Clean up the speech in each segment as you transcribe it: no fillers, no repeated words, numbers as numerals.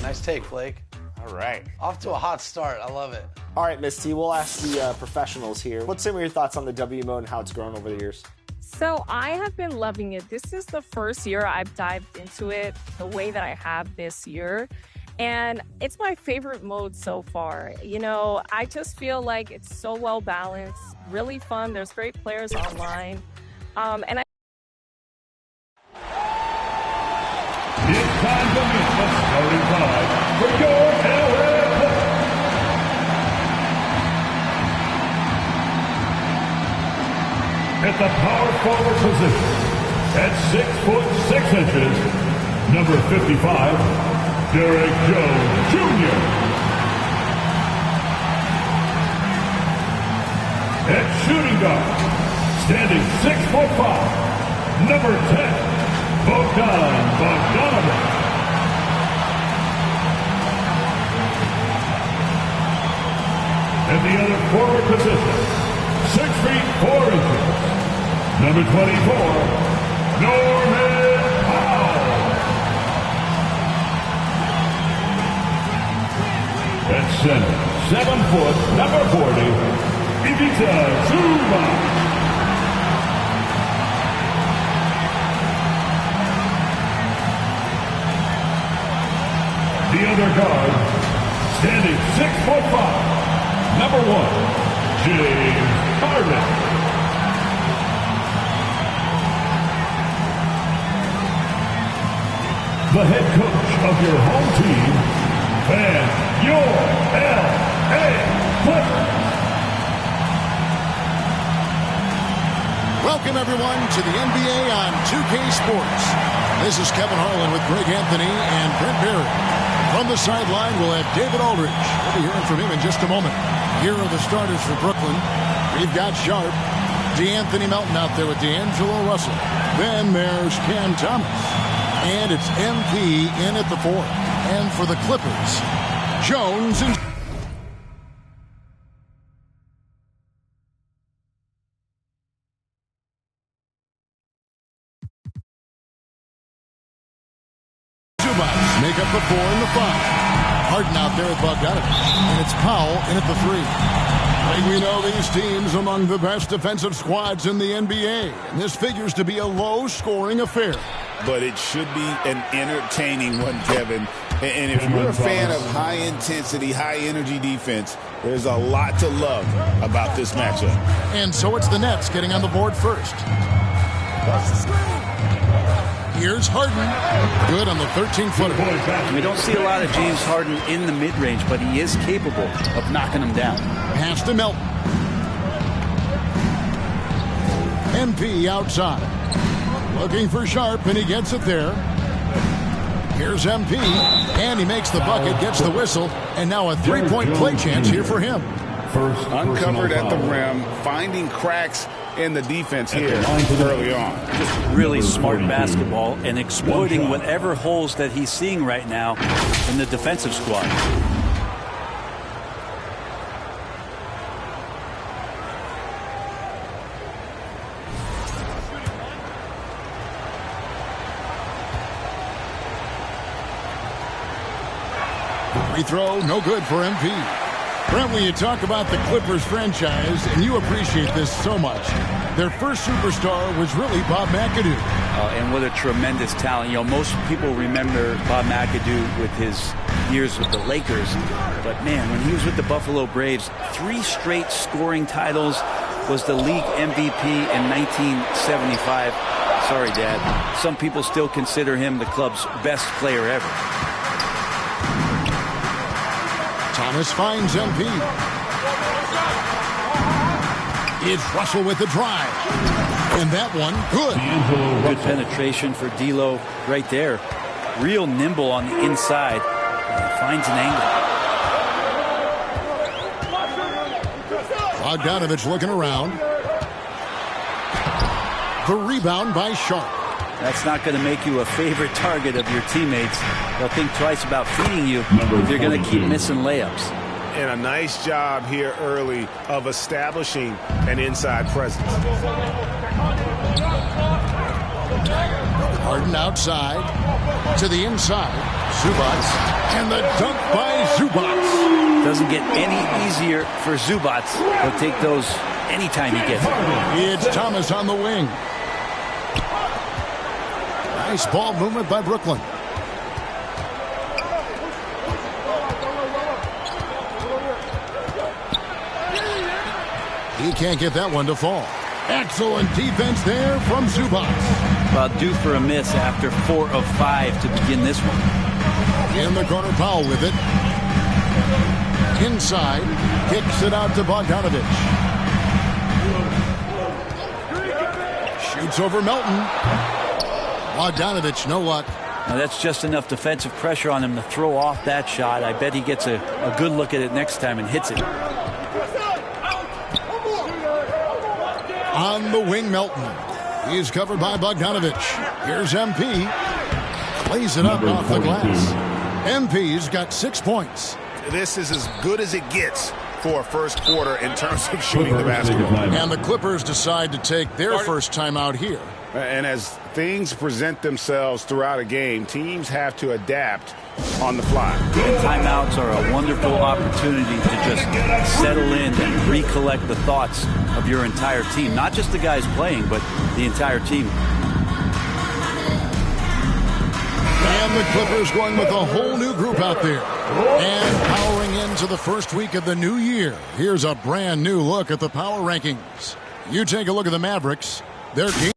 Nice take, Blake. All right. Off to a hot start. I love it. All right, Miss T, we'll ask the professionals here. What's some of your thoughts on the W mode and how it's grown over the years? So I have been loving it. This is the first year I've dived into it the way that I have this year. And it's my favorite mode so far. You know, I just feel like it's so well balanced, really fun. There's great players online. And It's time to meet the starting five for your LA Clippers. At the power forward position, at 6'6", number 55, Derek Jones Jr. At shooting guard, standing 6'5", number 10, Bogdan Bogdanovic. And the other forward position, 6 feet 4 inches, number 24, Norman Powell. At center, 7 foot, number 40, Ivica Zubac. The other guard, standing 6'5", number 1, James Harden. The head coach of your home team and your LA Clippers. Welcome, everyone, to the NBA on 2K Sports. This is Kevin Harlan with Greg Anthony and Brent Barry. From the sideline, we'll have David Aldridge. We'll be hearing from him in just a moment. Here are the starters for Brooklyn. We've got Sharp, DeAnthony Melton out there with D'Angelo Russell. Then there's Cam Thomas. And it's MP in at the 4. And for the Clippers, Jones and make up the 4 and the 5. Harden out there at Bogdanovic. And it's Powell in at the 3. And we know these teams among the best defensive squads in the NBA. And this figures to be a low-scoring affair. But it should be an entertaining one, Kevin. And if you're a fan of high-intensity, high-energy defense, there's a lot to love about this matchup. And so it's the Nets getting on the board first. Here's Harden. Good on the 13-footer. We don't see a lot of James Harden in the mid-range, but he is capable of knocking him down. Pass to Melton. MP outside. Looking for Sharp, and he gets it there. Here's MP, and he makes the bucket, gets the whistle, and now a three-point play chance here for him. Uncovered at the rim, finding cracks in the defense here early on. Just really smart basketball and exploiting whatever holes that he's seeing right now in the defensive squad. Free throw, no good for MP. Brent, when you talk about the Clippers franchise, and you appreciate this so much, their first superstar was really Bob McAdoo. And what a tremendous talent. You know, most people remember Bob McAdoo with his years with the Lakers. But, man, when he was with the Buffalo Braves, 3 straight scoring titles, was the league MVP in 1975. Sorry, Dad. Some people still consider him the club's best player ever. Thomas finds MP. It's Russell with the drive. And that one, good. Good penetration for D'Lo right there. Real nimble on the inside. Finds an angle. Bogdanovic looking around. The rebound by Sharp. That's not going to make you a favorite target of your teammates. They'll think twice about feeding you if you're going to keep missing layups. And a nice job here early of establishing an inside presence. Harden outside to the inside. Zubac. And the dunk by Zubac. Doesn't get any easier for Zubac. He'll take those anytime he gets it. It's Thomas on the wing. Nice ball movement by Brooklyn. He can't get that one to fall. Excellent defense there from Zubac. Well, due for a miss after 4 of 5 to begin this one. In the corner, Powell with it. Inside, kicks it out to Bogdanovich. Shoots over Melton. Bogdanovich, no luck. Now that's just enough defensive pressure on him to throw off that shot. I bet he gets a good look at it next time and hits it. On the wing, Melton. He's covered by Bogdanovich. Here's MP. Plays it up off the glass. MP's got 6 points. This is as good as it gets for a first quarter in terms of shooting the basketball. And the Clippers decide to take their first timeout here. And as things present themselves throughout a game, teams have to adapt on the fly. And timeouts are a wonderful opportunity to just settle in and recollect the thoughts of your entire team. Not just the guys playing, but the entire team. And the Clippers going with a whole new group out there. And powering into the first week of the new year. Here's a brand new look at the power rankings. You take a look at the Mavericks. Their game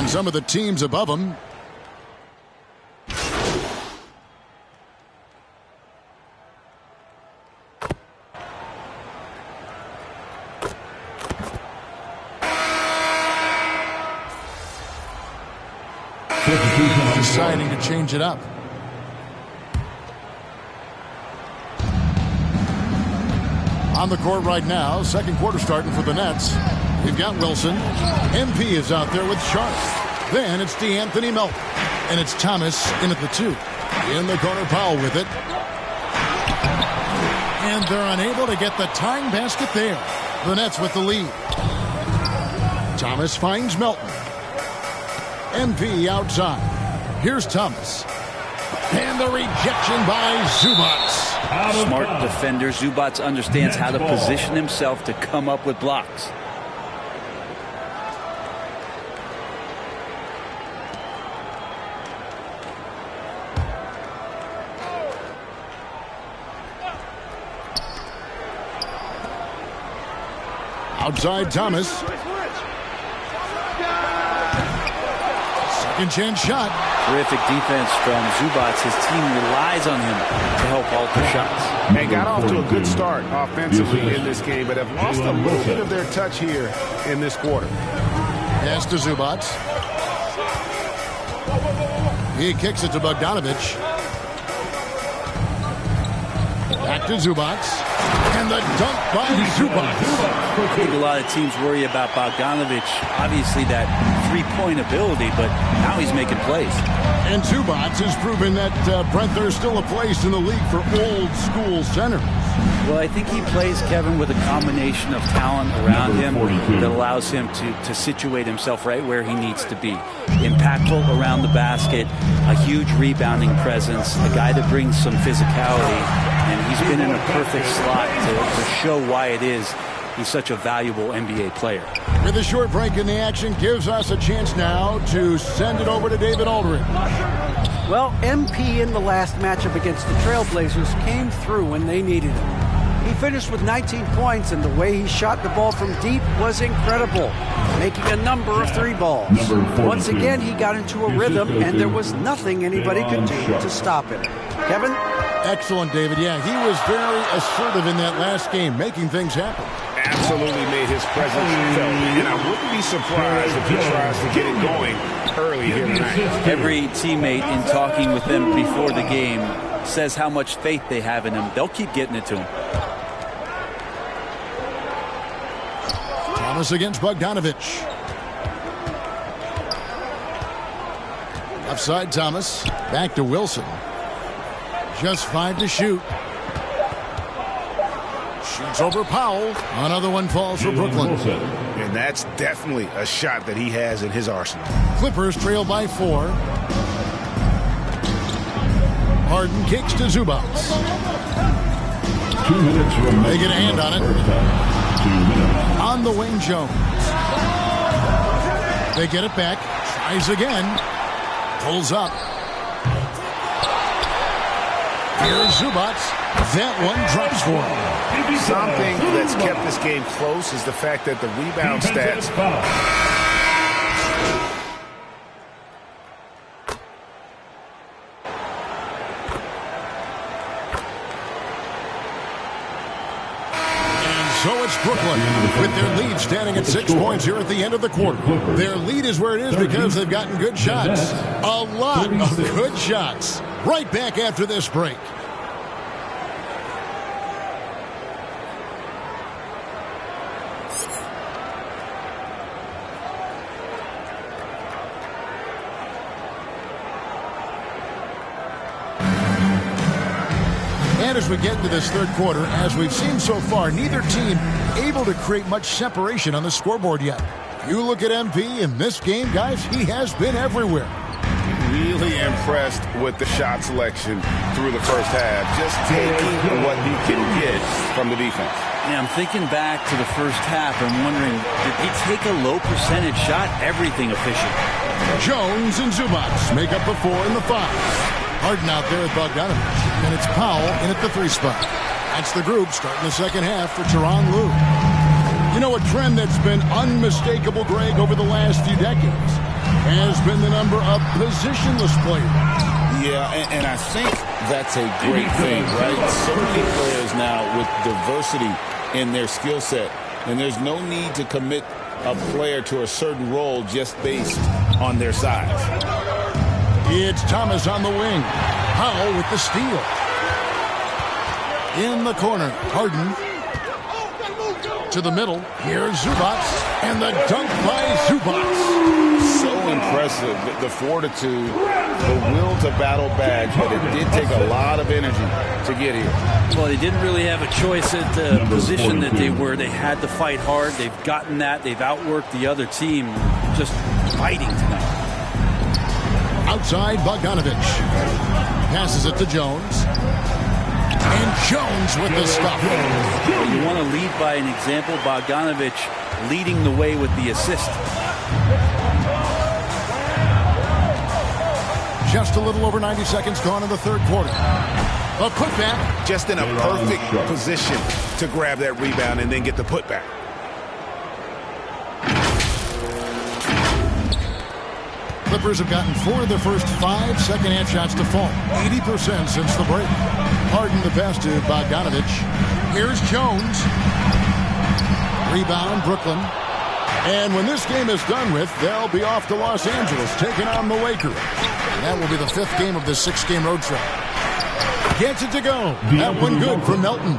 And some of the teams above them. Deciding to change it up. On the court right now, second quarter starting for the Nets. We've got Wilson. MP is out there with Sharp. Then it's DeAnthony Melton. And it's Thomas in at the 2. In the corner, Powell with it. And they're unable to get the tying basket there. The Nets with the lead. Thomas finds Melton. MP outside. Here's Thomas. And the rejection by Zubac. Smart defender. Zubac understands how to position himself to come up with blocks. Outside Thomas. Second chance shot. Terrific defense from Zubac. His team relies on him to help alter shots. And got off to a good start offensively in this game, but have lost a little bit of their touch here in this quarter. Pass to Zubac. He kicks it to Bogdanovich. Back to Zubac. And the dunk by Zubac. I think a lot of teams worry about Bogdanovich. Obviously that three-point ability, but now he's making plays. And Zubac has proven that, Brent, there's still a place in the league for old-school centers. Well, I think he plays, Kevin, with a combination of talent around him that allows him to situate himself right where he needs to be. Impactful around the basket, a huge rebounding presence, a guy that brings some physicality, and he's been in a perfect slot to show why it is he's such a valuable NBA player. With a short break in the action, gives us a chance now to send it over to David Aldridge. Well, MP in the last matchup against the Trailblazers came through when they needed him. He finished with 19 points, and the way he shot the ball from deep was incredible, making a number of three balls. Once again, he got into a rhythm, and there was nothing anybody could do to stop him. Kevin? Excellent, David. Yeah, he was very assertive in that last game, making things happen. Absolutely made his presence felt, and I wouldn't be surprised if he tries to get it going early here tonight. Every teammate in talking with them before the game says how much faith they have in him. They'll keep getting it to him. Thomas against Bogdanovich. Left side Thomas. Back to Wilson. Just 5 to shoot. Shoots over Powell. Another one falls for Brooklyn. And that's definitely a shot that he has in his arsenal. Clippers trail by 4. Harden kicks to Zubac. 2 minutes remaining. They get a hand on it. 2 minutes. On the wing, Jones. They get it back. Tries again. Pulls up. Here's Zubac. That one drops for him. Something that's kept this game close is the fact that the rebound stats. So it's Brooklyn with their lead standing at 6 points here at the end of the quarter. Their lead is where it is because they've gotten good shots. A lot of good shots. Right back after this break. And as we get into this third quarter, as we've seen so far, neither team able to create much separation on the scoreboard yet. You look at MP in this game, guys, he has been everywhere. Really impressed with the shot selection through the first half. Just taking what he can get from the defense. Yeah, I'm thinking back to the first half. I'm wondering, did he take a low percentage shot? Everything efficient. Jones and Zubac make up the 4 and the 5. Harden out there with Bogdanovich. And it's Powell in at the 3 spot. That's the group starting the second half for Tyronn Lue. You know, a trend that's been unmistakable, Greg, over the last few decades has been the number of positionless players. Yeah, and I think that's a great thing, right? So many players now with diversity in their skill set, and there's no need to commit a player to a certain role just based on their size. It's Thomas on the wing. Powell with the steal. In the corner, Harden to the middle. Here's Zubac, and the dunk by Zubac. So impressive, the fortitude, the will to battle back, but it did take a lot of energy to get here. Well, they didn't really have a choice at the position that they were. They had to fight hard. They've gotten that. They've outworked the other team, just fighting tonight. Outside, Bogdanovich passes it to Jones. And Jones with the stop. You want to lead by an example. Bogdanovich leading the way with the assist. Just a little over 90 seconds gone in the third quarter. A putback. Just in a perfect position to grab that rebound and then get the putback. Clippers have gotten 4 of their first 5 second-half shots to fall. 80% since the break. Harden the pass to Bogdanovich. Here's Jones. Rebound, Brooklyn. And when this game is done with, they'll be off to Los Angeles, taking on the Lakers. That will be the 5th game of this 6-game road trip. Gets it to go. That one good for Melton.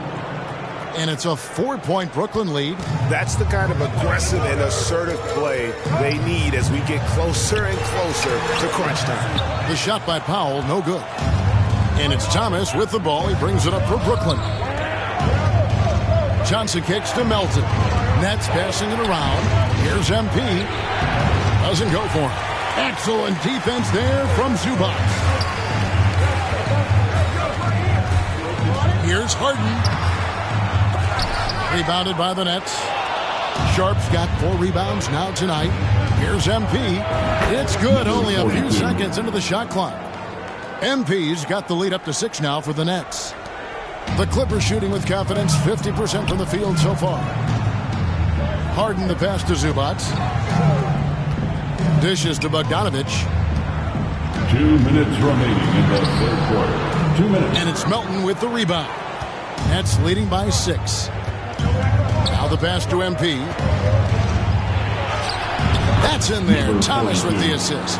And it's a 4-point Brooklyn lead. That's the kind of aggressive and assertive play they need as we get closer and closer to crunch time. The shot by Powell, no good. And it's Thomas with the ball. He brings it up for Brooklyn. Johnson kicks to Melton. Nets passing it around. Here's MP. Doesn't go for him. Excellent defense there from Zubac. Here's Harden. Rebounded by the Nets. Sharp's got 4 rebounds now tonight. Here's MP. It's good. Only a few seconds into the shot clock. MP's got the lead up to 6 now for the Nets. The Clippers shooting with confidence, 50% from the field so far. Harden the pass to Zubac. Dishes to Bogdanovich. 2 minutes remaining in the third quarter. 2 minutes. And it's Melton with the rebound. Nets leading by 6. Now the pass to MP. That's in there. Thomas with the assist.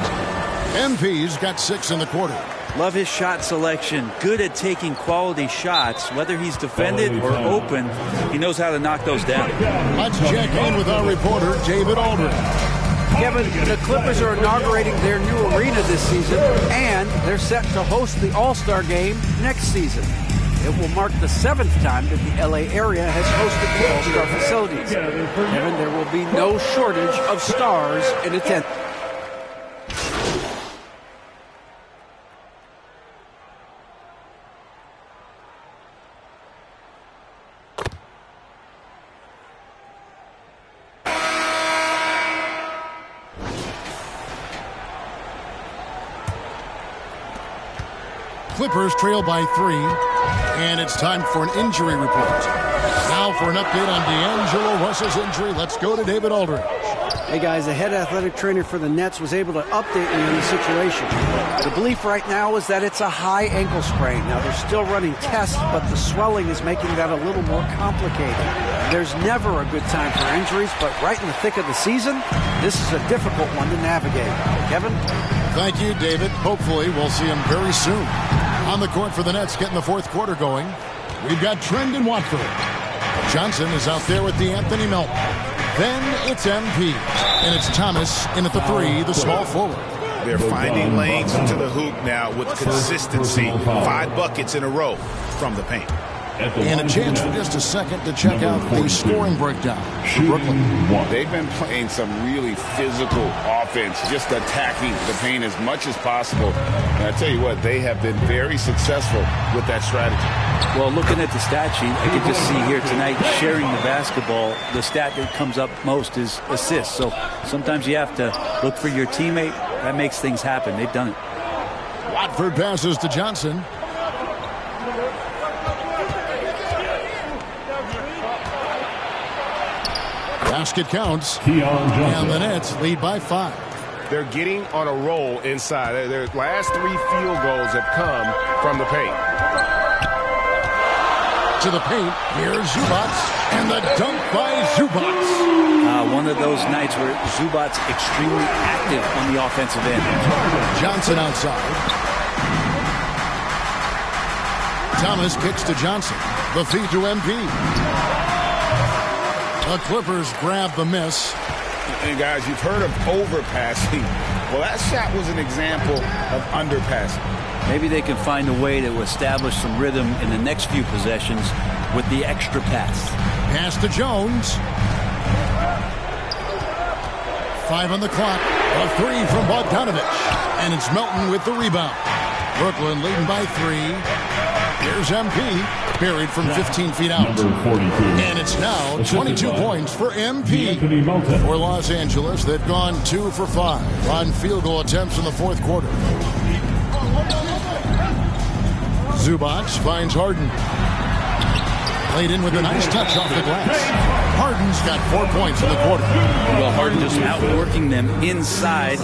MP's got 6 in the quarter. Love his shot selection. Good at taking quality shots. Whether he's defended or open, he knows how to knock those down. Let's check in with our reporter, David Aldridge. Kevin, the Clippers are inaugurating their new arena this season, and they're set to host the All-Star Game next season. It will mark the 7th time that the LA area has hosted the All-Star facilities. Kevin, there will be no shortage of stars in attendance. Clippers trail by 3, and it's time for an injury report. Now for an update on D'Angelo Russell's injury, let's go to David Aldridge. Hey guys, the head athletic trainer for the Nets was able to update me on the situation. The belief right now is that it's a high ankle sprain. Now they're still running tests, but the swelling is making that a little more complicated. There's never a good time for injuries, but right in the thick of the season, this is a difficult one to navigate. Kevin? Thank you, David. Hopefully we'll see him very soon. On the court for the Nets, getting the 4th quarter going, we've got Trendon Watford. Johnson is out there with D'Anthony Melton. Then it's MP, and it's Thomas in at the 3, the small forward. They're finding lanes into the hoop now with consistency. 5 buckets in a row from the paint. And a chance for just a second to check out the scoring breakdown for Brooklyn. They've been playing some really physical offense, just attacking the paint as much as possible. And I tell you what, they have been very successful with that strategy. Well, looking at the stat sheet, I can just see here tonight, sharing the basketball, the stat that comes up most is assists. So sometimes you have to look for your teammate. That makes things happen. They've done it. Watford passes to Johnson. Basket counts, and the Nets lead by 5. they're getting on a roll inside. Their last 3 field goals have come from the paint. To the paint, here's Zubac, and the dunk by Zubac. One of those nights where Zubac's extremely active on the offensive end. Johnson outside. Thomas kicks to Johnson. The feed to MP. The Clippers grab the miss. And guys, you've heard of overpassing. Well, that shot was an example of underpassing. Maybe they can find a way to establish some rhythm in the next few possessions with the extra pass. Pass to Jones. 5 on the clock. A 3 from Bogdanovich. And it's Melton with the rebound. Brooklyn leading by 3. Here's MP. Buried from 15 feet out. And it's now 22 points for MP. For Los Angeles, they've gone 2 for 5 on field goal attempts in the fourth quarter. Zubac finds Harden. Laid in with a nice touch off the glass. Harden's got 4 points in the quarter. Well, Harden just outworking them inside.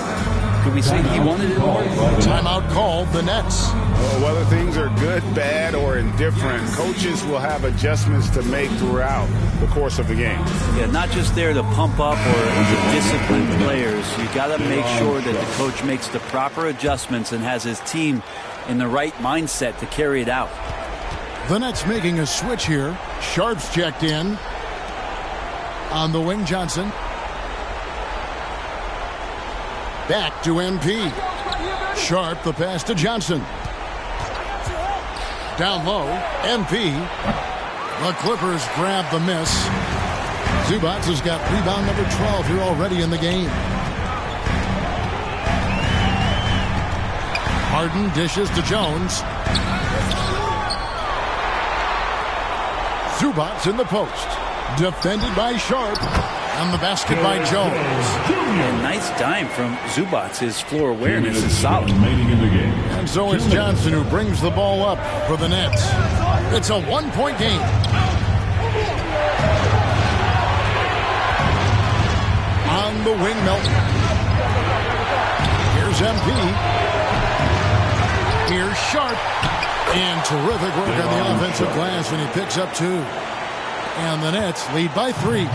Could we say he wanted it more? Timeout called the Nets. Well, whether things are good, bad, or indifferent, coaches will have adjustments to make throughout the course of the game. Yeah, not just there to pump up or to discipline players. You got to make sure that the coach makes the proper adjustments and has his team in the right mindset to carry it out. The Nets making a switch here. Sharp's checked in. On the wing, Johnson. Back to MP. Sharp, the pass to Johnson. Down low, MP. The Clippers grab the miss. Zubac has got rebound number 12 here already in the game. Harden dishes to Jones. Zubac in the post. Defended by Sharp. And the basket by Jones. A nice dime from Zubac. His floor awareness is solid. And so it's Johnson who brings the ball up for the Nets. It's a 1-point game. On the wing, Melton. Here's MP. Here's Sharp. And terrific work on the offensive glass, and he picks up 2. And the Nets lead by 3.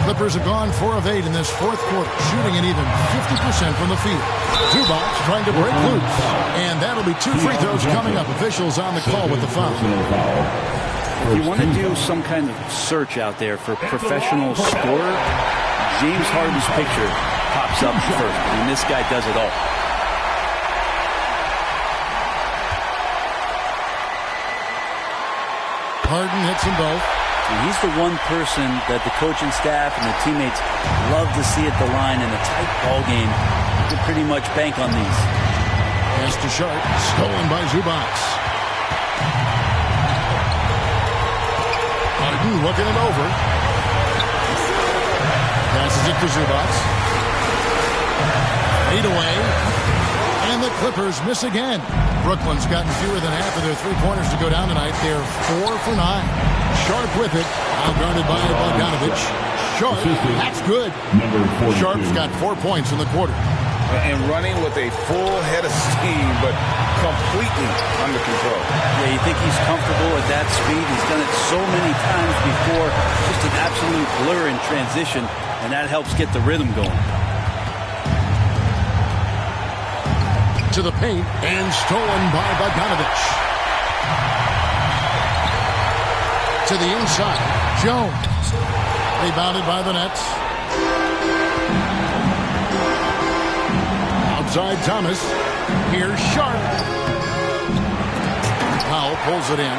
Clippers have gone 4 of 8 in this fourth quarter, shooting an even 50% from the field. Zubac trying to break loose. And that'll be 2 free throws coming up. Officials on the call with the foul. If you want to do some kind of search out there for professional scorer, James Harden's picture pops up first. And this guy does it all. Harden hits them both. And he's the one person that the coaching staff and the teammates love to see at the line in a tight ball game. You can pretty much bank on these. Pass to Sharp, stolen by Zubac. Harden looking it over. Passes it to Zubac. 8 away. And the Clippers miss again. Brooklyn's gotten fewer than half of their 3-pointers to go down tonight. They're 4 for 9. Sharp with it. Outguarded by Bogdanovich. Sharp, that's good. Sharp's got 4 points in the quarter. And running with a full head of steam, but completely under control. Yeah, you think he's comfortable at that speed. He's done it so many times before. Just an absolute blur in transition, and that helps get the rhythm going. To the paint, and stolen by Bogdanovich. To the inside, Jones. Rebounded by the Nets. Outside Thomas. Here's Sharp. Powell pulls it in.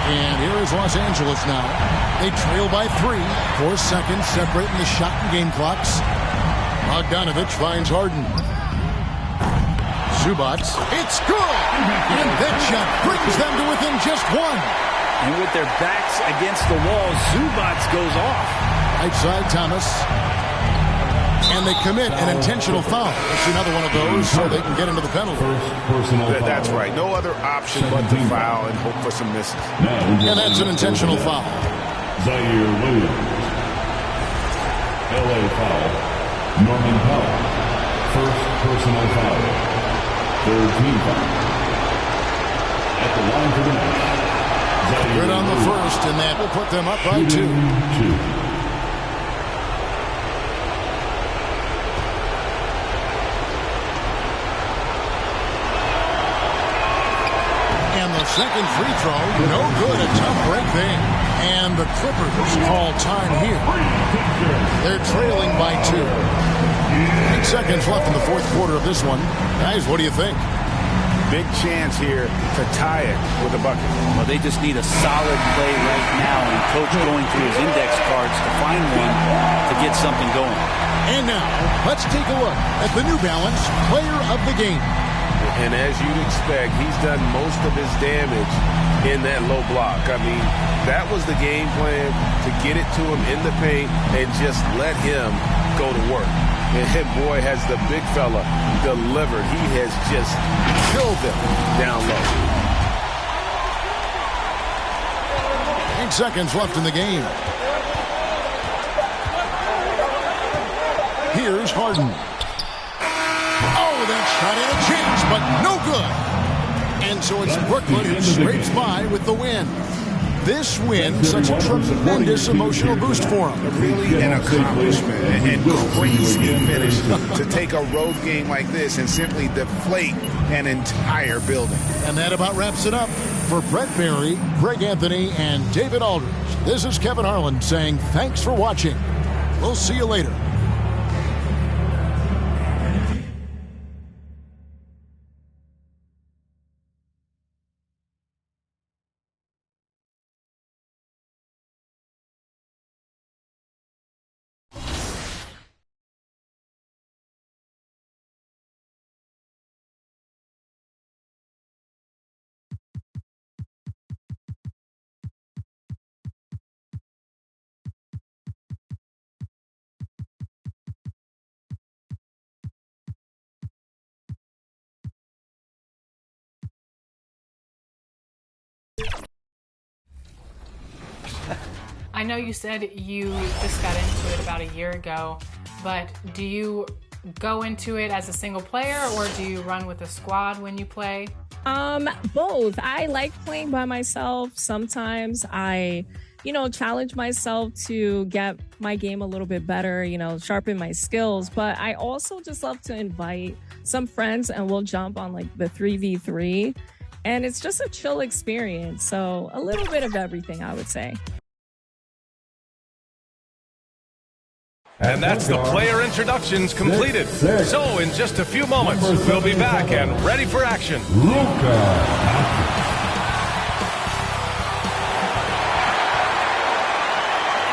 And here is Los Angeles now. They trail by 3. 4 seconds separating the shot and game clocks. Bogdanovich finds Harden. Zubac. It's good! And that shot brings them to within just 1. And with their backs against the wall, Zubac goes off. Right side, Thomas. And they commit an intentional foul. It's another one of those so they can get into the penalty. That's right. No other option but to foul and hope for some misses. And that's an intentional foul. Zaire Williams. LA foul. Norman Powell. First personal foul. Third team foul. At the line for the match. Good on the first, and that will put them up by 2. And the second free throw, no good. A tough break there. And the Clippers call time here. They're trailing by 2. 8 seconds left in the fourth quarter of this one. Guys, what do you think? Big chance here to tie it with a bucket. Well, they just need a solid play right now, and Coach going through his index cards to find one to get something going. And now, let's take a look at the New Balance Player of the Game. And as you'd expect, he's done most of his damage in that low block. I mean, that was the game plan, to get it to him in the paint and just let him go to work. And boy, has the big fella delivered. He has just killed them down low. 8 seconds left in the game. Here's Harden. Oh, that shot had a chance, but no good. And so it's Brooklyn who scrapes by with the win. This win, such a tremendous emotional boost for him. Really an accomplishment and crazy finish to take a road game like this and simply deflate an entire building. And that about wraps it up. For Brent Barry, Greg Anthony, and David Aldridge, this is Kevin Harlan saying thanks for watching. We'll see you later. I know you said you just got into it about a year ago, but do you go into it as a single player or do you run with a squad when you play? Both. I like playing by myself. Sometimes I, challenge myself to get my game a little bit better, sharpen my skills. But I also just love to invite some friends and we'll jump on like the 3v3. And it's just a chill experience. So a little bit of everything, I would say. And that's the player introductions completed. So in just a few moments, we'll be back and ready for action.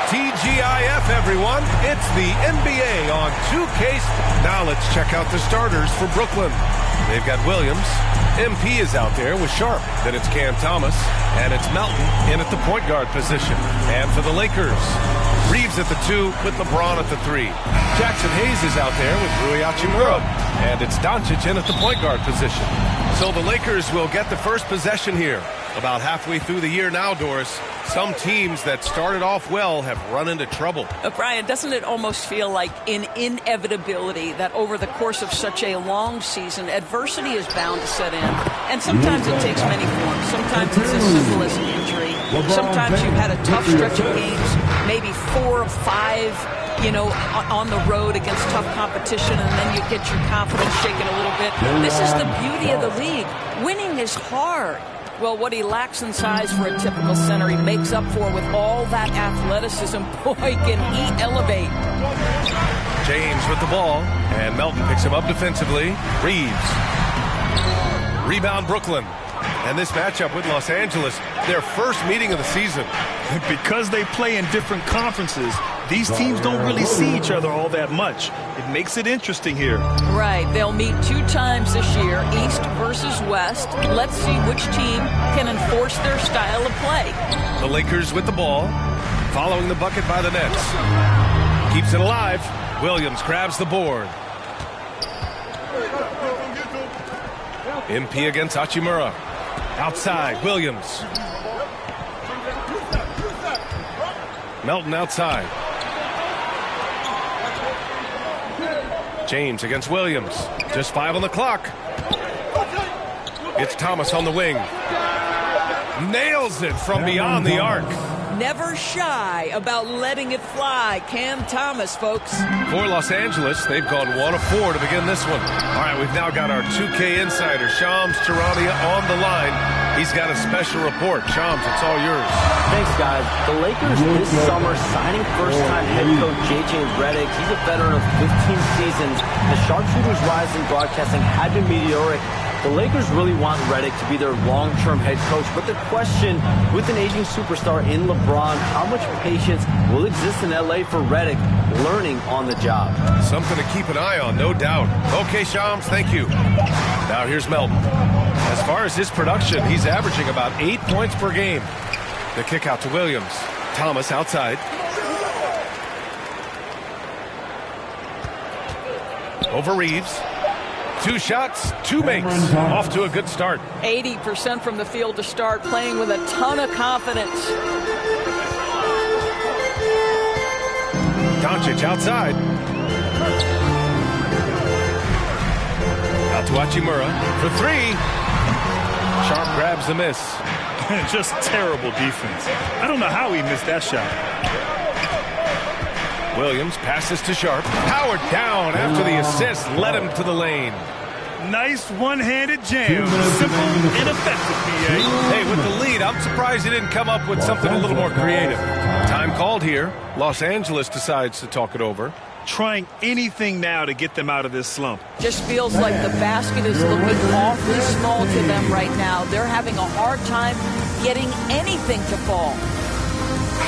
TGIF, everyone. It's the NBA on 2K. Now let's check out the starters for Brooklyn. They've got Williams. MP is out there with Sharp. Then it's Cam Thomas. And it's Melton in at the point guard position. And for the Lakers, Reeves at the 2 with LeBron at the 3. Jackson Hayes is out there with Rui Hachimura. And it's Doncic in at the point guard position. So the Lakers will get the first possession here. About halfway through the year now, Doris, some teams that started off well have run into trouble. Brian, doesn't it almost feel like an inevitability that over the course of such a long season, adversity is bound to set in? And sometimes it takes many forms. Sometimes it's as simple as an injury. Sometimes you've had a tough stretch of games, maybe 4 or 5, on the road against tough competition, and then you get your confidence shaken a little bit. This is the beauty of the league. Winning is hard. Well, what he lacks in size for a typical center, he makes up for with all that athleticism. Boy, can he elevate. James with the ball, and Melton picks him up defensively. Reeves. Rebound Brooklyn. And this matchup with Los Angeles, their first meeting of the season. Because they play in different conferences, these teams don't really see each other all that much. It makes it interesting here. Right. They'll meet 2 times this year, East versus West. Let's see which team can enforce their style of play. The Lakers with the ball, following the bucket by the Nets. Keeps it alive. Williams grabs the board. MP against Hachimura. Outside, Williams. Melton outside. James against Williams. Just 5 on the clock. It's Thomas on the wing. Nails it from beyond the arc. Never shy about letting it fly. Cam Thomas, folks. For Los Angeles, they've gone 1 of 4 to begin this one. All right, we've now got our 2K insider, Shams Charania, on the line. He's got a special report. Shams, it's all yours. Thanks, guys. The Lakers this summer signing first-time head coach J.J. Redick. He's a veteran of 15 seasons. The sharpshooter's rise in broadcasting had been meteoric. The Lakers really want Redick to be their long-term head coach, but the question, with an aging superstar in LeBron, how much patience will exist in L.A. for Redick learning on the job? Something to keep an eye on, no doubt. Okay, Shams, thank you. Now here's Melton. As far as his production, he's averaging about 8 points per game. The kick out to Williams. Thomas outside. Over Reeves. 2 shots, 2 makes. Off to a good start. 80% from the field to start, playing with a ton of confidence. Doncic outside. Out to Hachimura for 3. Sharp grabs the miss. Just terrible defense. I don't know how he missed that shot. Williams passes to Sharp. Howard down after the assist. Led him to the lane. Nice one-handed jam. Simple and effective, PA. Hey, with the lead, I'm surprised he didn't come up with something a little more creative. Time called here. Los Angeles decides to talk it over. Trying anything now to get them out of this slump. Just feels like the basket is looking awfully small to them right now. They're having a hard time getting anything to fall.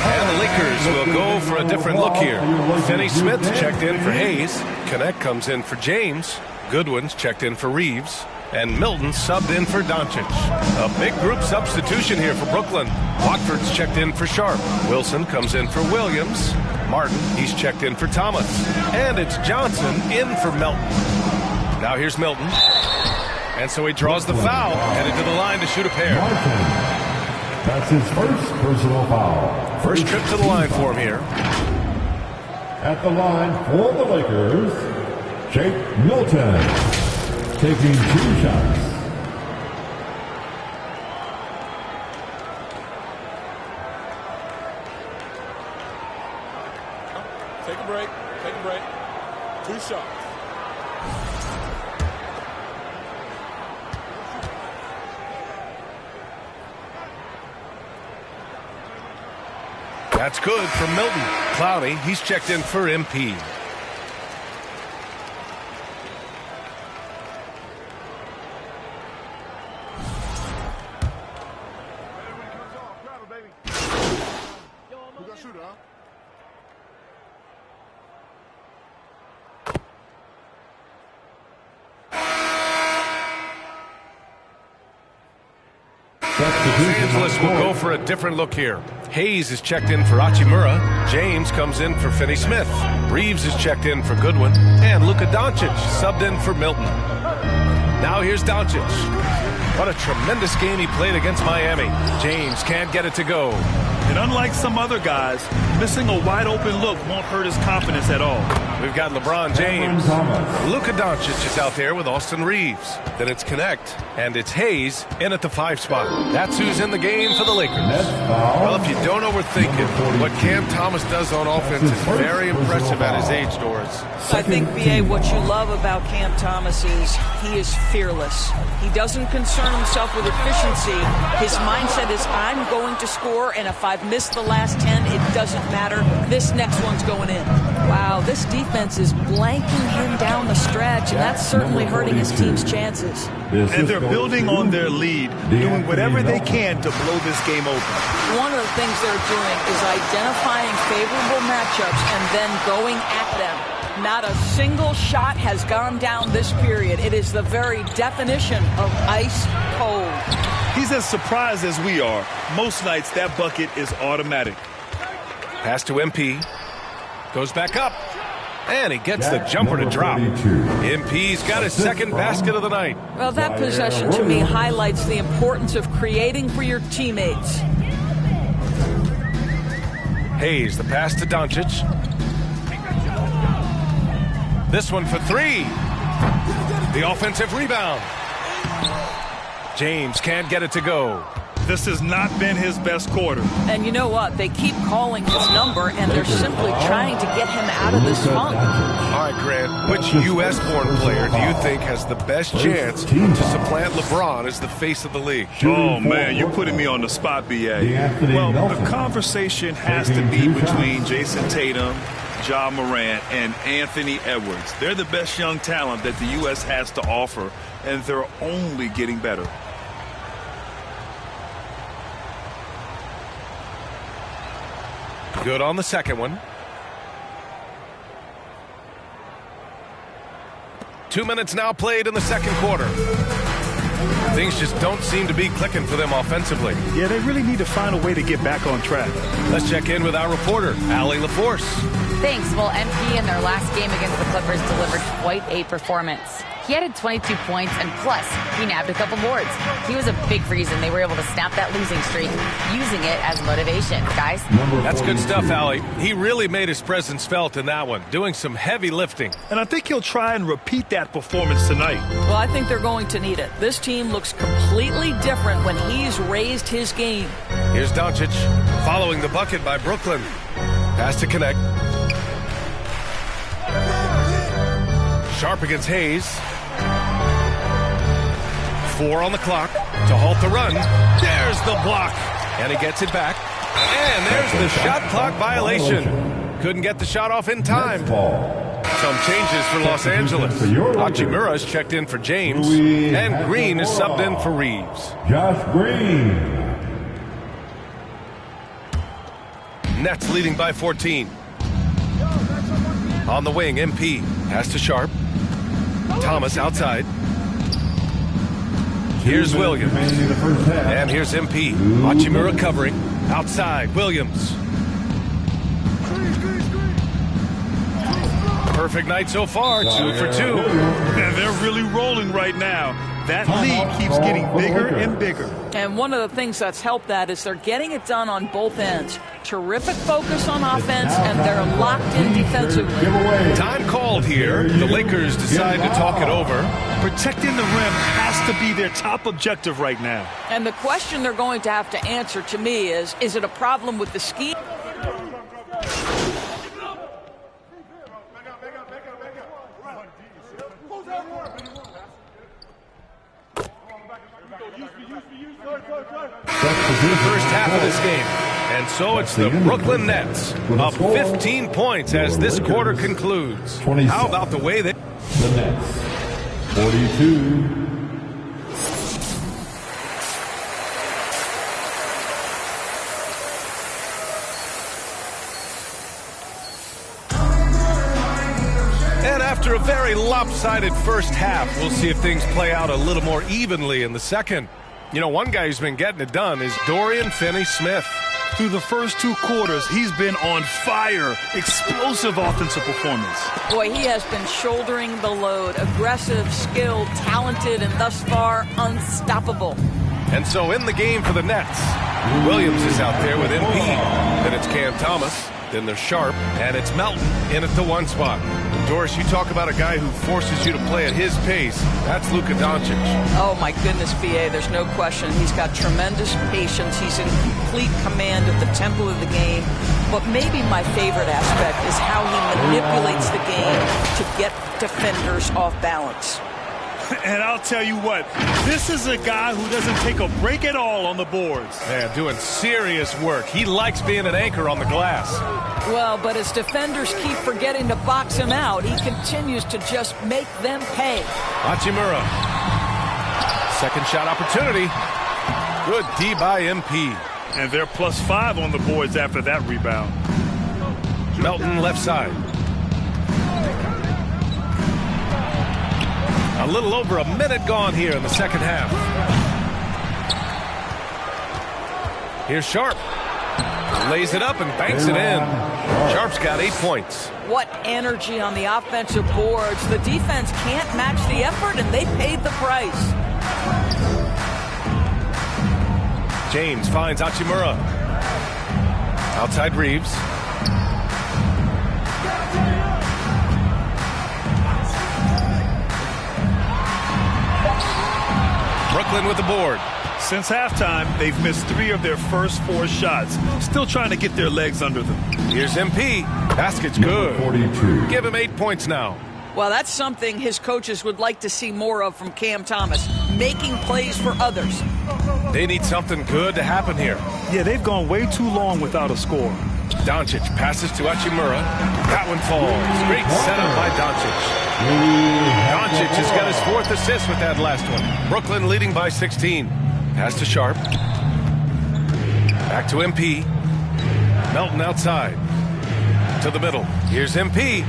And the Lakers will go for a different look here. Finney Smith checked in for Hayes. Connect comes in for James. Goodwin's checked in for Reeves. And Milton subbed in for Doncic. A big group substitution here for Brooklyn. Watford's checked in for Sharp. Wilson comes in for Williams. Martin, he's checked in for Thomas. And it's Johnson in for Melton. Now here's Milton. And so he draws the foul. Headed to the line to shoot a pair. That's his first personal foul. First trip to the line for him here. At the line for the Lakers, Jake Milton, taking 2 shots. Take a break. Take a break. 2 shots. That's good for Milton. Cloudy, he's checked in for MP. Los Angeles will go for a different look here. Hayes is checked in for Hachimura. James comes in for Finney Smith. Reeves is checked in for Goodwin. And Luka Doncic subbed in for Milton. Now here's Doncic. What a tremendous game he played against Miami. James can't get it to go. And unlike some other guys, missing a wide-open look won't hurt his confidence at all. We've got LeBron James. Luka Doncic is out there with Austin Reeves. Then it's Connect, and it's Hayes in at the 5 spot. That's who's in the game for the Lakers. Well, if you don't overthink it, what Cam Thomas does on offense is very impressive at his age, Doris. I think, B.A., what you love about Cam Thomas is he is fearless. He doesn't concern himself with efficiency. His mindset is, I'm going to score, and if I've missed the last 10, it doesn't matter. This next one's going in. Wow, this defense is blanking him down the stretch, and that's certainly hurting his team's chances. And they're building on their lead, doing whatever they can to blow this game open. One of the things they're doing is identifying favorable matchups and then going at them. Not a single shot has gone down this period. It is the very definition of ice cold. He's as surprised as we are. Most nights, that bucket is automatic. Pass to MP. Goes back up. And he gets the jumper to drop. MP's got his second basket of the night. Well, that possession to me highlights the importance of creating for your teammates. Hayes, the pass to Doncic. This one for three. The offensive rebound. James can't get it to go. This has not been his best quarter. And you know what? They keep calling his number, and they're simply trying to get him out of this funk. All right, Grant, which U.S.-born player do you think has the best chance to supplant LeBron as the face of the league? Oh, man, you're putting me on the spot, B.A. Well, the conversation has to be between Jason Tatum, Ja Morant, and Anthony Edwards. They're the best young talent that the U.S. has to offer, and they're only getting better. Good on the second one. 2 minutes now played in the second quarter. Things just don't seem to be clicking for them offensively. Yeah, they really need to find a way to get back on track. Let's check in with our reporter, Allie LaForce. Thanks. Well, MP in their last game against the Clippers delivered quite a performance. He added 22 points, and plus, he nabbed a couple boards. He was a big reason they were able to snap that losing streak, using it as motivation. Guys? That's good stuff, Allie. He really made his presence felt in that one, doing some heavy lifting. And I think he'll try and repeat that performance tonight. Well, I think they're going to need it. This team looks completely different when he's raised his game. Here's Doncic, following the bucket by Brooklyn. Pass to connect. Sharp against Hayes. 4 on the clock to halt the run. There's the block. And he gets it back. And there's the shot clock violation. Couldn't get the shot off in time. Some changes for Los Angeles. Hachimura's checked in for James. And Green is subbed in for Reeves. Josh Green. Nets leading by 14. On the wing, MP. Pass to Sharp. Thomas outside. Here's Williams. And here's MP. Hachimura covering. Outside, Williams. Perfect night so far, 2 for 2. And they're really rolling right now. That lead keeps getting bigger and bigger. And one of the things that's helped that is they're getting it done on both ends. Terrific focus on offense, and they're locked in defensively. Time called here. The Lakers decide to talk it over. Protecting the rim has to be their top objective right now. And the question they're going to have to answer to me is it a problem with the scheme? The first half of this game. And so it's the Brooklyn Nets up 15 points as this quarter concludes. How about the way they... The Nets, 42. And after a very lopsided first half, we'll see if things play out a little more evenly in the second. You know, one guy who's been getting it done is Dorian Finney-Smith. Through the first 2 quarters, he's been on fire. Explosive offensive performance. Boy, he has been shouldering the load. Aggressive, skilled, talented, and thus far, unstoppable. And so in the game for the Nets, Williams is out there with MP. Then it's Cam Thomas. Then there's Sharp. And it's Melton in at the 1 spot. Doris, you talk about a guy who forces you to play at his pace. That's Luka Doncic. Oh, my goodness, B.A., there's no question. He's got tremendous patience. He's in complete command of the tempo of the game. But maybe my favorite aspect is how he manipulates the game to get defenders off balance. And I'll tell you what, this is a guy who doesn't take a break at all on the boards. Yeah, doing serious work. He likes being an anchor on the glass. Well, but as defenders keep forgetting to box him out, he continues to just make them pay. Hachimura. Second shot opportunity. Good D by MP. And they're +5 on the boards after that rebound. Melton left side. A little over a minute gone here in the second half. Here's Sharp. Lays it up and banks it in. Sharp's got 8 points. What energy on the offensive boards. The defense can't match the effort, and they paid the price. James finds Hachimura. Outside Reeves. Brooklyn with the board. Since halftime, they've missed 3 of their first 4 shots. Still trying to get their legs under them. Here's MP. Basket's good. 42. Give him 8 points now. Well, that's something his coaches would like to see more of from Cam Thomas, making plays for others. They need something good to happen here. Yeah, they've gone way too long without a score. Doncic passes to Hachimura. That one falls. Great setup by Doncic. Doncic has got his 4th assist with that last one. Brooklyn leading by 16. Pass to Sharp. Back to MP. Melton outside. To the middle. Here's MP.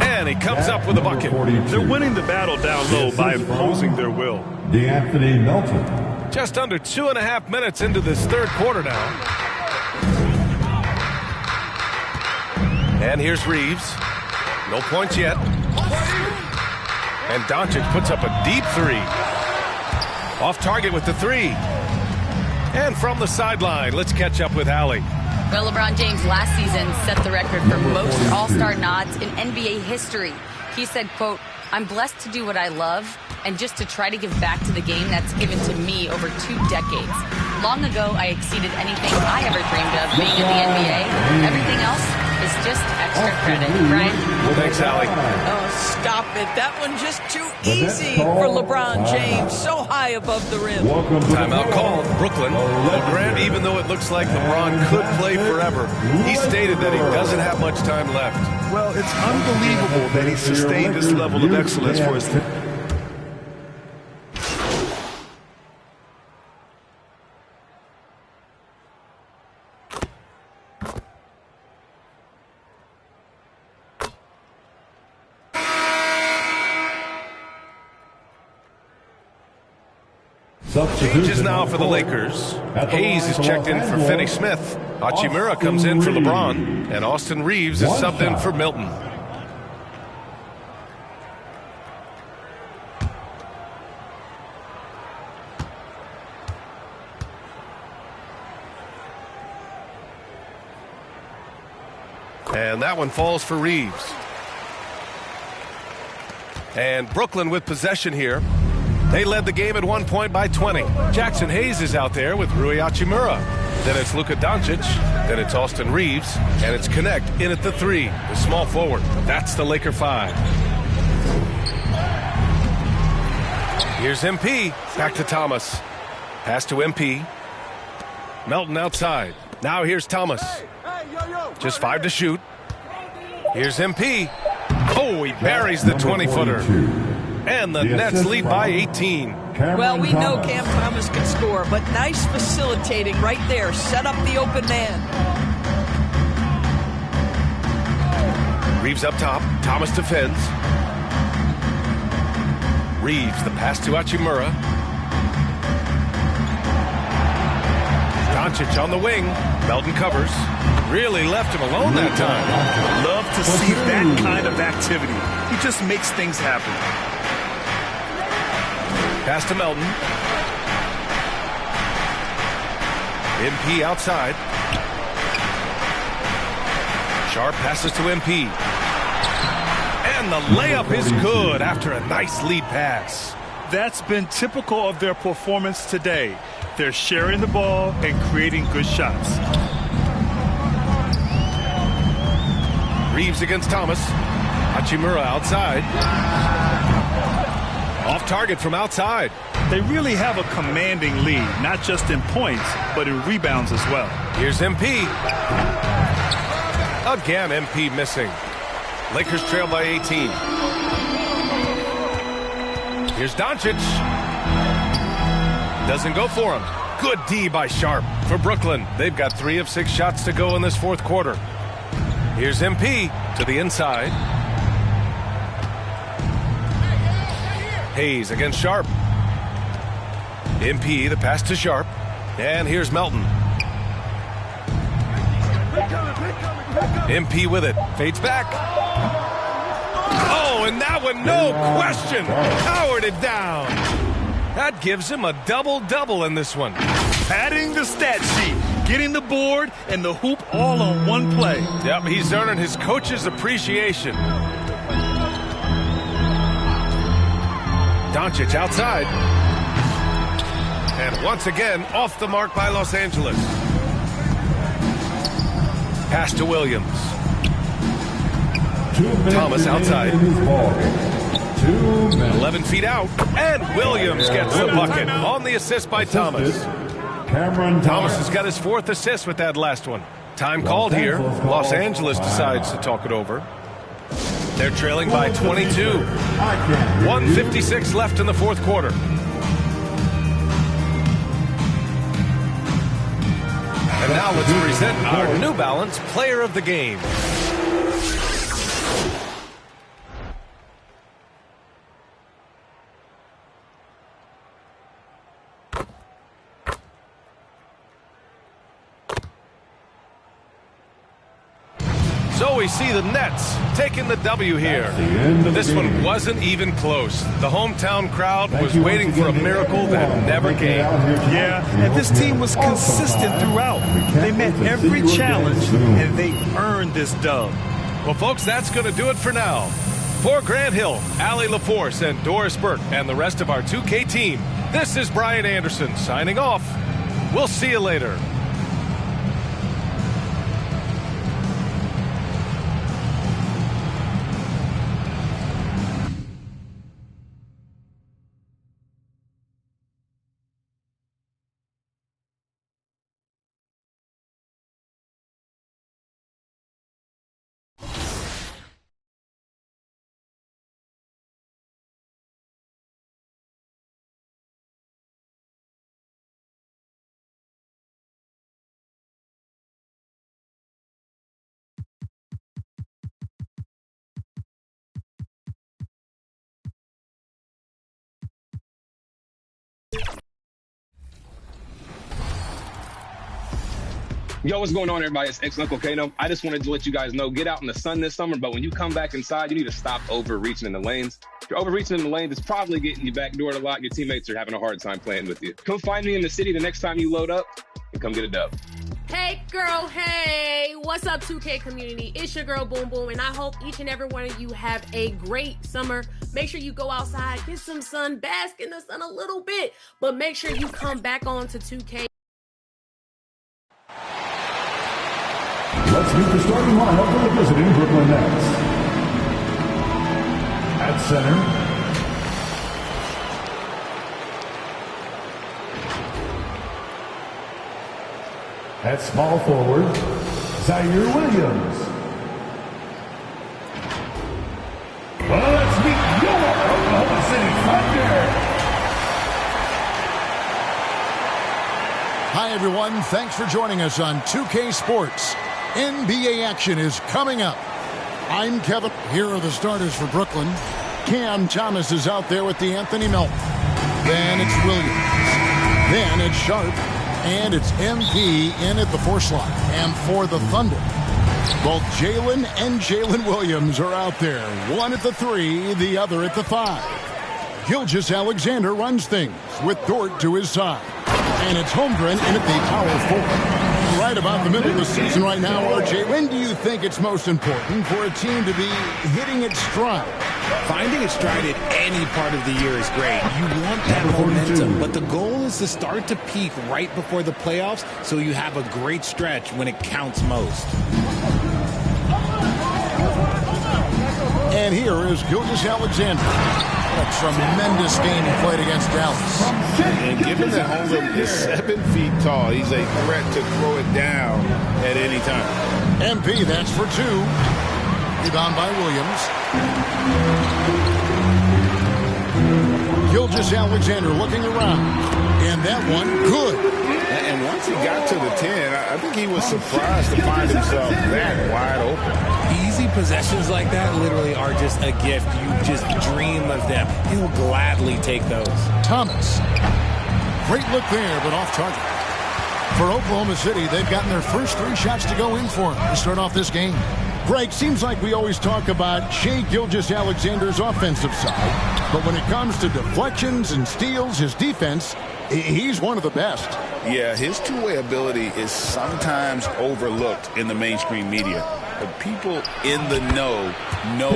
And he comes up with a bucket. They're winning the battle down low by imposing their will. DeAnthony Melton. Just under 2.5 minutes into this third quarter now. And here's Reeves. No points yet. And Doncic puts up a deep 3. Off target with the 3. And from the sideline, let's catch up with Allie. Well, LeBron James last season set the record for most All-Star nods in NBA history. He said, quote, "I'm blessed to do what I love and just to try to give back to the game that's given to me over 2 decades. Long ago, I exceeded anything I ever dreamed of being in the NBA. Everything else is just extra credit." Brian? Thanks, Allie. Oh, stop it. That one just too easy for LeBron James. So high above the rim. Timeout called. Brooklyn. Well, Grant, even though it looks like LeBron could play forever, he stated that he doesn't have much time left. Well, it's unbelievable that he sustained this level of excellence for his team. Changes now for the Lakers. Hayes is checked in for Finney Smith. Hachimura comes in for LeBron. And Austin Reeves is subbed in for Milton. And that one falls for Reeves. And Brooklyn with possession here. They led the game at one point by 20. Jackson Hayes is out there with Rui Hachimura. Then it's Luka Doncic. Then it's Austin Reeves. And it's Connect in at the 3, the small forward. That's the Laker 5. Here's MP. Back to Thomas. Pass to MP. Melton outside. Now here's Thomas. Just 5 to shoot. Here's MP. Oh, he buries the 20-footer. And the Nets lead by 18. Well, we know Cam Thomas can score, but nice facilitating right there. Set up the open man. Reeves up top. Thomas defends. Reeves, the pass to Hachimura. Doncic on the wing. Melton covers. Really left him alone that time. Love to see that kind of activity. He just makes things happen. Pass to Melton. MP outside. Sharp passes to MP. And the layup is good after a nice lead pass. That's been typical of their performance today. They're sharing the ball and creating good shots. Reeves against Thomas. Hachimura outside. Off target from outside. They really have a commanding lead, not just in points, but in rebounds as well. Here's MP. Again, MP missing. Lakers trail by 18. Here's Doncic. Doesn't go for him. Good D by Sharp for Brooklyn. They've got 3 of 6 shots to go in this fourth quarter. Here's MP to the inside. Hayes against Sharp. MP, the pass to Sharp. And here's Melton. MP with it. Fades back. Oh, and that one, no question. Powered it down. That gives him a double-double in this one. Padding the stat sheet. Getting the board and the hoop all on one play. Yep, he's earning his coach's appreciation. Doncic outside. And once again, off the mark by Los Angeles. Pass to Williams. Thomas outside. 11 feet out. And Williams gets the bucket on the assist by Thomas. Thomas has got his 4th assist with that last one. Time called here. Los Angeles decides to talk it over. They're trailing by 22. 1:56 left in the 4th quarter. And now let's present our New Balance Player of the Game. So we see the Nets taking the W here. This one wasn't even close. The hometown crowd was waiting for a miracle that never came. Yeah, and this team was consistent throughout. They met every challenge, and they earned this dub. Well, folks, that's going to do it for now. For Grant Hill, Allie LaForce, and Doris Burke, and the rest of our 2K team, this is Brian Anderson signing off. We'll see you later. Yo, what's going on, everybody? It's ex-Uncle Kano. I just wanted to let you guys know, get out in the sun this summer, but when you come back inside, you need to stop overreaching in the lanes. If you're overreaching in the lanes, it's probably getting you backdoored a lot. Your teammates are having a hard time playing with you. Come find me in the city the next time you load up and come get a dub. Hey, girl, hey. What's up, 2K community? It's your girl, Boom Boom, and I hope each and every one of you have a great summer. Make sure you go outside, get some sun, bask in the sun a little bit, but make sure you come back on to 2K. Let's meet the starting lineup for the visiting Brooklyn Nets. At center, at small forward, Zaire Williams. Well, let's meet your Oklahoma City Thunder. Hi, everyone. Thanks for joining us on 2K Sports. NBA action is coming up. I'm Kevin. Here are the starters for Brooklyn. Cam Thomas is out there with the Anthony Melton. Then it's Williams. Then it's Sharp. And it's MP in at the 4 slot. And for the Thunder, both Jalen and Jalen Williams are out there. One at the 3, the other at the 5. Gilgeous-Alexander runs things with Dort to his side. And it's Holmgren in at the power forward. Right about the middle of the season right now, RJ. When do you think it's most important for a team to be hitting its stride? Finding its stride at any part of the year is great. You want that momentum, but the goal is to start to peak right before the playoffs so you have a great stretch when it counts most. And here is Gilgeous-Alexander. What a tremendous game he played against Dallas. And given that Holmgren is 7 feet tall, he's a threat to throw it down at any time. MP, that's for 2. Rebound by Williams. Gilgeous-Alexander looking around. And that one, good. And once he got to the 10, I think he was surprised to find himself that wide open. Easy possessions like that literally are just a gift. You just dream of them. He'll gladly take those. Thomas. Great look there, but off target. For Oklahoma City, they've gotten their first 3 shots to go in for them to start off this game. Greg, seems like we always talk about Shai Gilgeous-Alexander's offensive side, but when it comes to deflections and steals, his defense, he's one of the best. Yeah, his two-way ability is sometimes overlooked in the mainstream media. But people in the know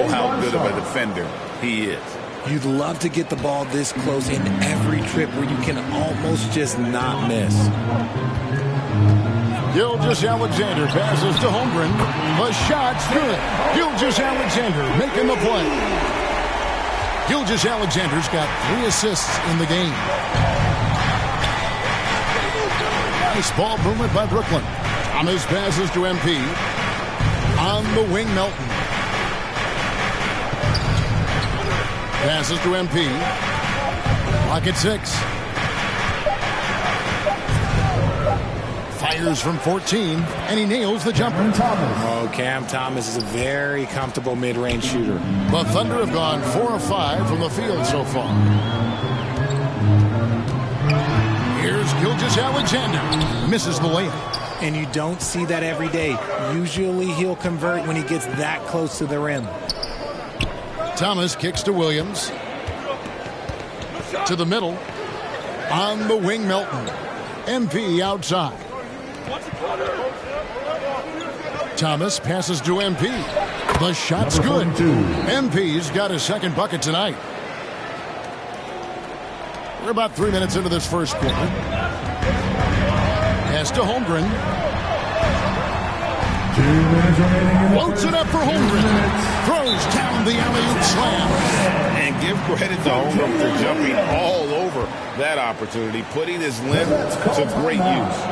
how good of a defender he is. You'd love to get the ball this close in every trip where you can almost just not miss. Gilgeous-Alexander passes to Holmgren. The shot's good. Gilgeous-Alexander making the play. Gilgeous-Alexander's got 3 assists in the game. Nice ball movement by Brooklyn. Thomas passes to MP. On the wing, Melton. Passes to MP. Clock at 6. Fires from 14, and he nails the jumper. Oh, Cam Thomas is a very comfortable mid-range shooter. The Thunder have gone 4 of 5 from the field so far. Here's Gilgeous-Alexander. Misses the layup. And you don't see that every day. Usually he'll convert when he gets that close to the rim. Thomas kicks to Williams. To the middle. On the wing, Melton. MP outside. Thomas passes to MP. The shot's good. MP's got his second bucket tonight. We're about 3 minutes into this first quarter. Pass to Holmgren. Floats it up for Holmgren. Throws down the alley-oop slam. And give credit to Holmgren for jumping all over that opportunity, putting his length to great use.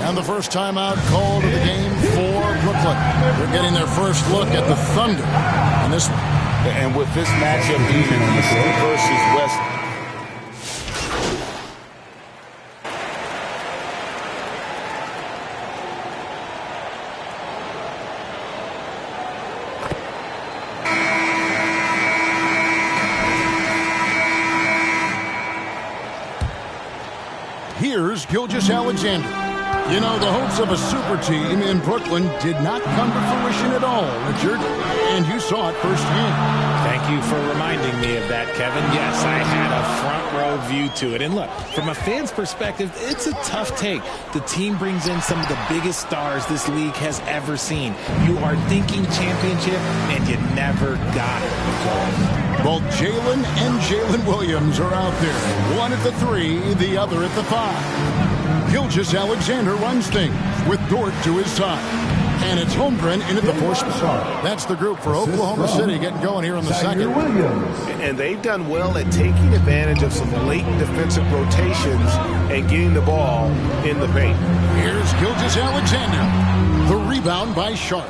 And the first timeout called of the game for Brooklyn. They're getting their first look at the Thunder. And with this matchup being East versus West, here's Gilgeous-Alexander. You know, the hopes of a super team in Brooklyn did not come to fruition at all, Richard. And you saw it firsthand. Thank you for reminding me of that, Kevin. Yes, I had a front row view to it. And look, from a fan's perspective, it's a tough take. The team brings in some of the biggest stars this league has ever seen. You are thinking championship, and you never got it. Both Jalen and Jalen Williams are out there. One at the 3, the other at the 5. Gilgeous-Alexander runs things with Dort to his side. And it's Holmgren in at the 4 spot. That's the group for Oklahoma City getting going here in the second. And they've done well at taking advantage of some late defensive rotations and getting the ball in the paint. Here's Gilgeous-Alexander. The rebound by Sharp.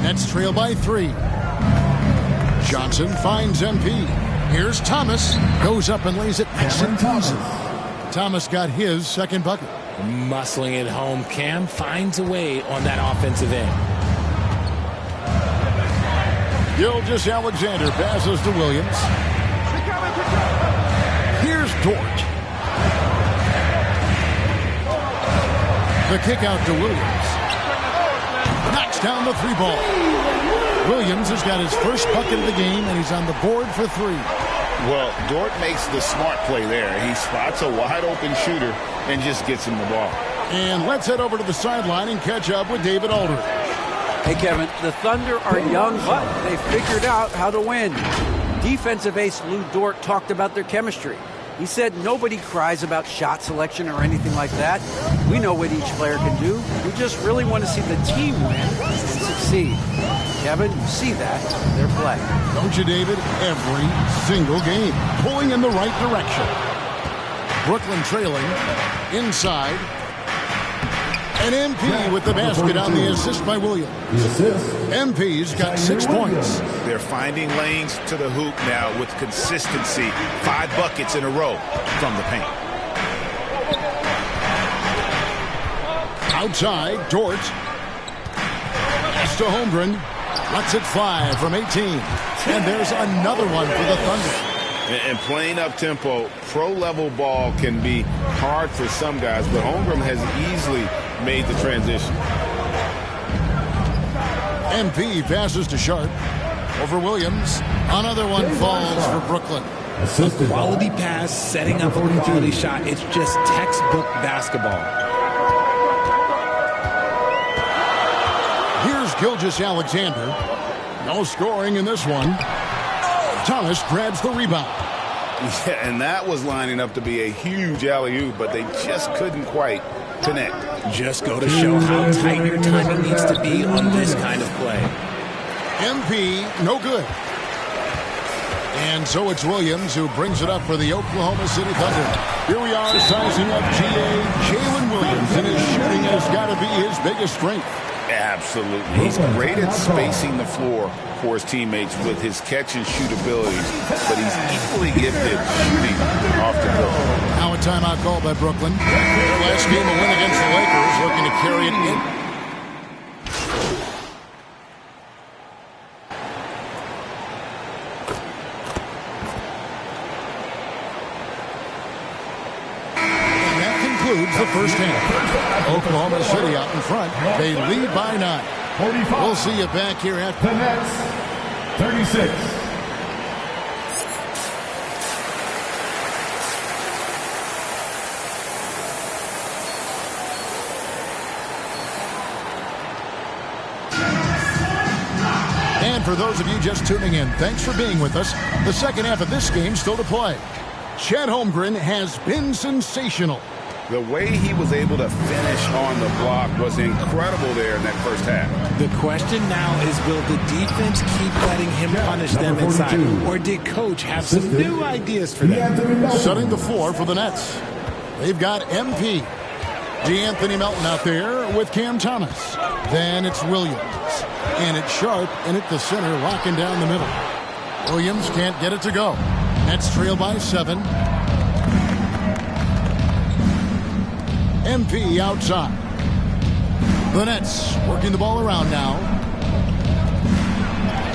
Nets trail by 3. Johnson finds MP. Here's Thomas. Goes up and lays it nice and easy. Thomas got his second bucket. Muscling it home. Cam finds a way on that offensive end. Gilgeous-Alexander passes to Williams. Here's Dort. The kick out to Williams. Knocks down the 3 ball. Williams has got his first bucket of the game, and he's on the board for 3. Well, Dort makes the smart play there. He spots a wide-open shooter and just gets him the ball. And let's head over to the sideline and catch up with David Aldridge. Hey, Kevin, the Thunder are young, but they figured out how to win. Defensive ace Lou Dort talked about their chemistry. He said nobody cries about shot selection or anything like that. We know what each player can do. We just really want to see the team win and succeed. Kevin, you see that in their play. Don't you, David? Every single game. Pulling in the right direction. Brooklyn trailing. Inside. And MP with the basket on the assist by Williams. MP's got 6 points. They're finding lanes to the hoop now with consistency. 5 buckets in a row from the paint. Outside, Dort. Pass to Holmgren. Lets it fly from 18. And there's another one for the Thunder. And playing up-tempo, pro-level ball can be hard for some guys, but Holmgren has easily made the transition. MP passes to Sharp. Over Williams. Another one falls for Brooklyn. A quality pass, setting up a quality shot. It's just textbook basketball. Here's Gilgeous-Alexander. No scoring in this one. Thomas grabs the rebound. Yeah, and that was lining up to be a huge alley-oop, but they just couldn't quite connect. Just go to show how tight your timing needs to be on this kind of play. MP, no good. And so it's Williams who brings it up for the Oklahoma City Thunder. Here we are sizing up Jalen Williams, and his shooting has got to be his biggest strength. Absolutely. He's great at spacing the floor for his teammates with his catch-and-shoot abilities, but he's equally gifted shooting off the dribble. Now a timeout call by Brooklyn. Their last game, a win against the Lakers, looking to carry it in. The first half. Oklahoma City out in front. They lead by 9. We'll see you back here after. The Nets, 36. And for those of you just tuning in, thanks for being with us. The second half of this game still to play. Chet Holmgren has been sensational. The way he was able to finish on the block was incredible there in that first half. The question now is, will the defense keep letting him punish them inside? Or did Coach have some new ideas for them? Setting the floor for the Nets. They've got MP. DeAnthony Melton out there with Cam Thomas. Then it's Williams. And it's Sharp in at the center, locking down the middle. Williams can't get it to go. Nets trail by 7. MP outside. The Nets working the ball around now.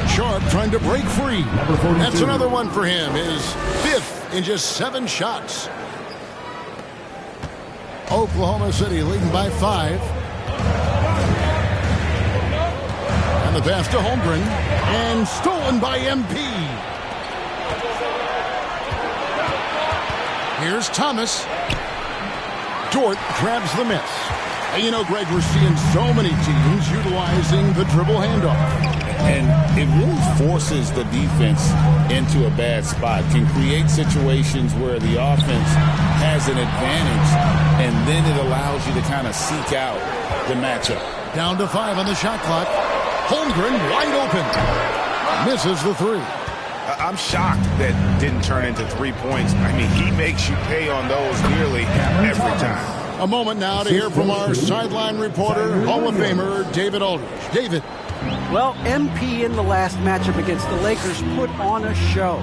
Sharp trying to break free. That's another one for him. His 5th in just 7 shots. Oklahoma City leading by 5. And the pass to Holmgren. And stolen by MP. Here's Thomas. Dort grabs the miss. And you know, Greg, we're seeing so many teams utilizing the dribble handoff. And it really forces the defense into a bad spot. Can create situations where the offense has an advantage, and then it allows you to kind of seek out the matchup. Down to 5 on the shot clock. Holmgren wide open. Misses the 3. I'm shocked that didn't turn into 3 points. I mean, he makes you pay on those nearly every time. A moment now to hear from our sideline reporter, Hall of Famer David Aldridge. David. Well, MP in the last matchup against the Lakers put on a show.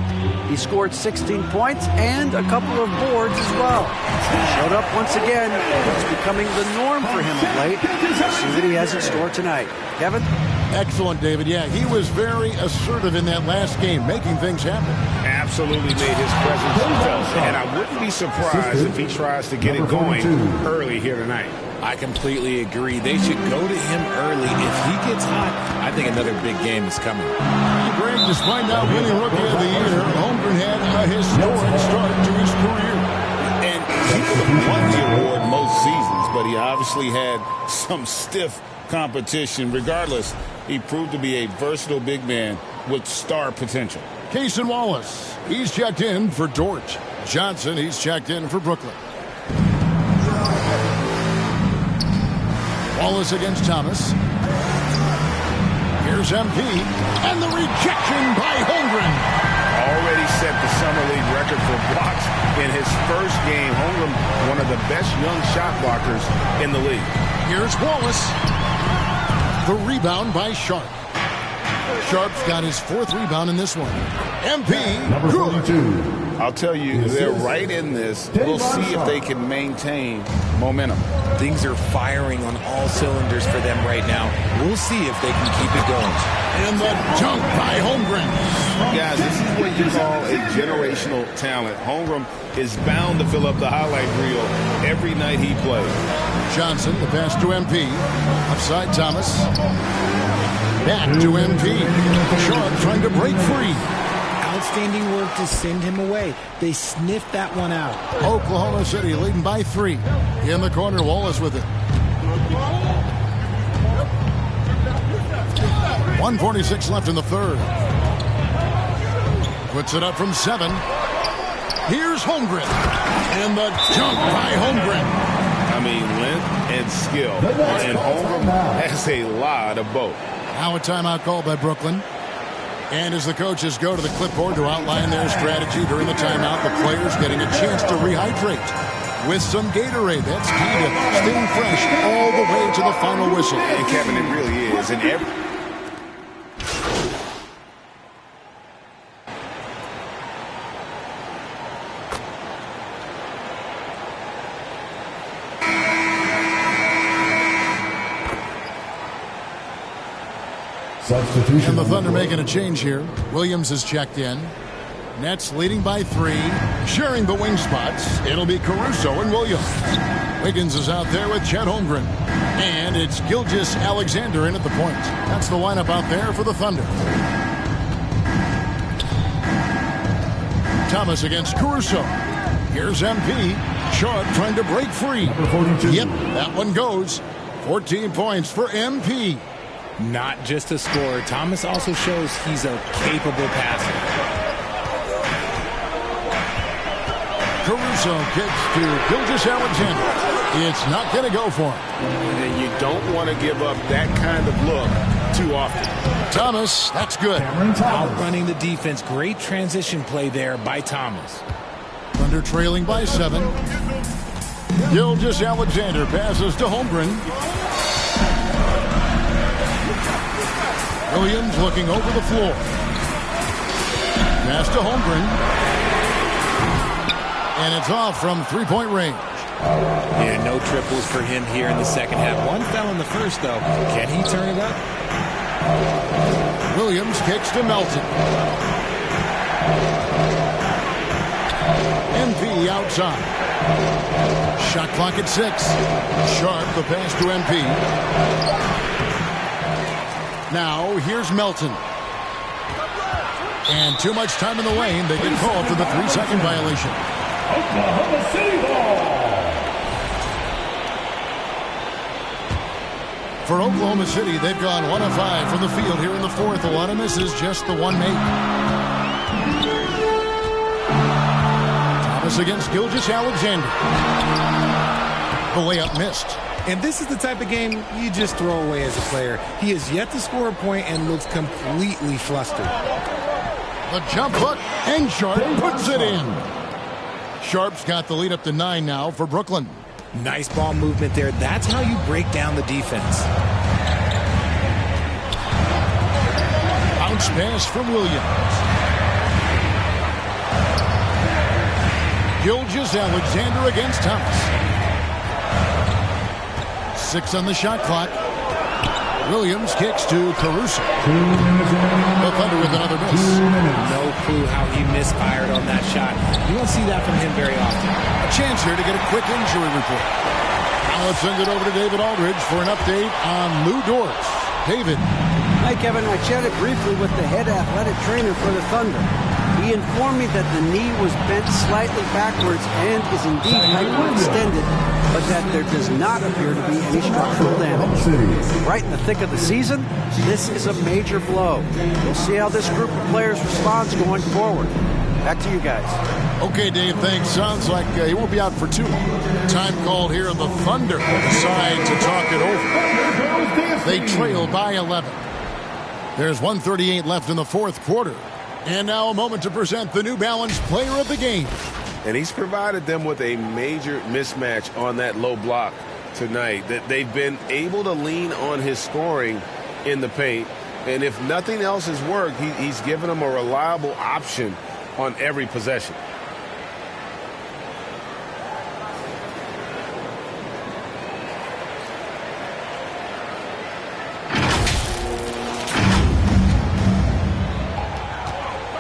He scored 16 points and a couple of boards as well. He showed up once again. It's becoming the norm for him of late. Let's see what he has in store tonight. Kevin? Excellent, David. Yeah, he was very assertive in that last game, making things happen. Absolutely made his presence felt. And I wouldn't be surprised if he tries to get it going early here tonight. I completely agree. They should go to him early. If he gets hot, I think another big game is coming. Greg, despite not winning Rookie of the Year, Holmgren had a historic start to his career. And he could have won the award most seasons, but he obviously had some stiff competition. Regardless, he proved to be a versatile big man with star potential. Cason Wallace, he's checked in for Dort. Johnson, he's checked in for Brooklyn. Wallace against Thomas. Here's MP, and the rejection by Holmgren. Already set the Summer League record for blocks in his first game. Holmgren, one of the best young shot blockers in the league. Here's Wallace. The rebound by Sharp. Sharp's got his 4th rebound in this one. MP, good. I'll tell you, they're right in this. We'll see if they can maintain momentum. Things are firing on all cylinders for them right now. We'll see if they can keep it going. And the dunk by Holmgren. Guys, this is what you call a generational talent. Holmgren is bound to fill up the highlight reel every night he plays. Johnson, the pass to MP. Upside Thomas. Back to MP. Sharp trying to break free. Outstanding work to send him away. They sniffed that one out. Oklahoma City leading by 3. In the corner, Wallace with it. 1:46 left in the third. Puts it up from 7. Here's Holmgren. And the jump by Holmgren. I mean, length and skill. And Holmgren has a lot of both. Now a timeout called by Brooklyn. And as the coaches go to the clipboard to outline their strategy during the timeout, the players getting a chance to rehydrate with some Gatorade. That's key to staying fresh all the way to the final whistle. And Kevin, it really is. And Substitution. And the Thunder making a change here. Williams is checked in. Nets leading by 3. Sharing the wing spots. It'll be Caruso and Williams. Wiggins is out there with Chet Holmgren. And it's Gilgeous-Alexander in at the point. That's the lineup out there for the Thunder. Thomas against Caruso. Here's MP. Sharp trying to break free. Yep, that one goes. 14 points for MP. Not just a scorer, Thomas also shows he's a capable passer. Caruso kicks to Gilgeous-Alexander. It's not going to go for him. And you don't want to give up that kind of look too often. Thomas, that's good. Outrunning the defense. Great transition play there by Thomas. Thunder trailing by 7. Gilgeous-Alexander passes to Holmgren. Williams looking over the floor. Pass to Holmgren. And it's off from three-point range. Yeah, no triples for him here in the second half. One fell in the first, though. Can he turn it up? Williams kicks to Melton. MP outside. Shot clock at 6. Sharp, the pass to MP. Now, here's Melton. And too much time in the lane. They get called for the 3-second violation. Oklahoma City ball. For Oklahoma City, they've gone 1 of 5 from the field here in the fourth. A lot of misses, just the one make. Thomas against Gilgeous-Alexander. The layup missed. And this is the type of game you just throw away as a player. He has yet to score a point and looks completely flustered. The jump hook, and Sharp puts it in. Sharp's got the lead up to 9 now for Brooklyn. Nice ball movement there. That's how you break down the defense. Bounce pass from Williams. Gilgeous-Alexander against Thomas. 6 on the shot clock. Williams kicks to Caruso. The Thunder with another miss. No clue how he misfired on that shot. You don't see that from him very often. A chance here to get a quick injury report. Now let's send it over to David Aldridge for an update on Lou Dort. David. Hi, Kevin. I chatted briefly with the head athletic trainer for the Thunder. He informed me that the knee was bent slightly backwards and is indeed hyperextended, but that there does not appear to be any structural damage. Right in the thick of the season, this is a major blow. We'll see how this group of players responds going forward. Back to you guys. Okay, Dave, thanks. Sounds like he won't be out for too long. Time called here, and the Thunder decide to talk it over. They trail by 11. There's 1:38 left in the fourth quarter. And now a moment to present the New Balance Player of the Game. And he's provided them with a major mismatch on that low block tonight. That they've been able to lean on his scoring in the paint. And if nothing else has worked, he's given them a reliable option on every possession.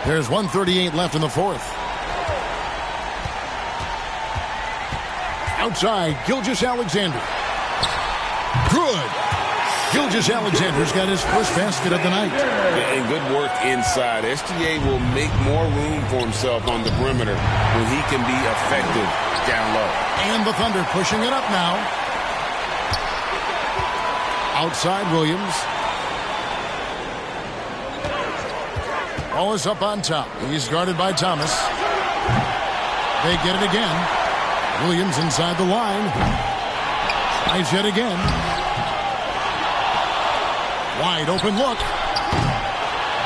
There's 1:38 left in the fourth. Outside, Gilgeous-Alexander. Good. Gilgeous-Alexander's got his first basket of the night. And good work inside. SGA will make more room for himself on the perimeter when he can be effective down low. And the Thunder pushing it up now. Outside, Williams. Ball is up on top. He's guarded by Thomas. They get it again. Williams inside the line. Tries yet again. Wide open look.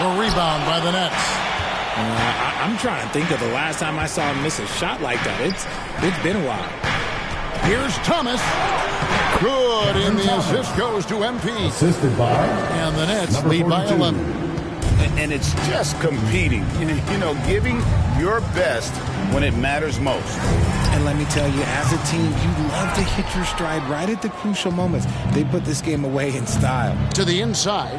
The rebound by the Nets. I'm trying to think of the last time I saw him miss a shot like that. It's been a while. Here's Thomas. Good, and the assist goes to MP. Assisted by. And the Nets lead by 11. And it's just competing. You know, giving your best when it matters most. And let me tell you, as a team, you love to hit your stride right at the crucial moments. They put this game away in style. To the inside.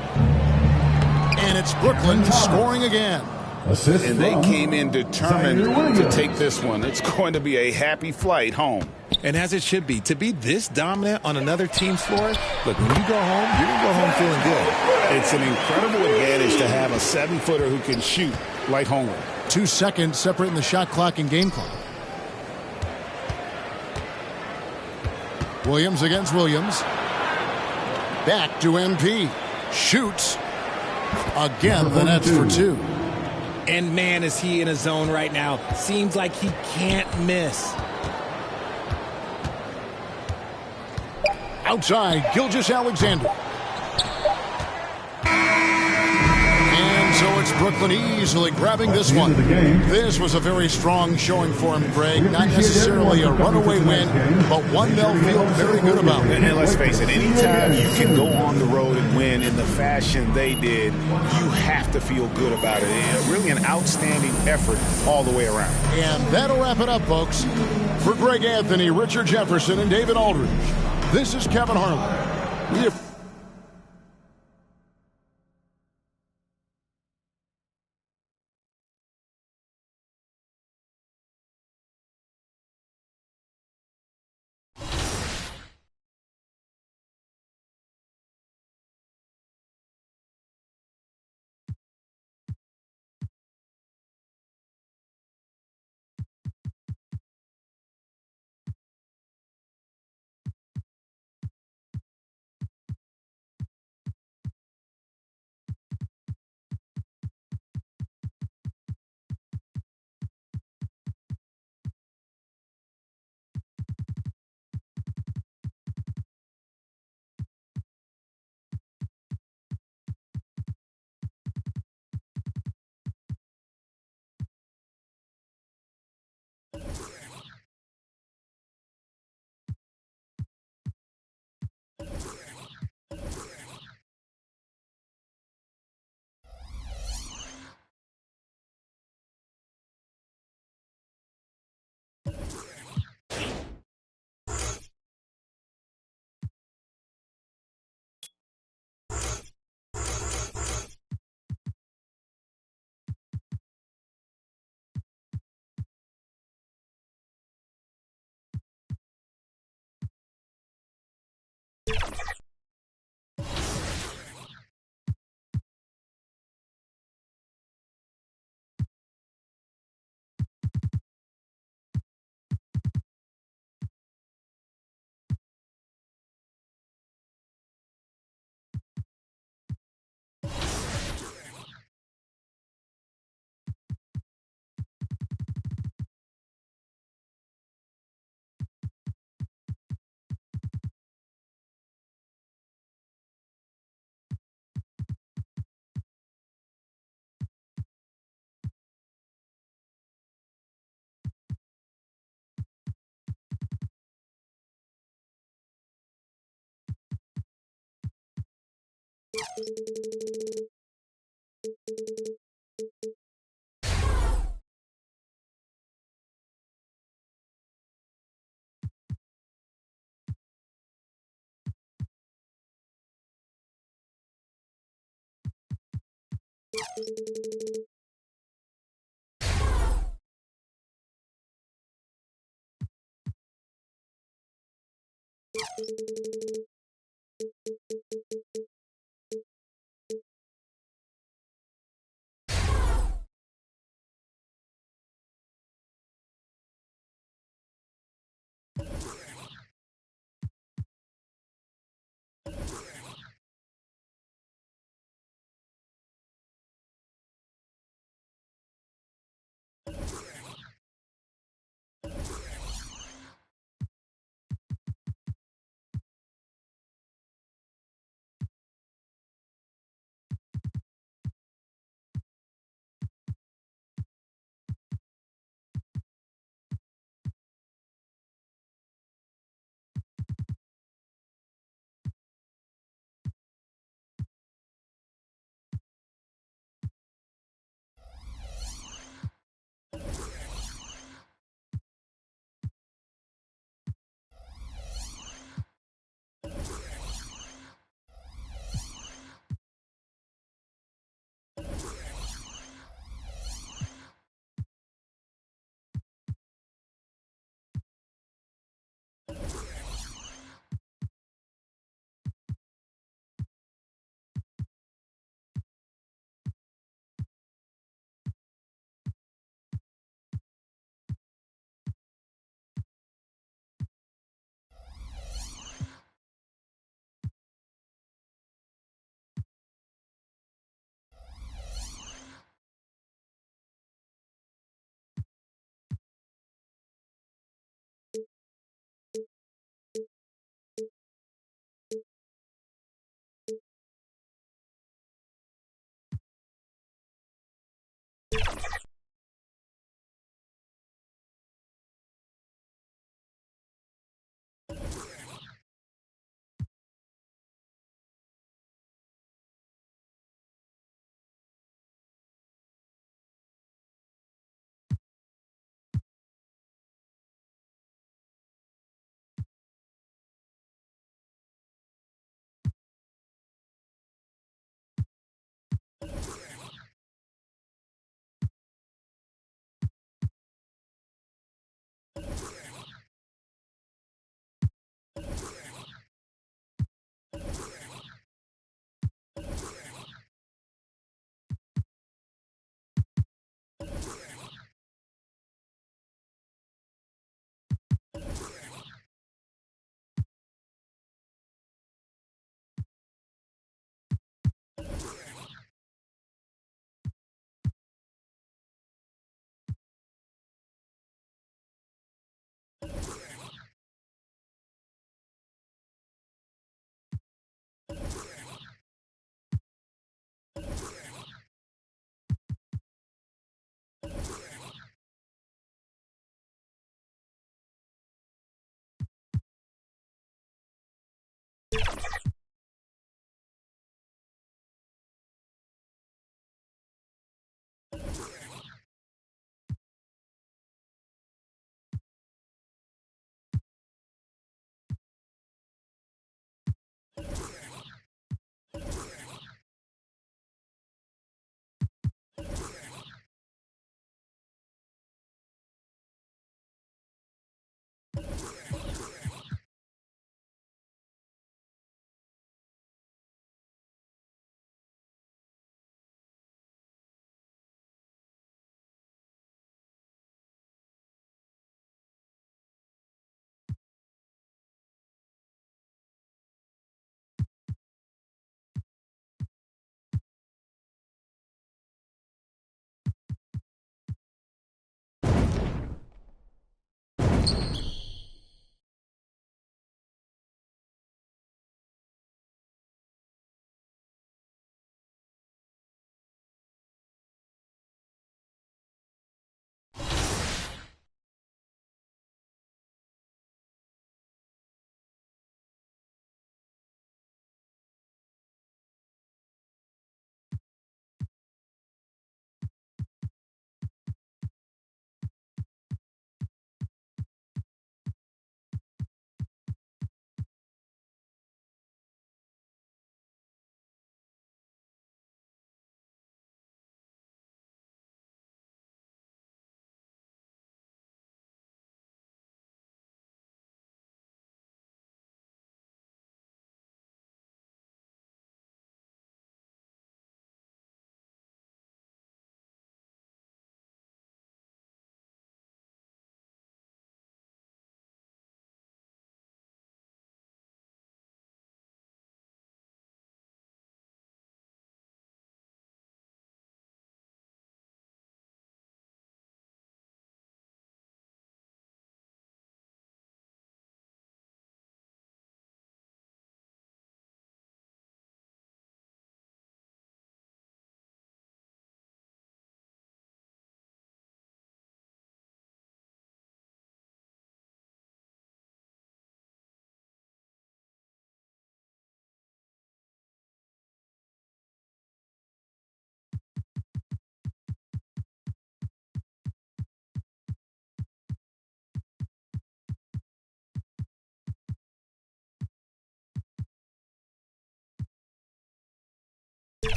And it's Brooklyn scoring again. Assist and they came in determined to take this one. It's going to be a happy flight home. And as it should be, to be this dominant on another team's floor, look, when you go home, you're going to go home feeling good. It's an incredible advantage to have a 7-footer who can shoot like Holmgren. 2 seconds separating the shot clock and game clock. Williams against Williams. Back to MP. Shoots. Again, the Nets for 2. And man, is he in a zone right now. Seems like he can't miss. Outside, Gilgeous-Alexander. And so it's Brooklyn easily grabbing this one. This was a very strong showing for him, Greg. Not necessarily a runaway win, but one they'll feel very good about. And let's face it, anytime you can go on the road and win in the fashion they did, you have to feel good about it. And really an outstanding effort all the way around. And that'll wrap it up, folks. For Greg Anthony, Richard Jefferson, and David Aldridge, this is Kevin Harlan.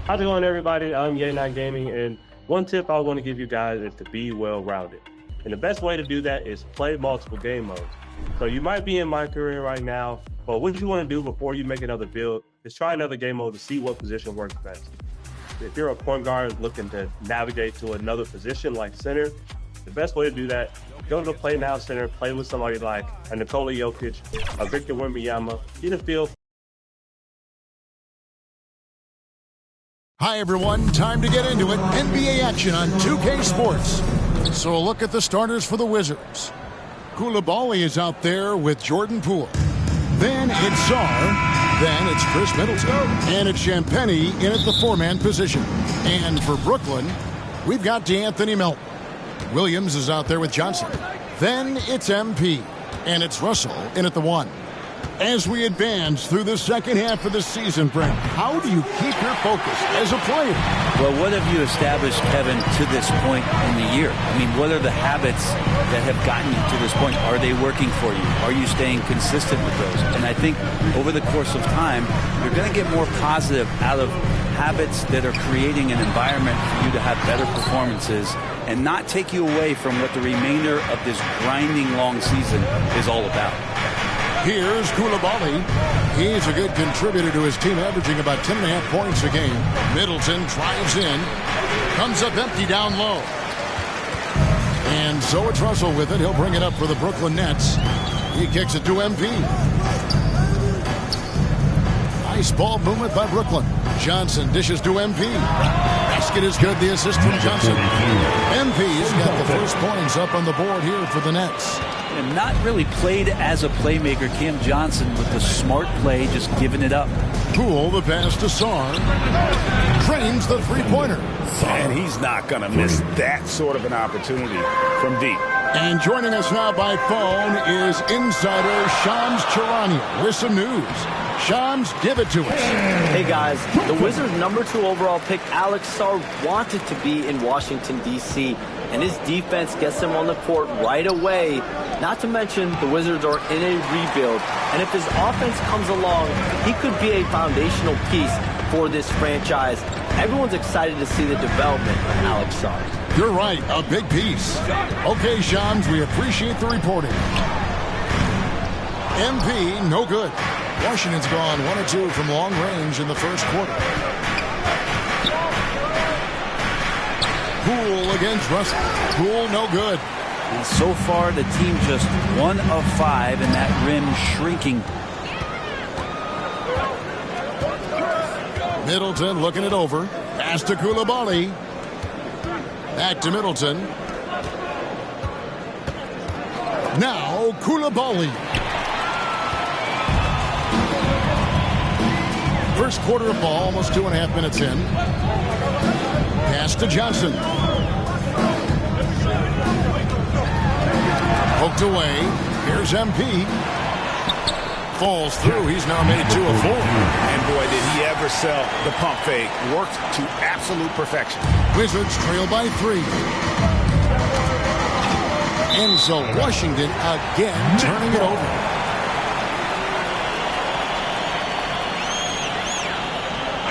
How's it going, everybody? I'm Yay9 Gaming, and one tip I want to give you guys is to be well-rounded. And the best way to do that is play multiple game modes. So you might be in my career right now, but what you want to do before you make another build is try another game mode to see what position works best. If you're a point guard looking to navigate to another position like center, the best way to do that, go to the Play Now Center, play with somebody like a Nikola Jokic, a Victor Wembanyama, get a feel. Hi, everyone. Time to get into it. NBA action on 2K Sports. So a look at the starters for the Wizards. Coulibaly is out there with Jordan Poole. Then it's Sarr. Then it's Chris Middleton. And it's Champagnie in at the four-man position. And for Brooklyn, we've got DeAnthony Melton. Williams is out there with Johnson. Then it's MP. And it's Russell in at the one. As we advance through the second half of the season, Brent, how do you keep your focus as a player? Well, what have you established, Kevin, to this point in the year? I mean, what are the habits that have gotten you to this point? Are they working for you? Are you staying consistent with those? And I think over the course of time, you're going to get more positive out of habits that are creating an environment for you to have better performances and not take you away from what the remainder of this grinding long season is all about. Here's Coulibaly. He's a good contributor to his team, averaging about 10.5 points a game. Middleton drives in. Comes up empty down low. And so it's Russell with it. He'll bring it up for the Brooklyn Nets. He kicks it to MP. Nice ball movement by Brooklyn. Johnson dishes to MP. Basket is good. The assist from Johnson. MP's got the first points up on the board here for the Nets. And not really played as a playmaker, Cam Johnson, with the smart play, just giving it up. Poole, the pass to Sarr. Trains the three-pointer. And he's not going to miss that sort of an opportunity from deep. And joining us now by phone is insider Shams Charania with some news. Shams, give it to us. Hey, guys. The Wizards' #2 overall pick, Alex Sarr, wanted to be in Washington, D.C., and his defense gets him on the court right away. Not to mention, the Wizards are in a rebuild, and if his offense comes along, he could be a foundational piece for this franchise. Everyone's excited to see the development of Alex Sarr. You're right, a big piece. Okay, Shams, we appreciate the reporting. MP, no good. Washington's gone 1 of 2 from long range in the first quarter. Poole against Russell. Poole, no good. And so far, the team just 1 of 5, and that rim shrinking. Middleton looking it over. Pass to Coulibaly. Back to Middleton. Now Coulibaly. First quarter of ball, almost 2.5 minutes in. Pass to Johnson. Poked away. Here's MP. Falls through. He's now made 2 of 4. And boy, did he ever sell the pump fake. Worked to absolute perfection. Wizards trail by 3. And so Washington again turning it over.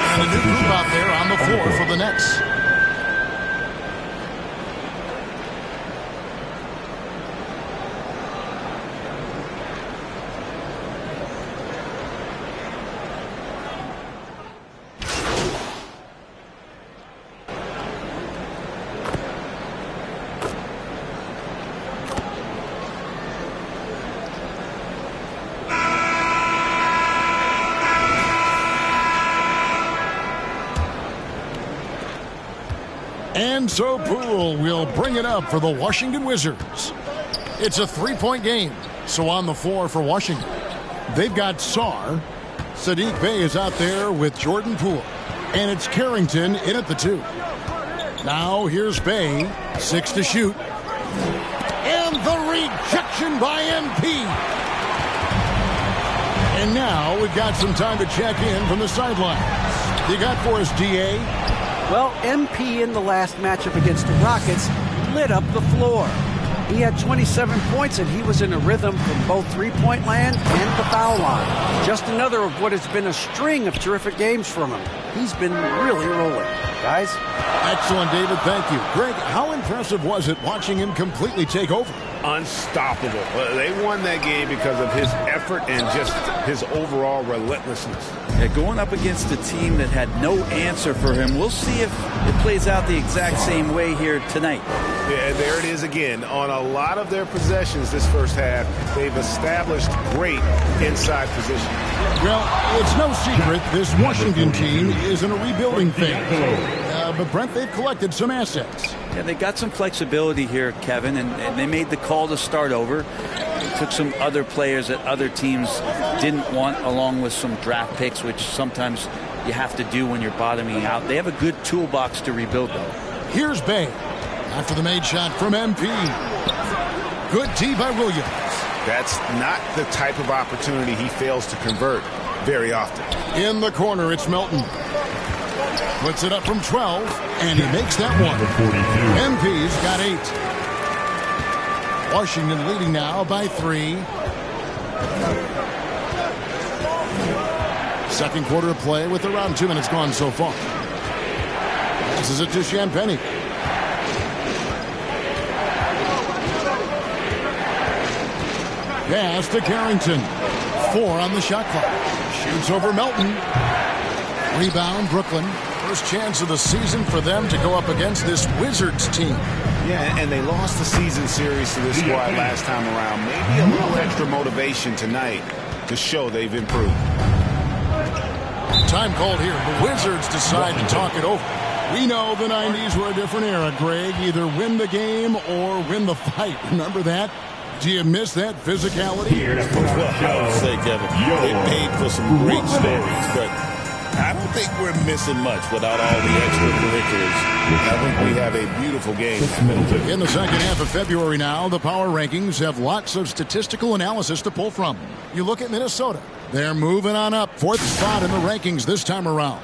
And a new group out there on the floor for the Nets. And so Poole will bring it up for the Washington Wizards. It's a 3-point game. So on the floor for Washington, they've got Sarr. Saddiq Bey is out there with Jordan Poole. And it's Carrington in at the 2. Now here's Bey. 6 to shoot. And the rejection by MP. And now we've got some time to check in from the sidelines. You got for us, DA? Well, MP in the last matchup against the Rockets lit up the floor. He had 27 points, and he was in a rhythm from both three-point land and the foul line. Just another of what has been a string of terrific games from him. He's been really rolling. Guys? Excellent, David. Thank you. Greg, how impressive was it watching him completely take over? Unstoppable. They won that game because of his effort and just his overall relentlessness. Yeah, going up against a team that had no answer for him, we'll see if it plays out the exact same way here tonight. Yeah, there it is again. On a lot of their possessions this first half, they've established great inside position. Well, it's no secret this Washington team is in a rebuilding phase. But, Brent, they've collected some assets. Yeah, they got some flexibility here, Kevin, and they made the call to start over. They took some other players that other teams didn't want, along with some draft picks, which sometimes you have to do when you're bottoming out. They have a good toolbox to rebuild, though. Here's Bay after the made shot from MP. Good D by Williams. That's not the type of opportunity he fails to convert very often. In the corner, it's Melton. Puts it up from 12, and he makes that one. MP's got 8. Washington leading now by 3. Second quarter of play with around 2 minutes gone so far. Passes it to Champagnie. Pass to Carrington. 4 on the shot clock. Shoots over Melton. Rebound, Brooklyn. First chance of the season for them to go up against this Wizards team. Yeah, and they lost the season series to this squad last time around. Maybe a little extra motivation tonight to show they've improved. Time called here. The Wizards decide to talk it over. We know the 90s were a different era, Greg. Either win the game or win the fight. Remember that? Do you miss that physicality? Well, I would say, Kevin, they made for some great stories, but I don't think we're missing much without all the extracurriculars. I think we have a beautiful game. In the second half of February now, the power rankings have lots of statistical analysis to pull from. You look at Minnesota. They're moving on up. 4th spot in the rankings this time around.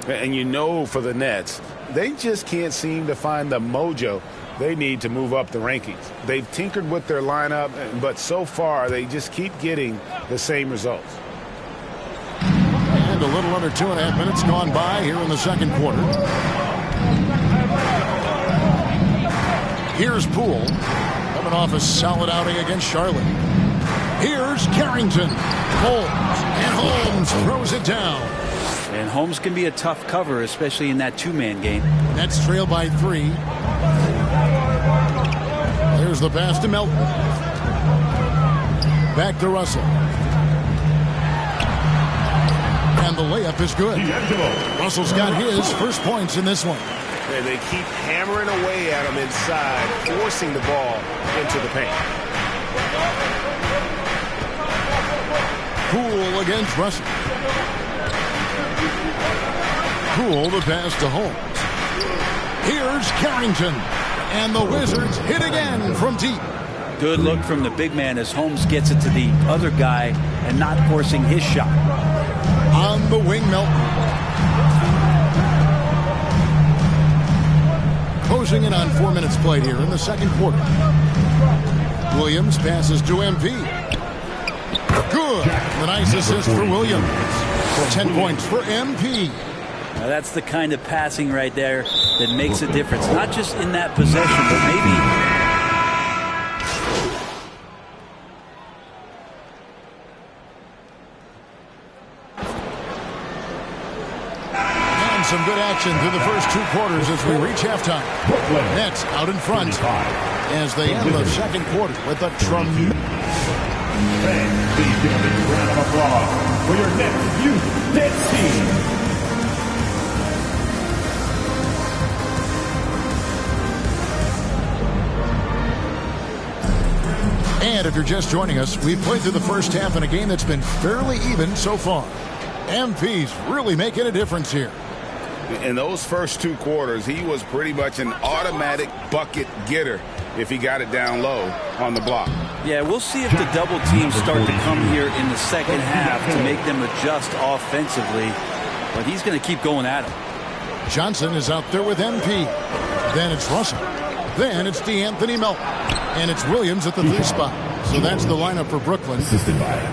And you know for the Nets, they just can't seem to find the mojo they need to move up the rankings. They've tinkered with their lineup, but so far they just keep getting the same results. And a little under 2.5 minutes gone by here in the second quarter. Here's Poole, coming off a solid outing against Charlotte. Here's Carrington. Holmes throws it down. And Holmes can be a tough cover, especially in that two-man game. Nets trail by 3. There's the pass to Melton. Back to Russell. And the layup is good. Russell's got his first points in this one. And they keep hammering away at him inside, forcing the ball into the paint. Poole against Russell. Poole the pass to Holmes. Here's Carrington. And the Wizards hit again from deep. Good look from the big man as Holmes gets it to the other guy and not forcing his shot. On the wing, Melton. Closing in on 4 minutes played here in the second quarter. Williams passes to MP. Good. The nice assist for Williams. 10 points for MP. Now that's the kind of passing right there that makes a difference. Not just in that possession, but maybe... And some good action through the first 2 quarters as we reach halftime. Nets out in front as they end the second quarter with a tremendous... Please give a big round of applause for your Nets Youth Nets team. And if you're just joining us, we've played through the first half in a game that's been fairly even so far. MP's really making a difference here. In those first 2 quarters, he was pretty much an automatic bucket getter if he got it down low on the block. Yeah, we'll see if the double teams start to come here in the second half to make them adjust offensively. But he's going to keep going at him. Johnson is out there with MP. Then it's Russell. Then it's DeAnthony Melton. And it's Williams at the 3 spot. So that's the lineup for Brooklyn.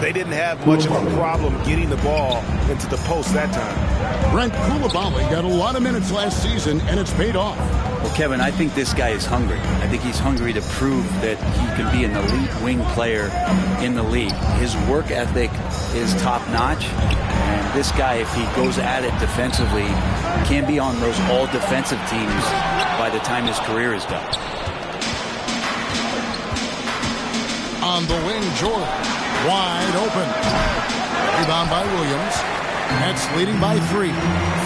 They didn't have much of a problem getting the ball into the post that time. Brent Coulibaly got a lot of minutes last season, and it's paid off. Well, Kevin, I think this guy is hungry. I think he's hungry to prove that he can be an elite wing player in the league. His work ethic is top-notch, and this guy, if he goes at it defensively, can be on those all-defensive teams by the time his career is done. On the wing, George. Wide open. Rebound by Williams. Nets leading by 3.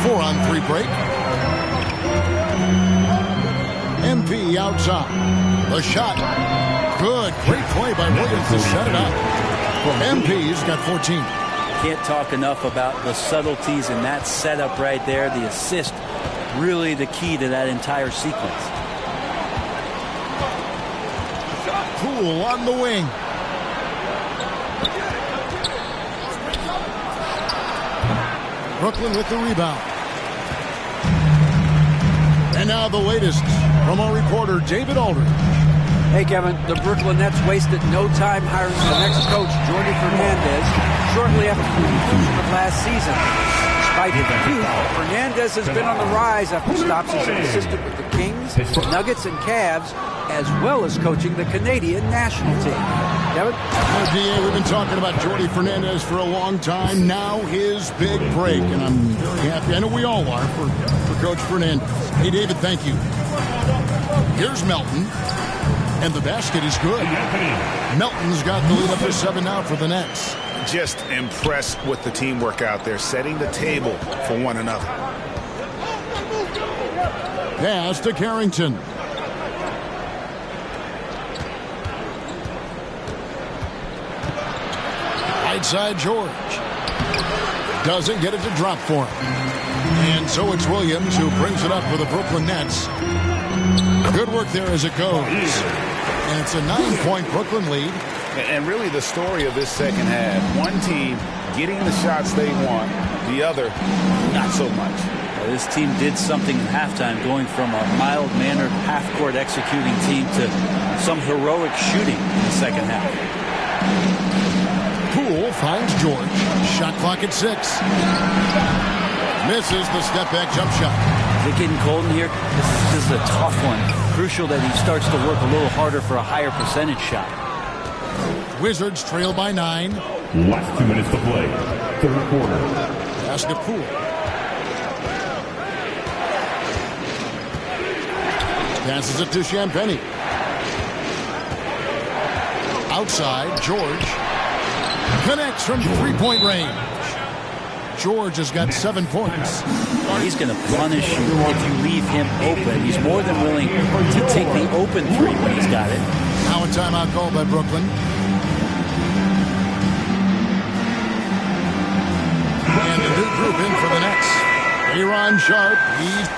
4-on-3 break. MP outside. The shot. Good. Great play by Williams to set it up. MP's got 14. Can't talk enough about the subtleties in that setup right there. The assist, really the key to that entire sequence. Poole on the wing. Brooklyn with the rebound. And now the latest from our reporter, David Aldridge. Hey, Kevin, the Brooklyn Nets wasted no time hiring the next coach, Jordi Fernandez, shortly after the conclusion of last season. Despite his youth, Fernandez has been on the rise after stops as an assistant with the Kings, Nuggets, and Cavs, as well as coaching the Canadian national team. Kevin? DA, we've been talking about Jordi Fernandez for a long time. Now his big break, and I'm very happy. I know we all are for Coach Fernandez. Hey, David, thank you. Here's Melton, and the basket is good. Melton's got the lead up to 7 now for the Nets. Just impressed with the teamwork out there, setting the table for one another. Pass to Carrington. Right side, George. Doesn't get it to drop for him. And so it's Williams who brings it up for the Brooklyn Nets. Good work there as it goes. And it's a 9-point Brooklyn lead. And really the story of this second half, one team getting the shots they want, the other not so much. This team did something in halftime, going from a mild-mannered half-court executing team to some heroic shooting in the second half. Poole finds George. Shot clock at 6. Misses the step-back jump shot. Is it getting cold in here? This is a tough one. Crucial that he starts to work a little harder for a higher percentage shot. Wizards trail by 9. Last 2 minutes to play. Third quarter. Pass to Poole. Passes it to Champagnie. Outside, George. Connects from 3-point range. George has got 7 points. He's going to punish you if you leave him open. He's more than willing to take the open 3 when he's got it. Now a timeout called by Brooklyn. And a new group in for the Nets. Aaron Sharp. He's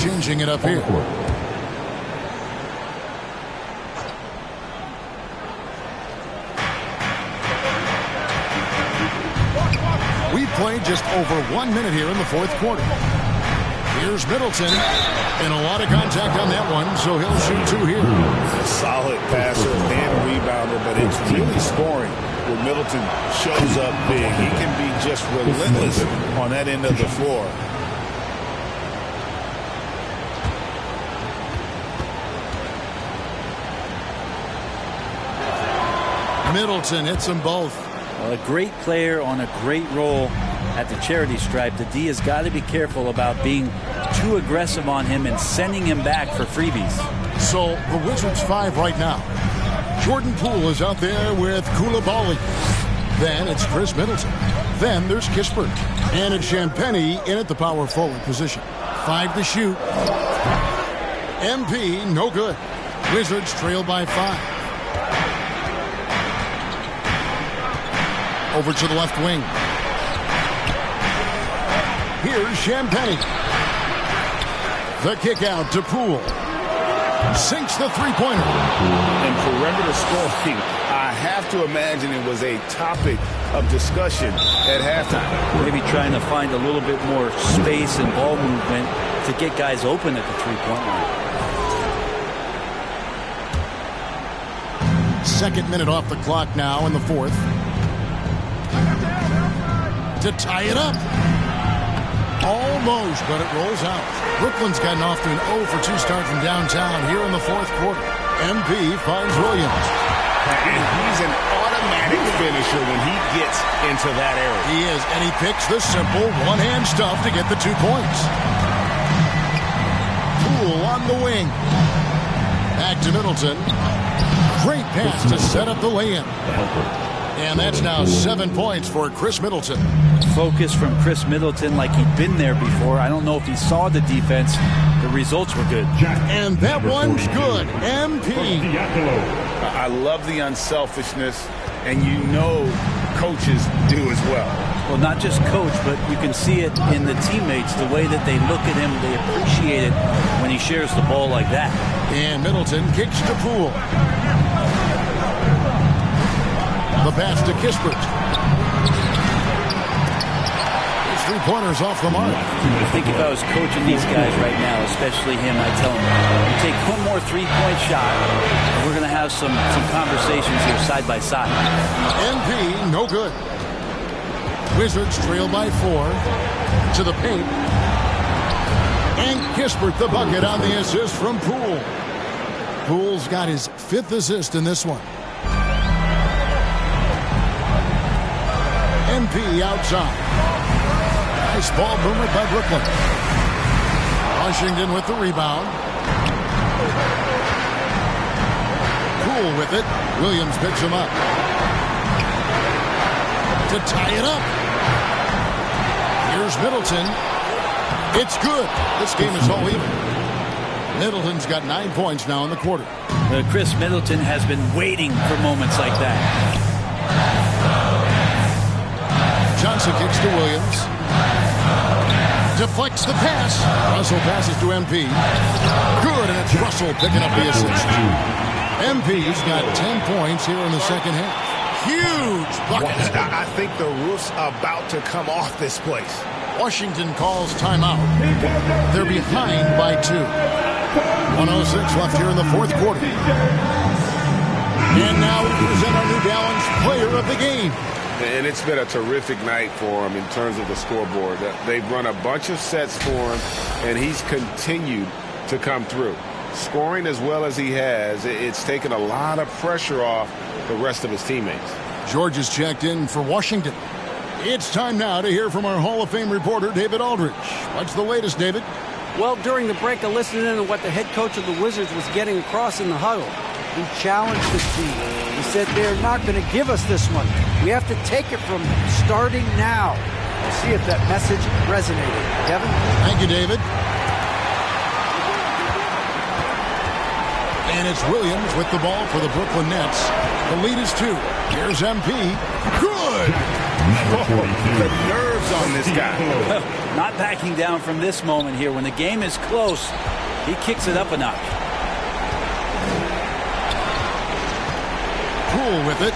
changing it up here. We played just over 1 minute here in the fourth quarter. Here's Middleton, and a lot of contact on that one, so he'll shoot 2 here. Solid passer and rebounder, but it's really scoring when Middleton shows up big. He can be just relentless on that end of the floor. Middleton hits them both. Well, a great player on a great role at the charity stripe. The D has got to be careful about being too aggressive on him and sending him back for freebies. So the Wizards 5 right now. Jordan Poole is out there with Coulibaly. Then it's Chris Middleton. Then there's Kispert. And it's Champagnie in at the power forward position. 5 to shoot. MP, no good. Wizards trail by 5. Over to the left wing. Here's Champagnie. The kick out to Poole. Sinks the three-pointer. And perimeter scoring, I have to imagine it was a topic of discussion at halftime. Maybe trying to find a little bit more space and ball movement to get guys open at the three-point line. Second minute off the clock now in the fourth. To tie it up. Almost, but it rolls out. Brooklyn's gotten off to an 0-for-2 start from downtown here in the fourth quarter. MP finds Williams. And he's an automatic finisher when he gets into that area. He is, and he picks the simple one-hand stuff to get the 2 points. Poole on the wing. Back to Middleton. Great pass to set up the lay-in. And that's now 7 points for Chris Middleton. Focus from Chris Middleton like he'd been there before. I don't know if he saw the defense. The results were good. And that one's good. MP. I love the unselfishness, and you know coaches do as well. Well, not just coach, but you can see it in the teammates, the way that they look at him. They appreciate it when he shares the ball like that. And Middleton kicks to Poole. The pass to Kispert. His three-pointers off the mark. I think if I was coaching these guys right now, especially him, I'd tell him, you take one more three-point shot, and we're going to have some conversations here side by side. NP, no good. Wizards trail by 4 to the paint. And Kispert the bucket on the assist from Poole. Poole's got his 5th assist in this one. MP outside. Nice ball movement by Brooklyn. Washington with the rebound. Poole with it. Williams picks him up. To tie it up. Here's Middleton. It's good. This game is all even. Middleton's got 9 points now in the quarter. Chris Middleton has been waiting for moments like that. Johnson kicks to Williams. Deflects the pass. Russell passes to MP. Good, and it's Russell picking up the assist. MP's got 10 points here in the second half. Huge bucket. I think the roof's about to come off this place. Washington calls timeout. They're behind by 2. 1:06 left here in the fourth quarter. And now we present our New Balance player of the game. And it's been a terrific night for him in terms of the scoreboard. They've run a bunch of sets for him, and he's continued to come through. Scoring as well as he has, it's taken a lot of pressure off the rest of his teammates. George is checked in for Washington. It's time now to hear from our Hall of Fame reporter, David Aldridge. What's the latest, David? Well, during the break, I listened in to what the head coach of the Wizards was getting across in the huddle. He challenged the team. He said they're not going to give us this one. We have to take it from starting now. We'll see if that message resonated. Kevin? Thank you, David. And it's Williams with the ball for the Brooklyn Nets. The lead is 2. Here's MP. Good! The nerves on this guy. Not backing down from this moment here. When the game is close, he kicks it up a notch. Poole with it.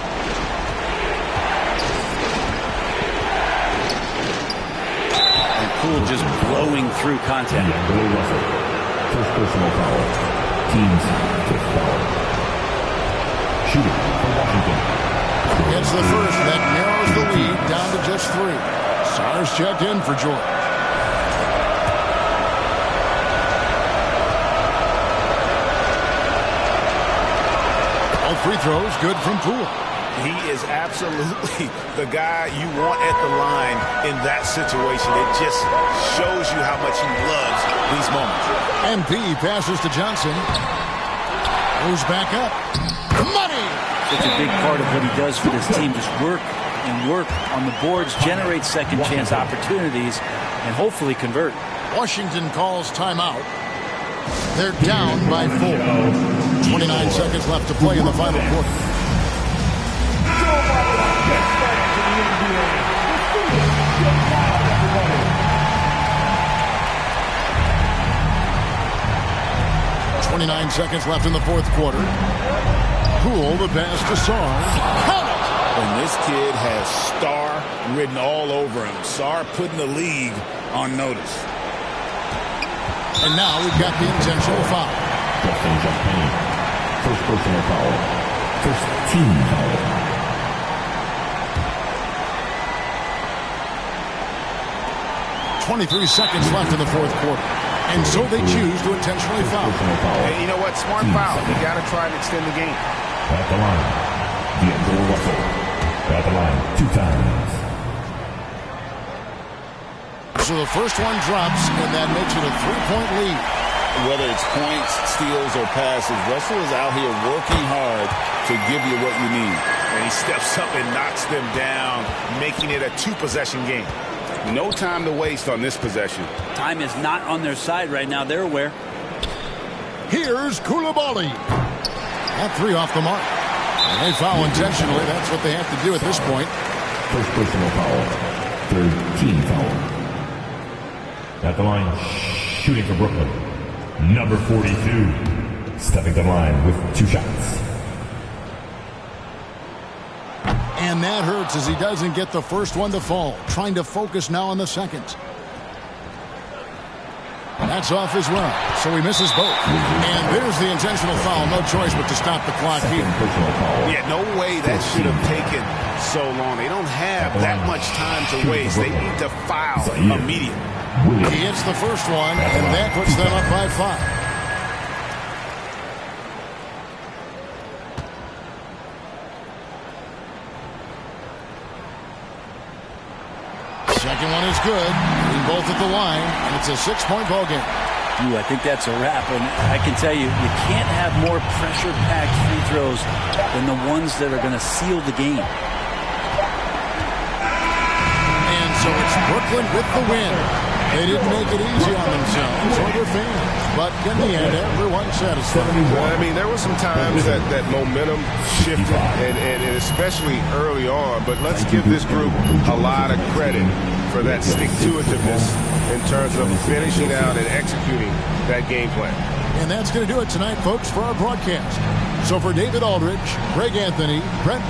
And Poole just blowing through contact. First personal foul. Team's 5th foul. Shooting for Washington. Gets the first. That narrows the lead down to just 3. Sars checked in for George. All free throws good from Poole. He is absolutely the guy you want at the line in that situation. It just shows you how much he loves these moments. MP passes to Johnson. Goes back up. Money! Such a big part of what he does for this team. Just work and work on the boards, generate second chance opportunities, and hopefully convert. Washington calls timeout. They're down by 4. 29 seconds left to play in the final quarter. 29 seconds left in the fourth quarter. Poole, the pass to Sarr. And this kid has Star written all over him. Sarr putting the league on notice. And now we've got the intentional foul. First personal foul. First team foul. .23 seconds left in the fourth quarter. And so they choose to intentionally foul. Hey, you know what? Smart foul. You got to try and extend the game. At the line, D'Angelo Russell. At the line, 2 times. So the first one drops, and that makes it a 3-point lead. Whether it's points, steals, or passes, Russell is out here working hard to give you what you need. And he steps up and knocks them down, making it a 2-possession game. No time to waste on this possession. Time is not on their side right now. They're aware. Here's Coulibaly. That 3 off the mark. And they foul intentionally. That's what they have to do at this point. First personal foul. Third team foul. At the line, shooting for Brooklyn. Number 42. Stepping to the line with 2 shots. And that hurts as he doesn't get the first one to fall. Trying to focus now on the second. That's off as well. So he misses both. And there's the intentional foul. No choice but to stop the clock here. Yeah, no way that should have taken so long. They don't have that much time to waste. They need to foul immediately. He hits the first one, and that puts them up by 5. Second one is good. We both at the line, and it's a 6-point ball game. I think that's a wrap, and I can tell you, you can't have more pressure-packed free throws than the ones that are going to seal the game. And so it's Brooklyn with the win. They didn't make it easy on themselves or their fans, but in the end, everyone's satisfied. Well, I mean, there were some times that momentum shifted, and especially early on, but let's give this group a lot of credit for that stick-to-itiveness in terms of finishing out and executing that game plan. And that's going to do it tonight, folks, for our broadcast. So for David Aldridge, Greg Anthony, Brent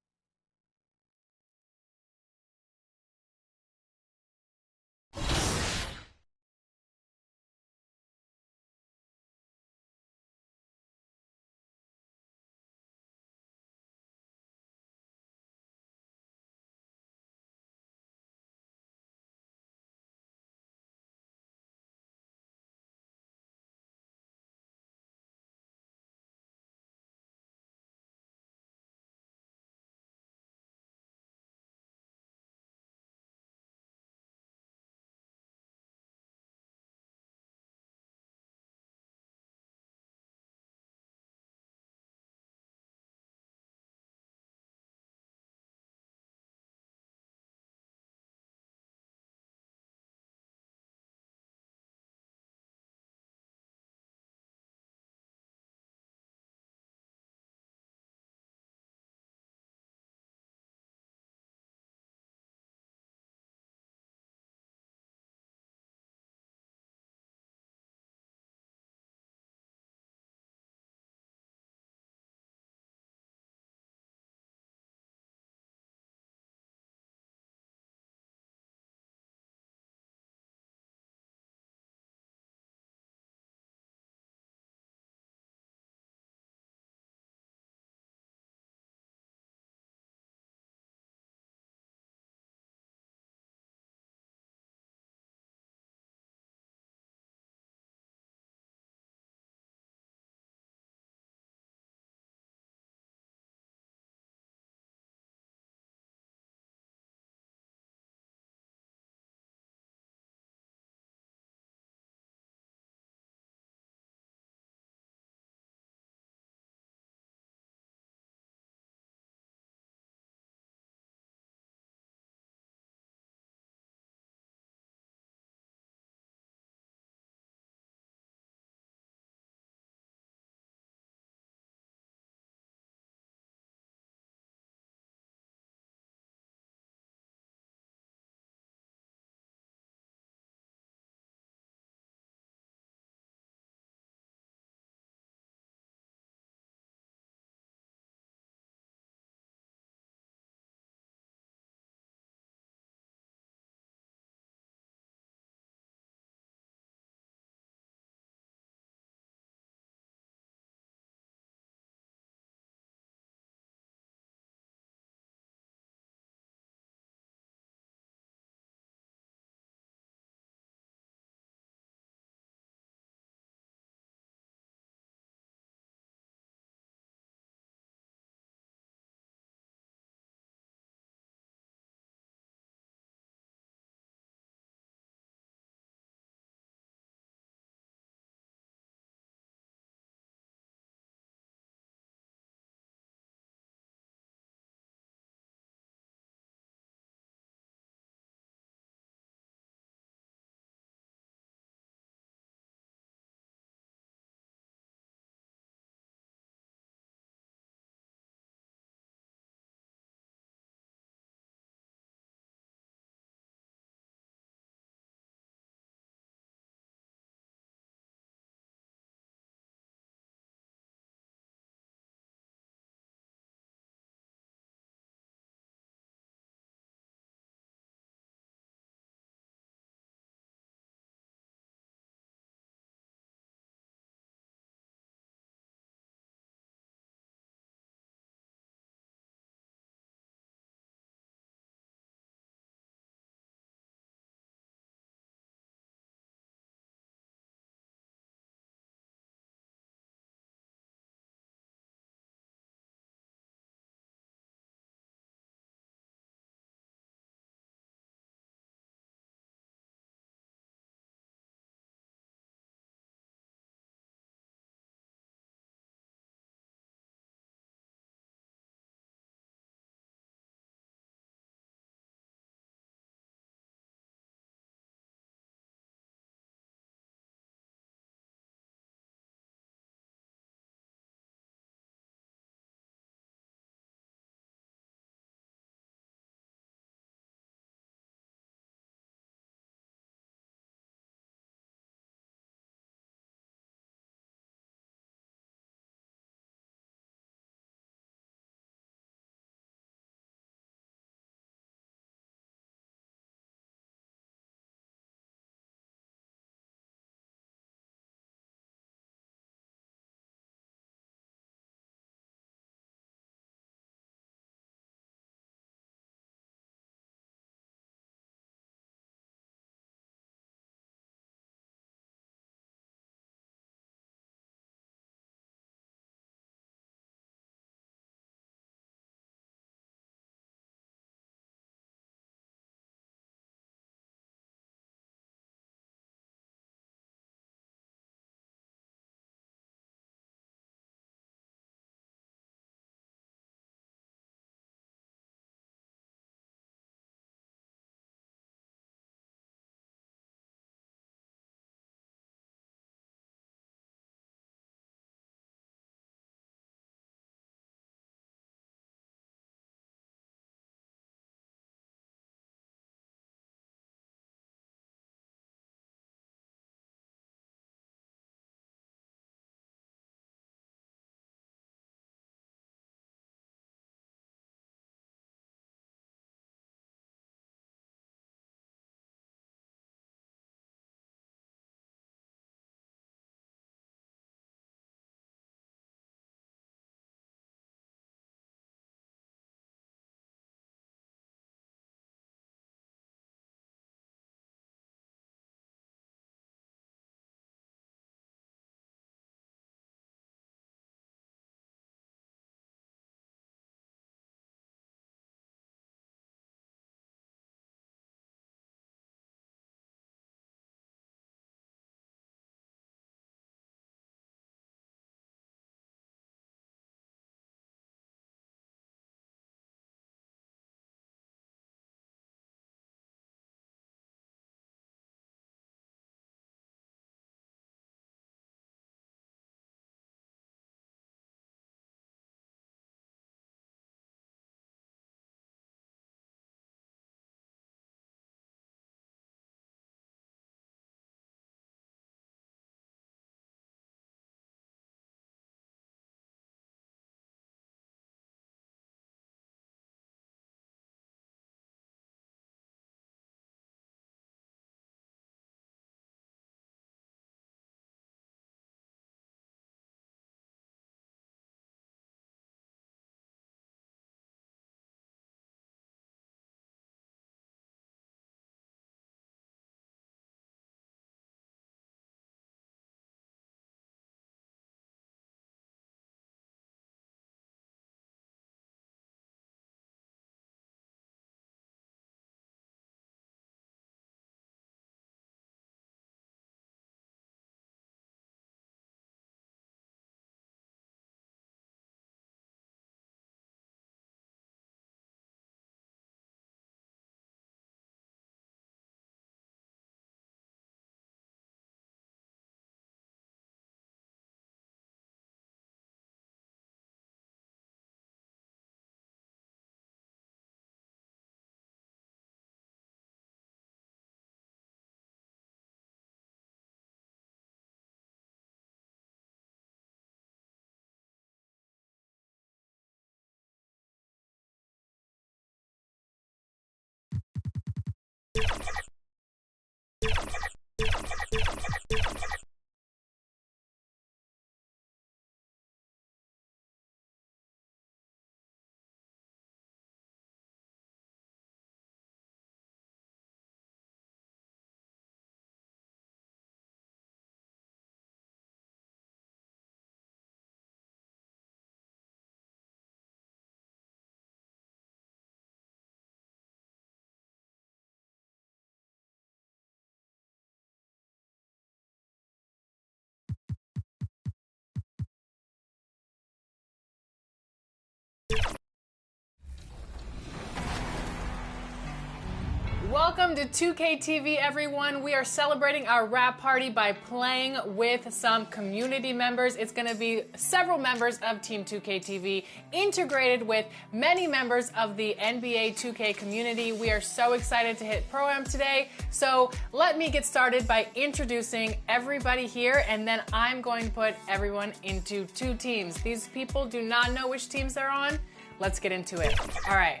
Welcome to 2K TV, everyone. We are celebrating our wrap party by playing with some community members. It's going to be several members of Team 2K TV integrated with many members of the NBA 2K community. We are so excited to hit Pro-Am today. So let me get started by introducing everybody here, and then I'm going to put everyone into two teams. These people do not know which teams they're on. Let's get into it. All right.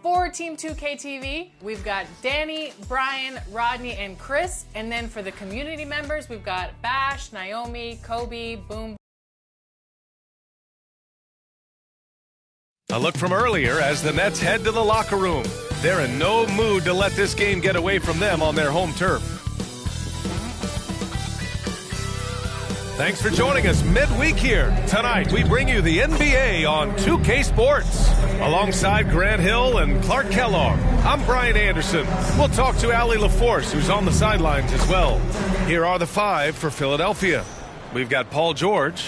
For Team 2K TV, we've got Danny, Brian, Rodney, and Chris. And then for the community members, we've got Bash, Naomi, Kobe, Boom. A look from earlier as the Nets head to the locker room. They're in no mood to let this game get away from them on their home turf. Thanks for joining us midweek here. Tonight, we bring you the NBA on 2K Sports. Alongside Grant Hill and Clark Kellogg, I'm Brian Anderson. We'll talk to Allie LaForce, who's on the sidelines as well. Here are the five for Philadelphia. We've got Paul George.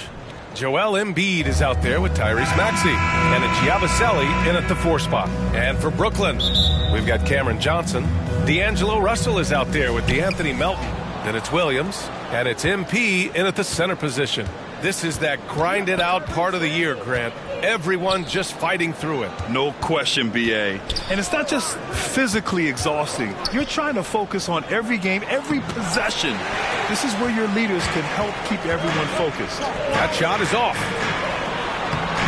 Joel Embiid is out there with Tyrese Maxey. And it's Yabusele in at the 4 spot. And for Brooklyn, we've got Cameron Johnson. D'Angelo Russell is out there with DeAnthony Melton. Then it's Williams, and it's MP in at the center position. This is that grinded out part of the year, Grant. Everyone just fighting through it. No question, BA. And it's not just physically exhausting. You're trying to focus on every game, every possession. This is where your leaders can help keep everyone focused. That shot is off.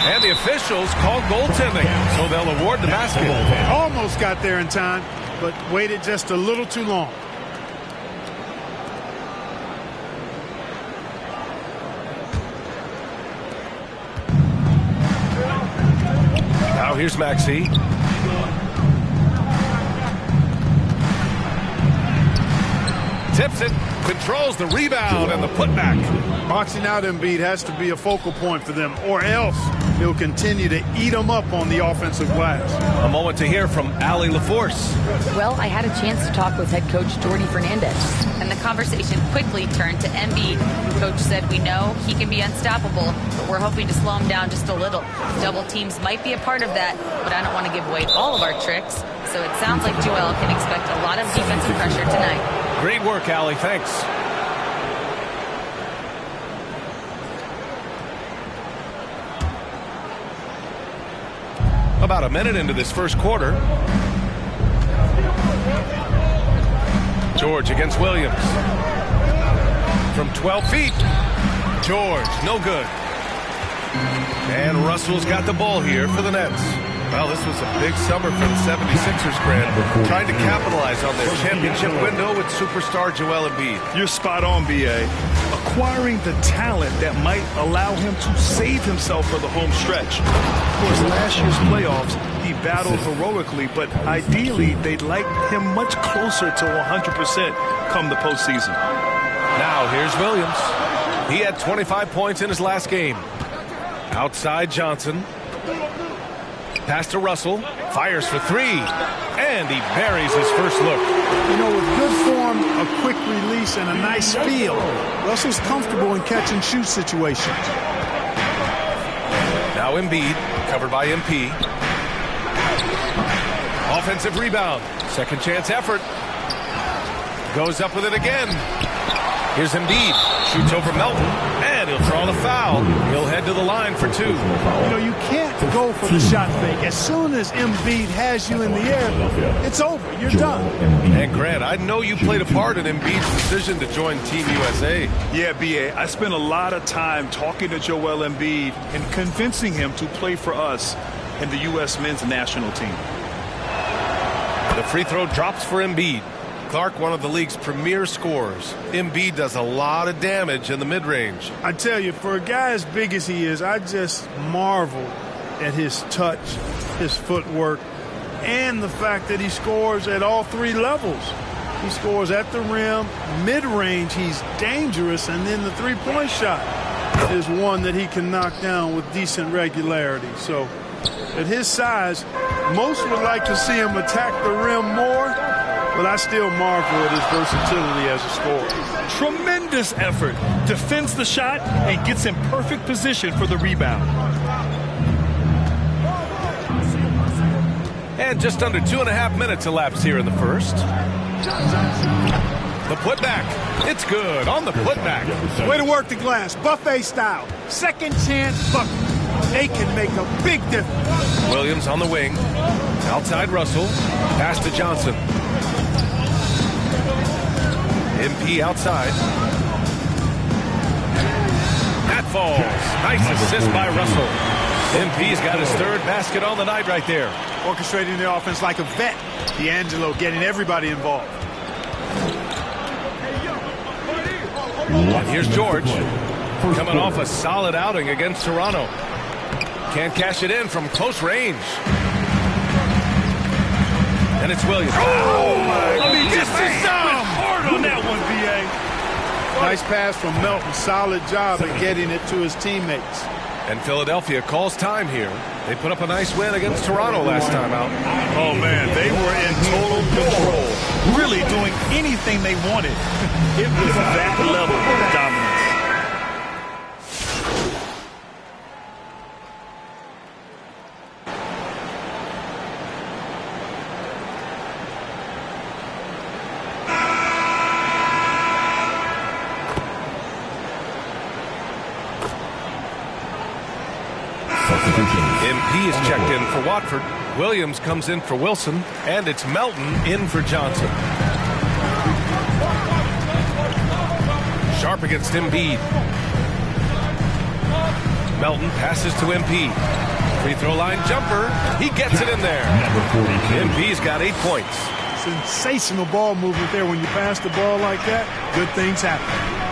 And the officials call goaltending, so they'll award the basket. Almost got there in time, but waited just a little too long. Now here's Maxey. Tips it, controls the rebound and the putback. Boxing out Embiid has to be a focal point for them, or else he'll continue to eat them up on the offensive glass. A moment to hear from Allie LaForce. Well, I had a chance to talk with head coach Jordi Fernandez, and the conversation quickly turned to Embiid. Coach said, we know he can be unstoppable, but we're hoping to slow him down just a little. Double teams might be a part of that, but I don't want to give away all of our tricks. So it sounds like Joel can expect a lot of defensive pressure tonight. Great work, Allie. Thanks. About a minute into this first quarter. George against Williams. From 12 feet. George, no good. And Russell's got the ball here for the Nets. Well, this was a big summer for the 76ers, Grant. Trying to capitalize on their championship window with superstar Joel Embiid. You're spot on, BA. Acquiring the talent that might allow him to save himself for the home stretch. Of course, last year's playoffs, he battled heroically, but ideally, they'd like him much closer to 100% come the postseason. Now, here's Williams. He had 25 points in his last game. Outside Johnson. Pass to Russell, fires for three, and he buries his first look. You know, with good form, a quick release, and a nice feel, Russell's comfortable in catch-and-shoot situations. Now Embiid, covered by MP. Offensive rebound, second chance effort. Goes up with it again. Here's Embiid, shoots over Melton, and he'll draw the foul. He'll head to the line for two. You know, you can't go for the shot fake. As soon as Embiid has you in the air, it's over. You're done. And Grant, I know you played a part in Embiid's decision to join Team USA. Yeah, BA, I spent a lot of time talking to Joel Embiid and convincing him to play for us in the U.S. men's national team. The free throw drops for Embiid. Clark, one of the league's premier scorers. Embiid does a lot of damage in the mid-range. I tell you, for a guy as big as he is, I just marvel at his touch, his footwork, and the fact that he scores at all three levels. He scores at the rim, mid-range, he's dangerous, and then the three-point shot is one that he can knock down with decent regularity. So at his size, most would like to see him attack the rim more, but I still marvel at his versatility as a scorer. Tremendous effort. Defends the shot and gets in perfect position for the rebound. And just under 2.5 minutes elapsed here in the first. The putback. It's good on the putback. Way to work the glass. Buffet style. Second chance bucket. They can make a big difference. Williams on the wing. Outside Russell. Pass to Johnson. MP outside. That falls. Nice assist by Russell. MP's got his third basket on the night right there. Orchestrating the offense like a vet. D'Angelo getting everybody involved. And here's George. Coming off a solid outing against Toronto. Can't cash it in from close range. And it's Williams. Oh, my I mean, goodness. this is Hard on that one, B.A. Nice pass from Melton. Solid job at getting it to his teammates. And Philadelphia calls time here. They put up a nice win against Toronto last time out. Oh, man, they were in total control. Really doing anything they wanted. It was that level of dominance. MP is checked in for Watford. Williams comes in for Wilson. And it's Melton in for Johnson. Sharp against Embiid. Melton passes to MP. Free throw line jumper. He gets it in there. MP's got 8 points. Sensational ball movement there. When you pass the ball like that, good things happen.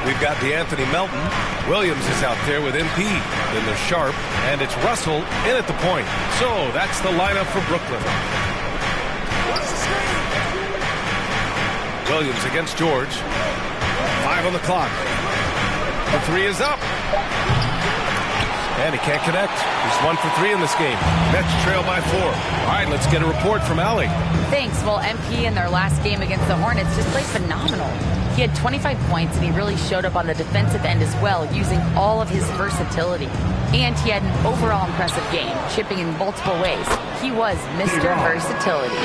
We've got DeAnthony Melton. Williams is out there with MP. Then there's Sharp, and it's Russell in at the point. So that's the lineup for Brooklyn. Williams against George. 5 on the clock. The three is up. And he can't connect. He's 1 for 3 in this game. Nets trail by 4. All right, let's get a report from Allie. Thanks. Well, MP in their last game against the Hornets just played phenomenal. He had 25 points, and he really showed up on the defensive end as well, using all of his versatility. And he had an overall impressive game, chipping in multiple ways. He was Mr. Versatility.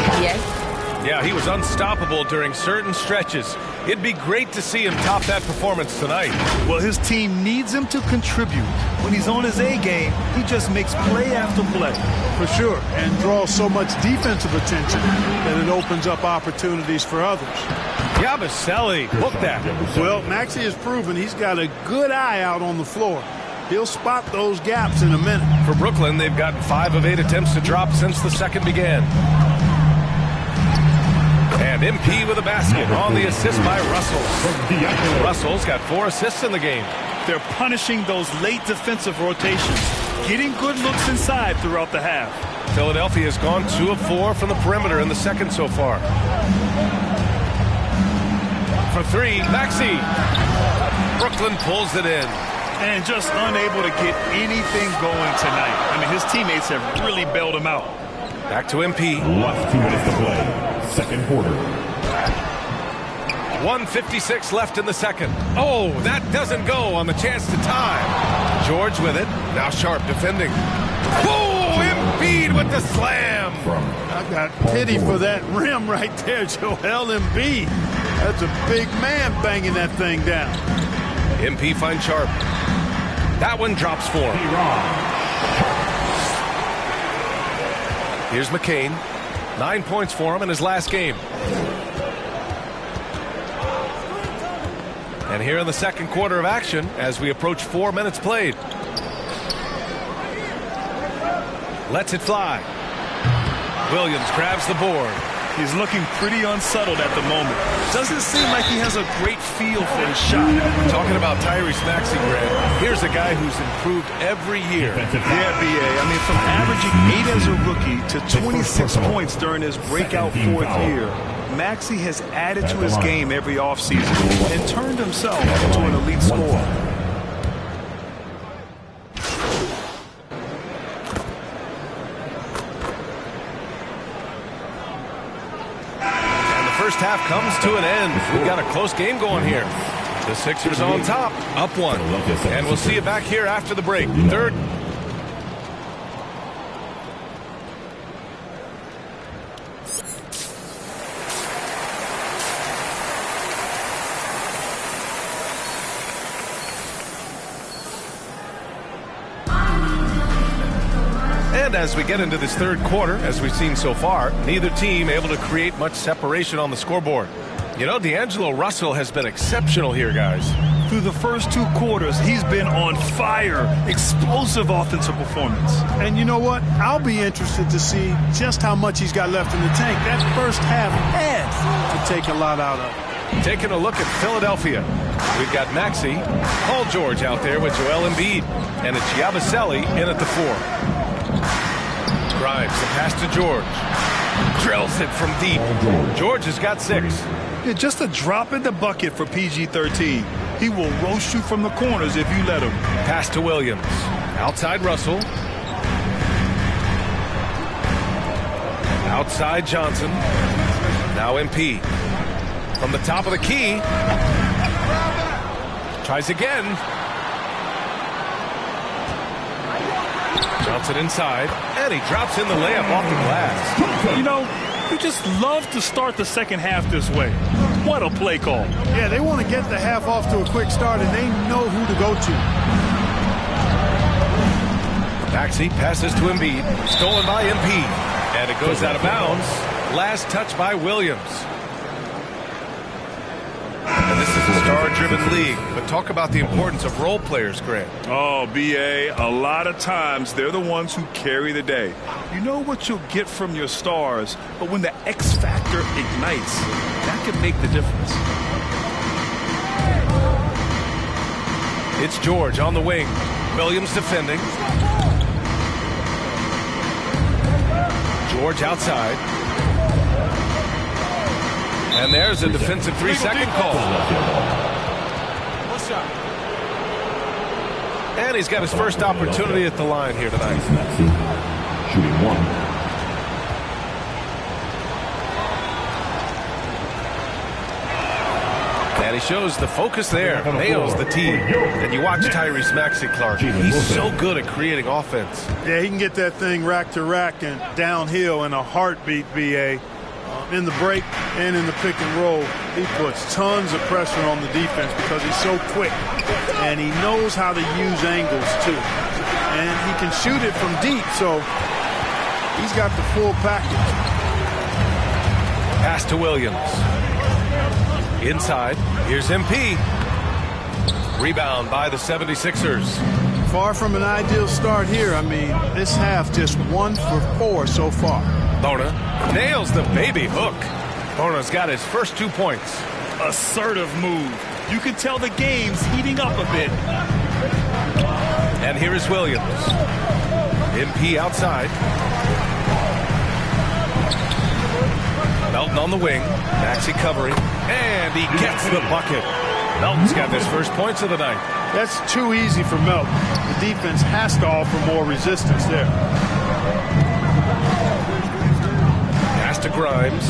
Yeah, he was unstoppable during certain stretches. It'd be great to see him top that performance tonight. Well, his team needs him to contribute. When he's on his A game, he just makes play after play. For sure, and draws so much defensive attention that it opens up opportunities for others. Yabusele, book that. Well, Maxey has proven he's got a good eye out on the floor. He'll spot those gaps in a minute. For Brooklyn, they've gotten 5 of 8 attempts to drop since the second began. And MP with a basket on the assist by Russell. Russell's got 4 assists in the game. They're punishing those late defensive rotations, getting good looks inside throughout the half. Philadelphia has gone 2 of 4 from the perimeter in the second so far. For 3, Maxey. Brooklyn pulls it in. And just unable to get anything going tonight. I mean, his teammates have really bailed him out. Back to MP. Last 2 minutes to play. Second quarter. 1:56 left in the second. Oh, that doesn't go on the chance to tie. George with it. Now Sharp defending. Oh, Embiid with the slam. I got pity for that rim right there, Joel Embiid. That's a big man banging that thing down. MP finds Sharp. That one drops for him. Here's McCain. 9 points for him in his last game. And here in the second quarter of action as we approach 4 minutes played. Lets it fly. Williams grabs the board. He's looking pretty unsettled at the moment. Doesn't seem like he has a great feel for his shot. Talking about Tyrese Maxey, Greg, here's a guy who's improved every year. Yeah, B.A. I mean, from averaging 8 as a rookie to 26 points during his breakout 4th year, Maxey has added to his game every offseason and turned himself into an elite scorer. First half comes to an end. We've got a close game going here. The Sixers on top, up 1. And we'll see you back here after the break. Third. And as we get into this third quarter, as we've seen so far, neither team able to create much separation on the scoreboard. You know, D'Angelo Russell has been exceptional here, guys. Through the first 2 quarters, he's been on fire. Explosive offensive performance. And you know what? I'll be interested to see just how much he's got left in the tank. That first half has to take a lot out of it. Taking a look at Philadelphia. We've got Maxey, Paul George out there with Joel Embiid, and it's Yabusele in at the 4. Grimes, the pass to George. Drills it from deep. George has got 6. Yeah, just a drop in the bucket for PG-13. He will roast you from the corners if you let him. Pass to Williams. Outside Russell. Outside Johnson. Now MP. From the top of the key. Tries again. Johnson inside. And he drops in the layup off the glass. You know, you just love to start the second half this way. What a play call. Yeah, they want to get the half off to a quick start, and they know who to go to. Maxey passes to Embiid. Stolen by MP. And it goes out of bounds. Last touch by Williams. And this is a star-driven league. But talk about the importance of role players, Grant. Oh, B.A., a lot of times they're the ones who carry the day. You know what you'll get from your stars, but when the X factor ignites, that can make the difference. It's George on the wing. Williams defending. George outside. And there's a defensive 3-second call. And he's got his first opportunity at the line here tonight. Shooting 1. And he shows the focus there. Nails the tee. And you watch Tyrese Maxey, Clark. He's so good at creating offense. Yeah, he can get that thing rack to rack and downhill in a heartbeat, BA. In the break and in the pick and roll, he puts tons of pressure on the defense because he's so quick. And he knows how to use angles, too. And he can shoot it from deep, so he's got the full package. Pass to Williams. Inside, here's MP. Rebound by the 76ers. Far from an ideal start here. I mean, this half just 1 for 4 so far. Bona nails the baby hook. Bona's got his first 2 points. Assertive move. You can tell the game's heating up a bit. And here is Williams. MP outside. Melton on the wing. Maxey covering. And he gets the bucket. Melton's got his first points of the night. That's too easy for Melton. The defense has to offer more resistance there. Pass to Grimes.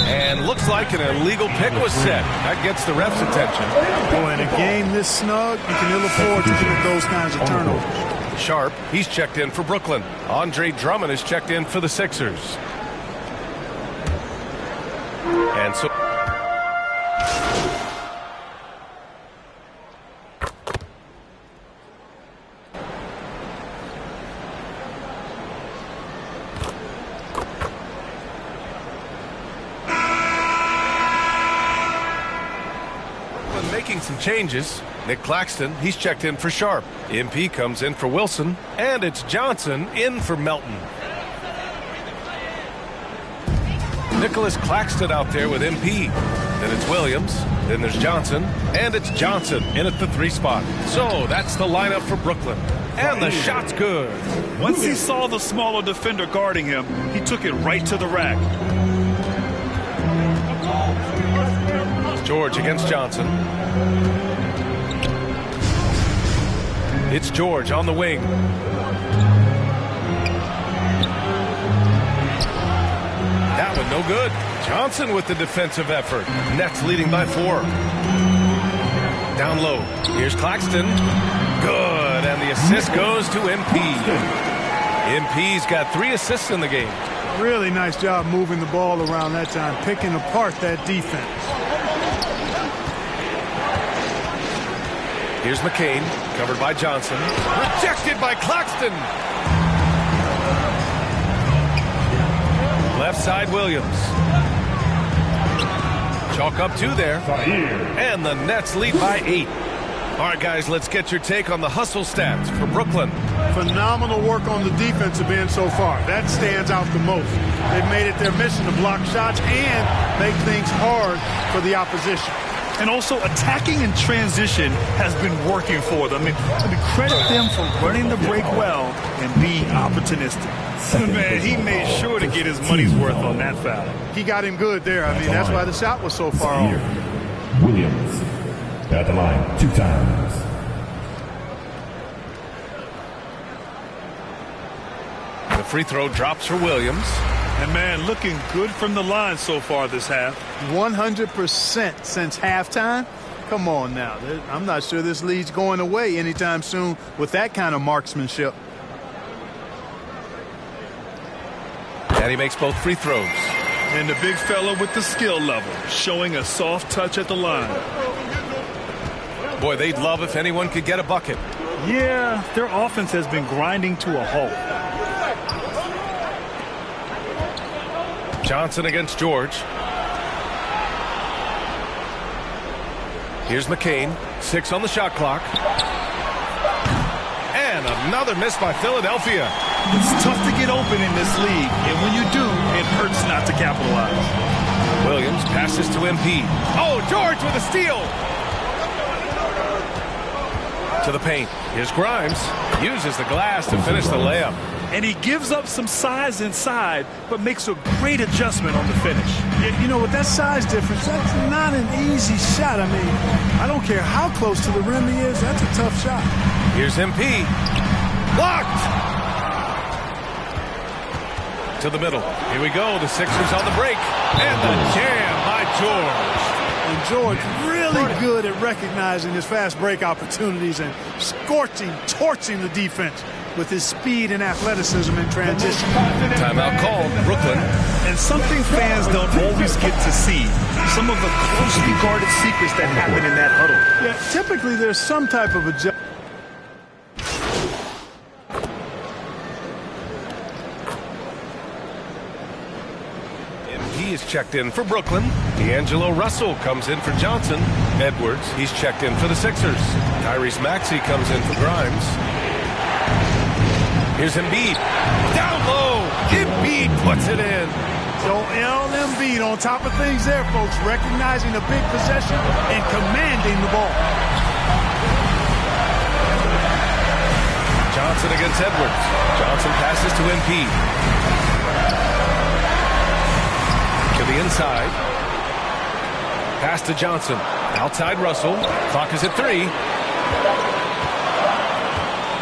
And looks like an illegal pick was set. That gets the ref's attention. Boy, in a game this snug, you can ill afford to commit those kinds of turnovers. Sharp, he's checked in for Brooklyn. Andre Drummond is checked in for the Sixers. And so... making some changes. Nick Claxton, he's checked in for Sharp. MP comes in for Wilson. And it's Johnson in for Melton. Nicholas Claxton out there with MP. Then it's Williams. Then there's Johnson. And it's Johnson in at the 3 spot. So that's the lineup for Brooklyn. And the shot's good. Once he saw the smaller defender guarding him, he took it right to the rack. George against Johnson. It's George on the wing. That one no good. Johnson with the defensive effort. Nets leading by 4. Down low. Here's Claxton. Good. And the assist goes to MP. MP's got 3 assists in the game. Really nice job moving the ball around that time, picking apart that defense. Here's McCain. Covered by Johnson. Rejected by Claxton. Left side, Williams. Chalk up 2 there. And the Nets lead by 8. All right, guys, let's get your take on the hustle stats for Brooklyn. Phenomenal work on the defensive end so far. That stands out the most. They've made it their mission to block shots and make things hard for the opposition. And also attacking in transition has been working for them. I mean, credit them for running the break well and being opportunistic. Man, he made sure to get his money's worth on that foul. He got him good there. I mean, that's why the shot was so far off. Williams at the line 2 times. The free throw drops for Williams. And, man, looking good from the line so far this half. 100% since halftime. Come on now. I'm not sure this lead's going away anytime soon with that kind of marksmanship. And he makes both free throws. And the big fella with the skill level, showing a soft touch at the line. Boy, they'd love if anyone could get a bucket. Yeah, their offense has been grinding to a halt. Johnson against George. Here's McCain. 6 on the shot clock. And another miss by Philadelphia. It's tough to get open in this league, and when you do, it hurts not to capitalize. Williams passes to MP. Oh, George with a steal. To the paint. Here's Grimes. Uses the glass to finish the layup. And he gives up some size inside, but makes a great adjustment on the finish. You know, with that size difference, that's not an easy shot. I mean, I don't care how close to the rim he is. That's a tough shot. Here's MP. Blocked. To the middle. Here we go. The Sixers on the break. And the jam by George. And George really good at recognizing his fast break opportunities and torching the defense with his speed and athleticism in transition. Timeout called, Brooklyn. And something fans don't always get to see. Some of the closely guarded secrets that happen in that huddle. Yeah, typically there's some type of adjustment. He is checked in for Brooklyn. D'Angelo Russell comes in for Johnson. Edwards, he's checked in for the Sixers. Tyrese Maxey comes in for Grimes. Here's Embiid. Down low. Embiid puts it in. Joel Embiid on top of things there, folks. Recognizing the big possession and commanding the ball. Johnson against Edwards. Johnson passes to Embiid. To the inside. Pass to Johnson. Outside Russell. Clock is at 3.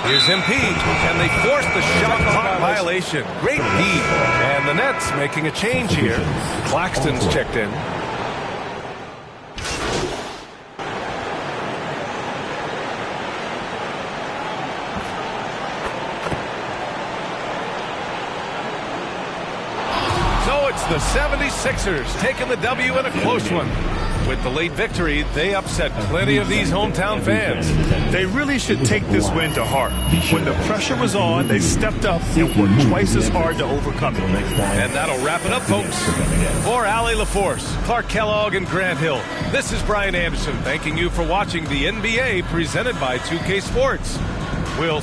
Here's MP, and they force the shot clock violation. Great D. And the Nets making a change here. Claxton's checked in. So it's the 76ers taking the W in a close one. With the late victory, they upset plenty of these hometown fans. They really should take this win to heart. When the pressure was on, they stepped up and worked twice as hard to overcome it. And that'll wrap it up, folks. For Allie LaForce, Clark Kellogg, and Grant Hill, this is Brian Anderson thanking you for watching the NBA presented by 2K Sports. We'll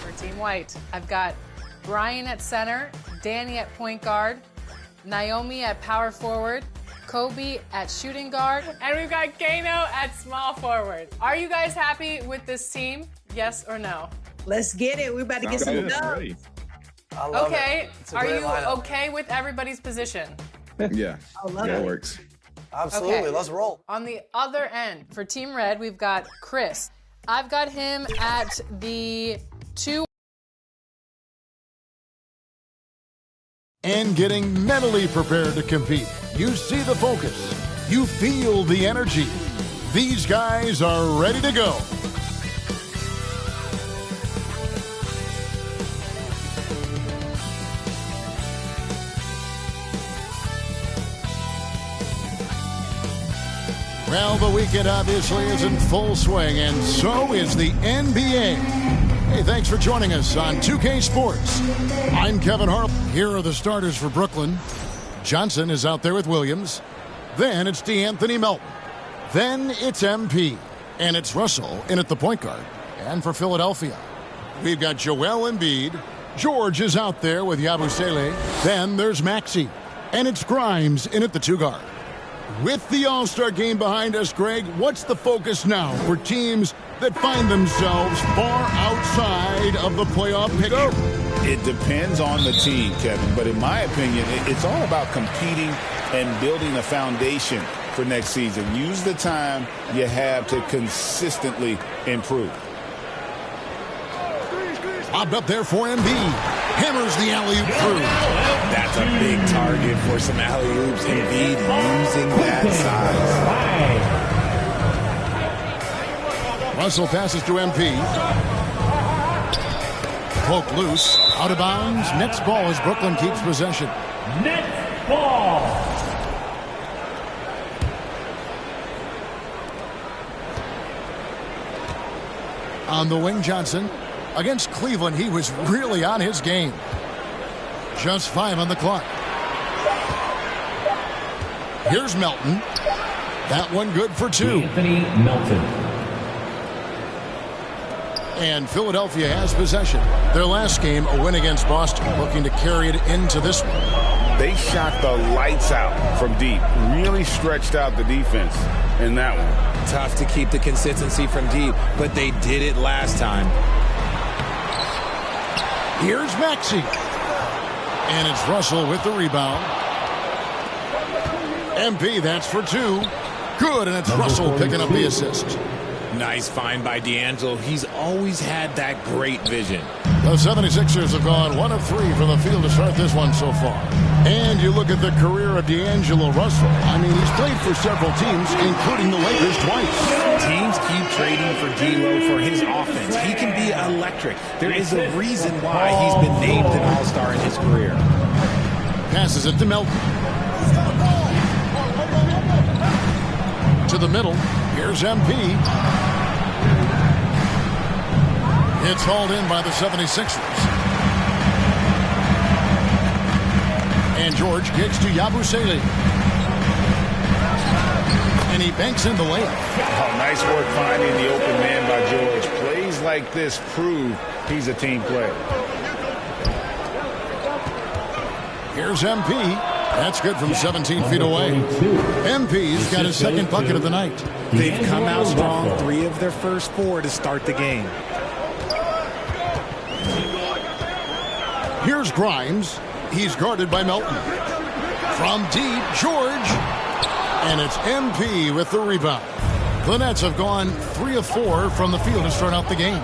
For Team White, I've got Brian at center, Danny at point guard, Naomi at power forward, Kobe at shooting guard, and we've got Kano at small forward. Are you guys happy with this team? Yes or no? Let's get it. We're about to get some dubs. Okay. Are you okay with everybody's position? Yeah. That works. Absolutely. Okay. Let's roll. On the other end, for Team Red, we've got Chris. I've got him at the 2. And getting mentally prepared to compete. You see the focus. You feel the energy. These guys are ready to go. Well, the weekend obviously is in full swing, and so is the NBA. Hey, thanks for joining us on 2K Sports. I'm Kevin Hart. Here are the starters for Brooklyn. Johnson is out there with Williams. Then it's DeAnthony Melton. Then it's MP. And it's Russell in at the point guard. And for Philadelphia, we've got Joel Embiid. George is out there with Yabusele. Then there's Maxey. And it's Grimes in at the 2 guard. With the All-Star game behind us, Greg, what's the focus now for teams that find themselves far outside of the playoff picture? It depends on the team, Kevin, but in my opinion, it's all about competing and building a foundation for next season. Use the time you have to consistently improve. Bobbed up there for Embiid. Hammers the alley-oop through. That's a big target for some alley-oops. Embiid using that size. Russell passes to MP. Poke loose. Out of bounds. Nets ball as Brooklyn keeps possession. Nets ball. On the wing, Johnson. Against Cleveland, he was really on his game. Just 5 on the clock. Here's Melton. That one good for 2. Anthony Melton. And Philadelphia has possession. Their last game, a win against Boston, looking to carry it into this one. They shot the lights out from deep. Really stretched out the defense in that one. Tough to keep the consistency from deep, but they did it last time. Here's Maxey. And it's Russell with the rebound. MP, that's for 2. Good, and it's Russell picking up the assist. Nice find by D'Angelo. He's always had that great vision. The 76ers have gone 1 of 3 from the field to start this one so far. And you look at the career of D'Angelo Russell. I mean, he's played for several teams, including the Lakers twice. Teams keep trading for D'Lo for his offense. He can be electric. There is a reason why he's been named an all-star in his career. Passes it to Melton. To the middle. Here's MP. It's hauled in by the 76ers. And George kicks to Yabusele. And he banks in the layup. Oh, nice work finding the open man by George. Plays like this prove he's a team player. Here's MP. That's good from 17 feet away. MP's got his second bucket of the night. They've come out strong, 3 of their first 4 to start the game. Here's Grimes. He's guarded by Melton. From deep, George. And it's MP with the rebound. The Nets have gone 3 of 4 from the field to start out the game.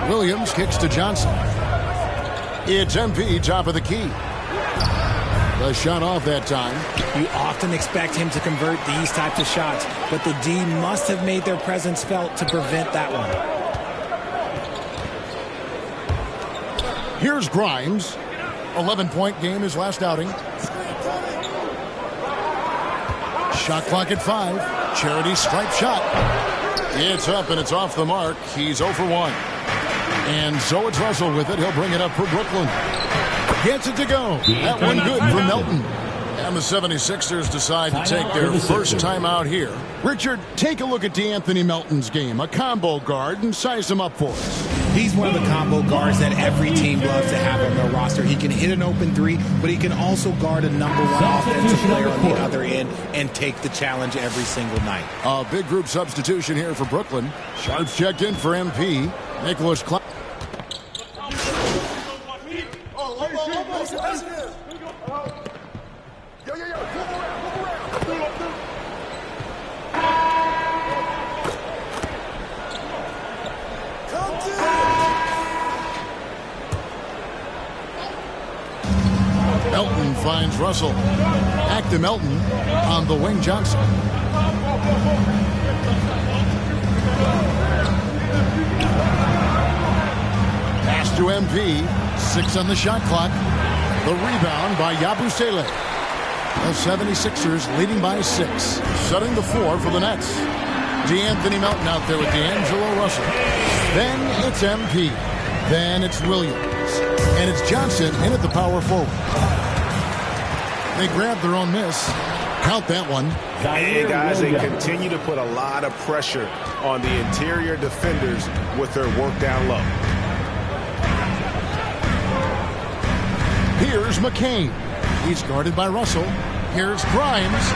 Williams kicks to Johnson. It's MP, top of the key. The shot off that time. You often expect him to convert these types of shots, but the D must have made their presence felt to prevent that one. Here's Grimes. 11-point game his last outing. Shot clock at 5. Charity stripe shot. It's up and it's off the mark. He's 0 for 1. And so it's Russell with it. He'll bring it up for Brooklyn. Gets it to go. That one good for Melton. And the 76ers decide to take their first time out here. Richard, take a look at DeAnthony Melton's game. A combo guard, and size him up for us. He's one of the combo guards that every team loves to have on their roster. He can hit an open 3, but he can also guard a number 1 offensive player on the other end and take the challenge every single night. A big group substitution here for Brooklyn. Sharps checked in for MP. Nicholas Clark. Melton finds Russell. Back to Melton on the wing. Johnson. Pass to MP. 6 on the shot clock. The rebound by Yabusele. The 76ers leading by 6. Setting the floor for the Nets. DeAnthony Melton out there with D'Angelo Russell. Then it's MP. Then it's Williams. And it's Johnson in at the power forward. They grab their own miss. Count that one. Hey, guys, they continue to put a lot of pressure on the interior defenders with their work down low. Here's McCain. He's guarded by Russell. Here's Grimes.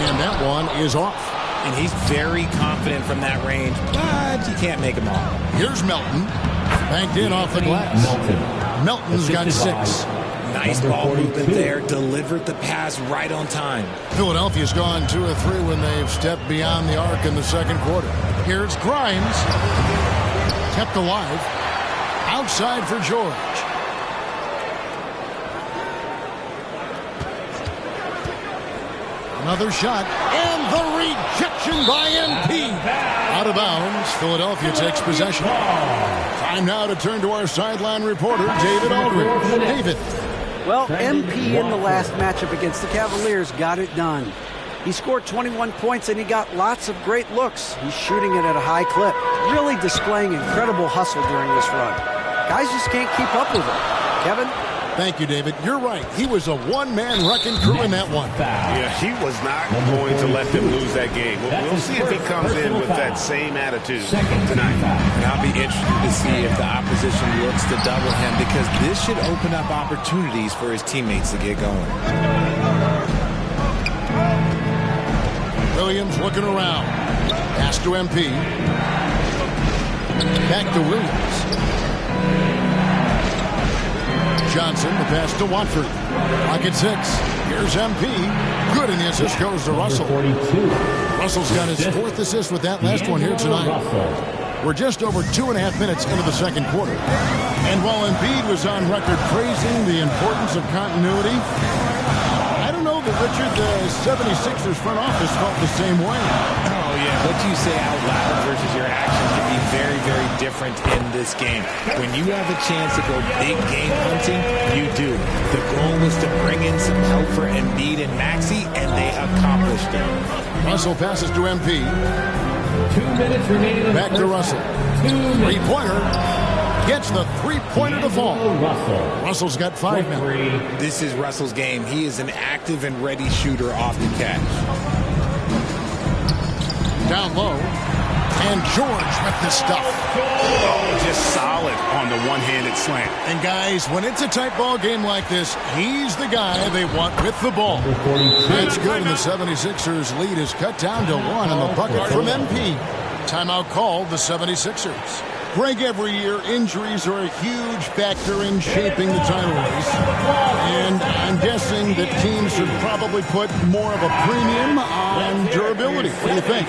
And that one is off. And he's very confident from that range, but you can't make him all. Here's Melton. Banked in off the glass. Melton's got 6. Nice ball movement there. Delivered the pass right on time. Philadelphia's gone 2 of 3 when they've stepped beyond the arc in the second quarter. Here's Grimes. Kept alive. Outside for George. Another shot. And the rejection by MP. Out of bounds. Philadelphia takes possession. Time now to turn to our sideline reporter, David Aldridge. David. Well, MP in the last matchup against the Cavaliers got it done. He scored 21 points and he got lots of great looks. He's shooting it at a high clip, really displaying incredible hustle during this run. Guys just can't keep up with him. Kevin? Thank you, David. You're right. He was a one-man wrecking crew in that one. Yeah, he was not going to let them lose that game. We'll see if he comes in with that same attitude tonight. And I'll be interested to see if the opposition looks to double him, because this should open up opportunities for his teammates to get going. Williams looking around. Pass to MP. Back to Williams. Johnson, the pass to Watford. Clock at 6. Here's MP. Good, and the assist goes to Russell. Russell's got his 4th assist with that last one here tonight. We're just over 2.5 minutes into the second quarter. And while Embiid was on record praising the importance of continuity, I don't know that, Richard, the 76ers front office felt the same way. Oh, yeah. What you say out loud versus your actions can be very, very different in this game. When you have a chance to go big game hunting, you do. The goal was to bring in some help for Embiid and Maxey, and they accomplished it. Russell passes to MP. 2 minutes remaining. Back to Russell. 3-pointer. Gets the 3-pointer to fall. Russell's got 5 now. This is Russell's game. He is an active and ready shooter off the catch. Down low. And George with the stuff. Oh, just solid on the one-handed slant. And guys, when it's a tight ball game like this, he's the guy they want with the ball. That's good, and the 76ers lead is cut down to 1 on the bucket from MP. Timeout called the 76ers. Greg, every year, injuries are a huge factor in shaping the title race. And I'm guessing that teams should probably put more of a premium on durability. What do you think?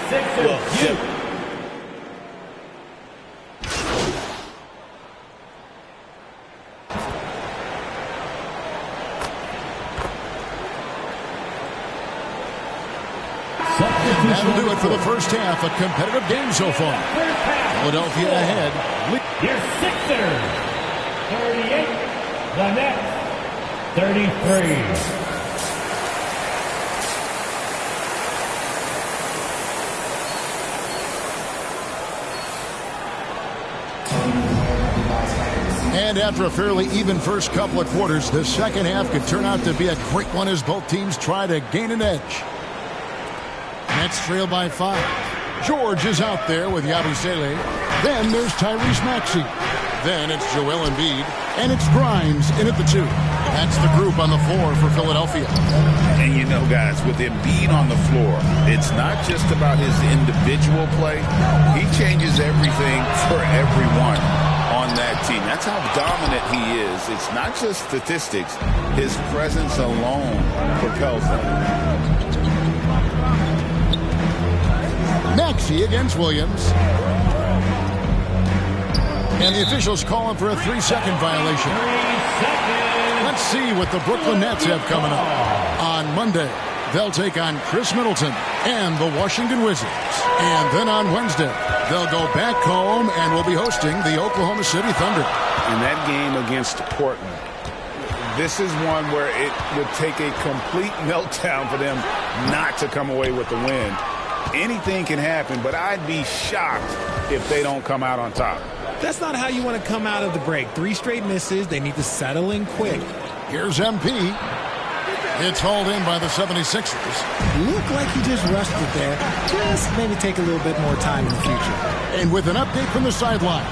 That'll do it for the first half. A competitive game so far. Philadelphia ahead. Your Sixers, 38. The Nets, 33. And after a fairly even first couple of quarters, the second half could turn out to be a great one as both teams try to gain an edge. Nets trail by 5. George is out there with Yabusele. Then there's Tyrese Maxey. Then it's Joel Embiid. And it's Grimes in at the 2. That's the group on the floor for Philadelphia. And you know, guys, with Embiid on the floor, it's not just about his individual play. He changes everything for everyone on that team. That's how dominant he is. It's not just statistics. His presence alone propels them. Maxey against Williams. And the officials calling for a 3-second violation. Let's see what the Brooklyn Nets have coming up. On Monday, they'll take on Chris Middleton and the Washington Wizards. And then on Wednesday, they'll go back home and will be hosting the Oklahoma City Thunder. In that game against Portland, this is one where it would take a complete meltdown for them not to come away with the win. Anything can happen, but I'd be shocked if they don't come out on top. That's not how you want to come out of the break. 3 straight misses. They need to settle in quick. Here's MP. It's hauled in by the 76ers. Looked like he just rushed it there. Just maybe take a little bit more time in the future. And with an update from the sideline,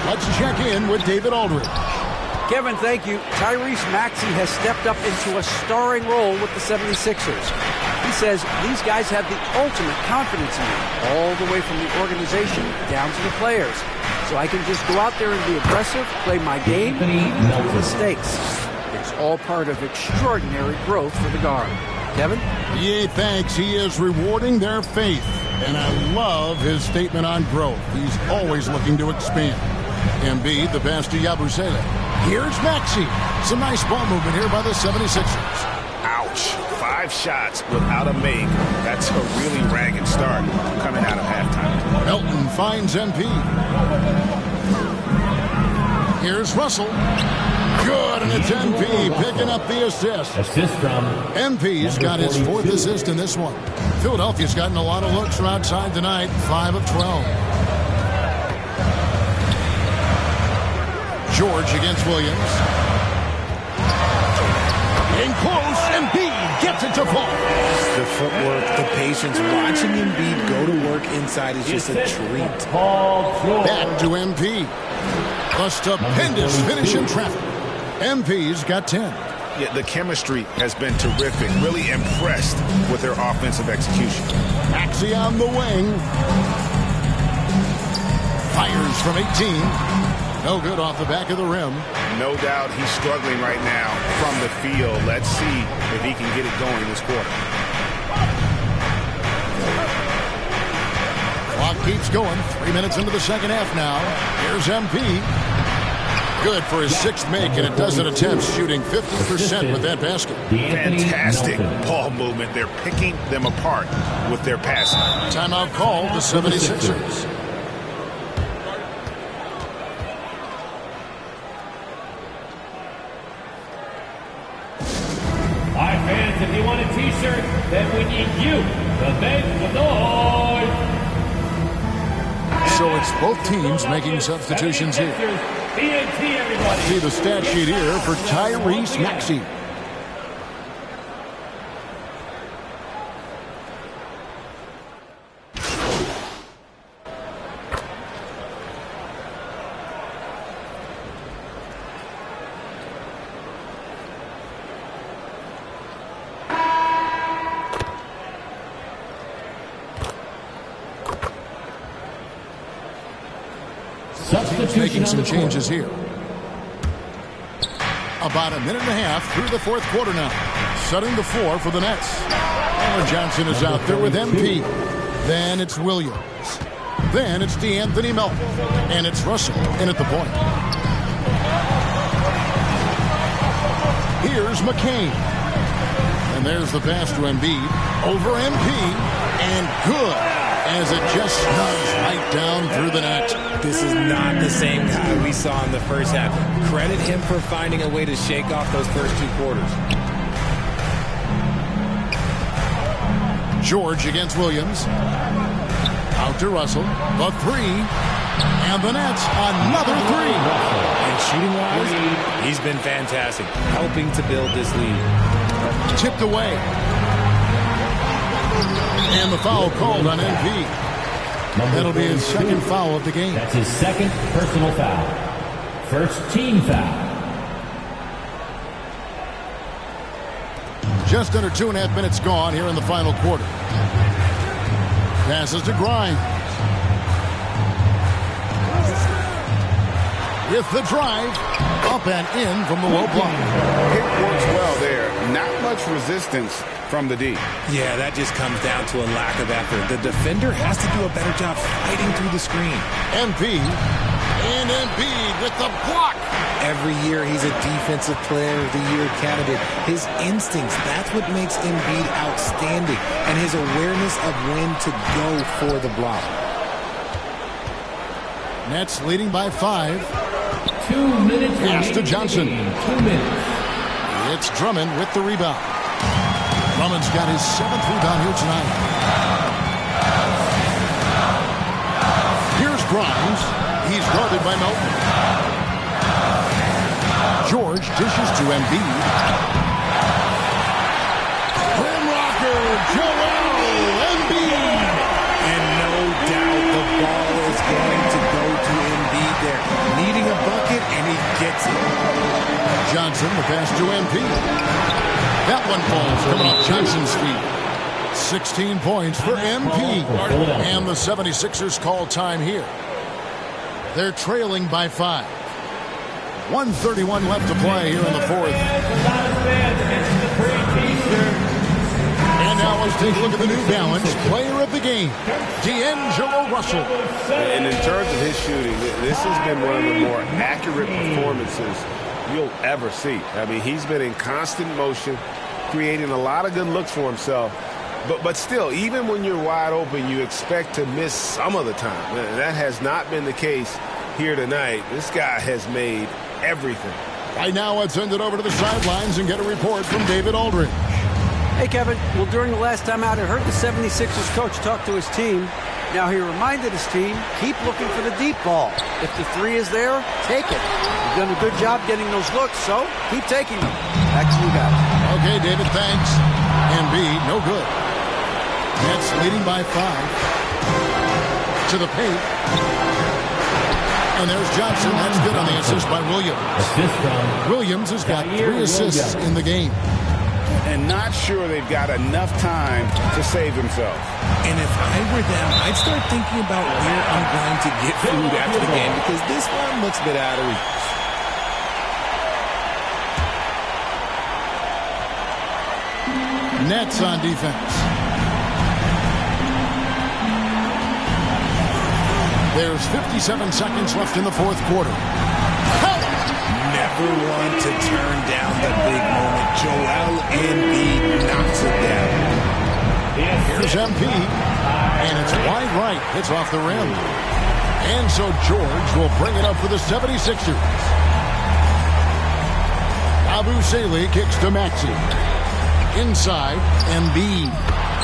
let's check in with David Aldridge. Kevin, thank you. Tyrese Maxey has stepped up into a starring role with the 76ers. He says these guys have the ultimate confidence in me, all the way from the organization down to the players. So I can just go out there and be aggressive, play my game, no mistakes. It's all part of extraordinary growth for the guard. Kevin? Yeah, thanks. He is rewarding their faith. And I love his statement on growth. He's always looking to expand. Embiid, the pass to Yabusele. Here's Maxey. Some nice ball movement here by the 76ers. Ouch. 5 shots without a make. That's a really ragged start coming out of halftime. Melton finds MP. Here's Russell. Good, and it's MP picking up the assist. Assist from MP's got his 4th assist in this one. Philadelphia's gotten a lot of looks from outside tonight, 5 of 12. George against Williams. In close, Embiid gets it to fall. The footwork, the patience, watching Embiid go to work inside is just a treat. Back to MP. A stupendous finish in traffic. MP's got 10. Yeah, the chemistry has been terrific. Really impressed with their offensive execution. Maxey on the wing. Fires from 18. No good off the back of the rim. No doubt he's struggling right now from the field. Let's see if he can get it going this quarter. Clock keeps going. 3 minutes into the second half now. Here's MP. Good for his sixth make, and a dozen attempts, shooting 50% with that basket. Fantastic ball movement. They're picking them apart with their passing. Timeout called the 76ers. All right, fans, if you want a t-shirt, then we need you to make the noise. So it's both teams making substitutions here. See the stat sheet here for Tyrese Maxey. Making some changes here. About a minute and a half through the fourth quarter now. Setting the floor for the Nets. Alan Johnson is out there with MP. Then it's Williams. Then it's DeAnthony Melton. And it's Russell in at the point. Here's McCain. And there's the pass to Embiid. Over MP. And good. As it just snugs right down through the net. This is not the same guy we saw in the first half. Credit him for finding a way to shake off those first two quarters. George against Williams. Out to Russell. The three. And the Nets, another three. And shooting-wise, he's been fantastic, helping to build this lead. Tipped away. And the foul called on MP. That'll be his second foul of the game. That's his second personal foul. First team foul. Just under 2.5 minutes gone here in the final quarter. Passes to Grimes. With the drive, up and in from the low block. It works well there. Not much resistance from the D. Yeah, that just comes down to a lack of effort. The defender has to do a better job fighting through the screen. MP and Embiid with the block. Every year he's a defensive player of the year candidate. His instincts, that's what makes Embiid outstanding. And his awareness of when to go for the block. Nets leading by 5. 2 minutes. Pass to Johnson. 2 minutes. It's Drummond with the rebound. Drummond's got his 7th rebound here tonight. Here's Grimes. He's guarded by Melton. George dishes to Embiid. Rim rocker, Joel Embiid. And no doubt the ball is going to go to Embiid there. Needing a bucket, and he gets it. Johnson, the pass to MP. That one falls coming off Johnson's feet. 16 points for MP. And the 76ers call time here. They're trailing by 5. 1:31 left to play here in the fourth. And now let's take a look at the New Balance player of the game, D'Angelo Russell. And in terms of his shooting, this has been one of the more accurate performances you'll ever see. I mean, he's been in constant motion, creating a lot of good looks for himself. But still, even when you're wide open, you expect to miss some of the time. That has not been the case here tonight. This guy has made everything. Right now, let's send it over to the sidelines and get a report from David Aldridge. Hey, Kevin. Well, during the last time out, I heard the 76ers coach talk to his team. Now, he reminded his team, keep looking for the deep ball. If the three is there, take it. You've done a good job getting those looks, so keep taking them. Back to you guys. Okay, David, thanks. Embiid, no good. Nets leading by 5. To the paint. And there's Johnson. That's good on the assist by Williams. Williams has got 3 assists in the game. and not sure they've got enough time to save themselves. And if I were them, I'd start thinking about where I'm going to get food after the game because this one looks a bit out of reach. Nets on defense. There's 57 seconds left in the fourth quarter. Never want to turn down the big moment. Joel Embiid knocks it down. Here's MP, and it's wide right. Hits off the rim. And so George will bring it up for the 76ers. Abu Saleh kicks to Maxey. Inside, Embiid.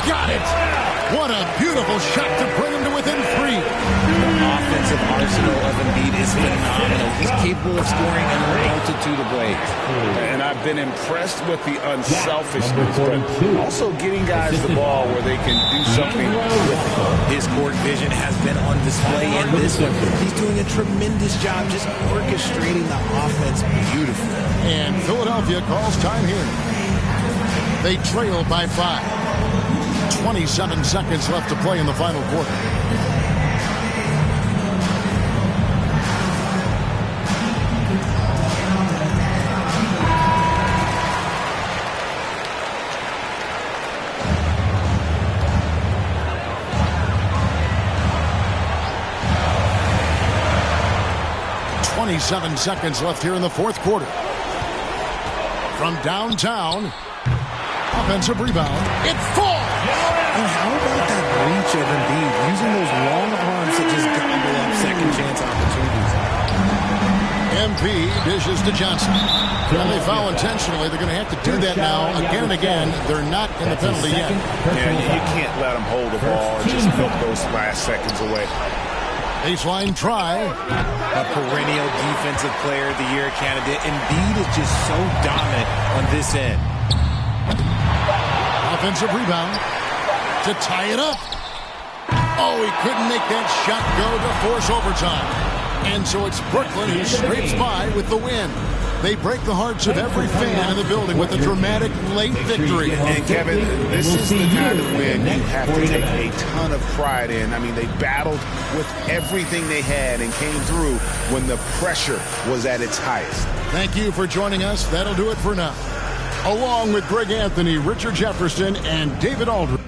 Got it! What a beautiful shot to bring him to within 3. The offensive arsenal of Embiid is phenomenal. He's capable of scoring in a multitude of ways. And I've been impressed with the unselfishness, but also getting guys the ball where they can do something with it. His court vision has been on display in this one. He's doing a tremendous job just orchestrating the offense beautifully. And Philadelphia calls time here. They trail by 5. 27 seconds left to play in the final quarter. Seconds left here in the fourth quarter. From downtown, offensive rebound. It falls! And how about that reach of Embiid, using those long arms to just gobble up second chance opportunities? MP dishes to Johnson. And they foul intentionally. They're going to have to do that now again and again. They're not in the penalty yet. Yeah, you can't let them hold the ball and just milk those last seconds away. Baseline try. A perennial defensive player of the year candidate. Embiid is just so dominant on this end. Offensive rebound to tie it up. Oh, he couldn't make that shot go to force overtime. And so it's Brooklyn who scrapes by with the win. They break the hearts of every fan in the building with a dramatic late victory. And Kevin, this is the kind of win you have to take a ton of pride in. I mean, they battled with everything they had and came through when the pressure was at its highest. Thank you for joining us. That'll do it for now. Along with Greg Anthony, Richard Jefferson, and David Aldridge.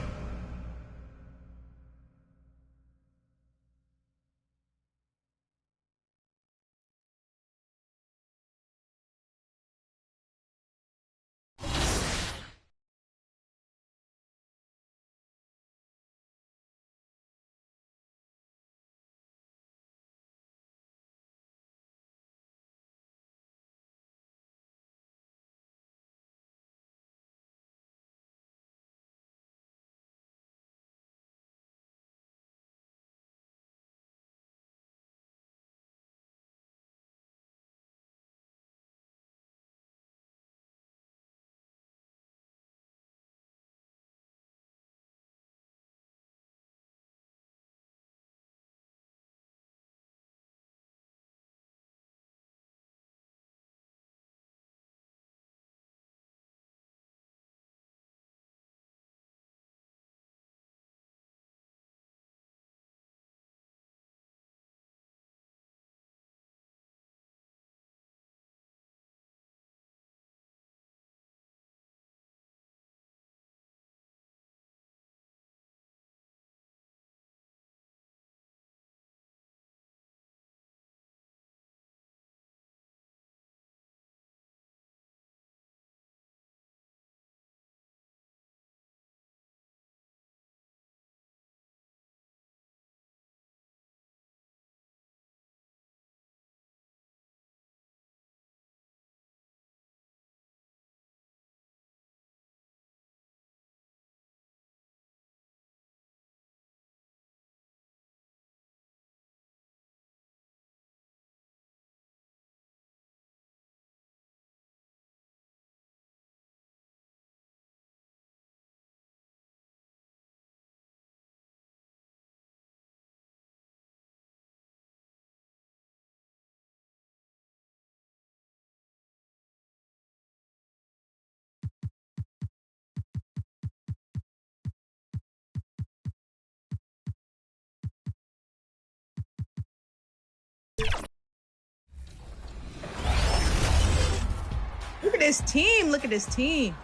at this team. Look at this team.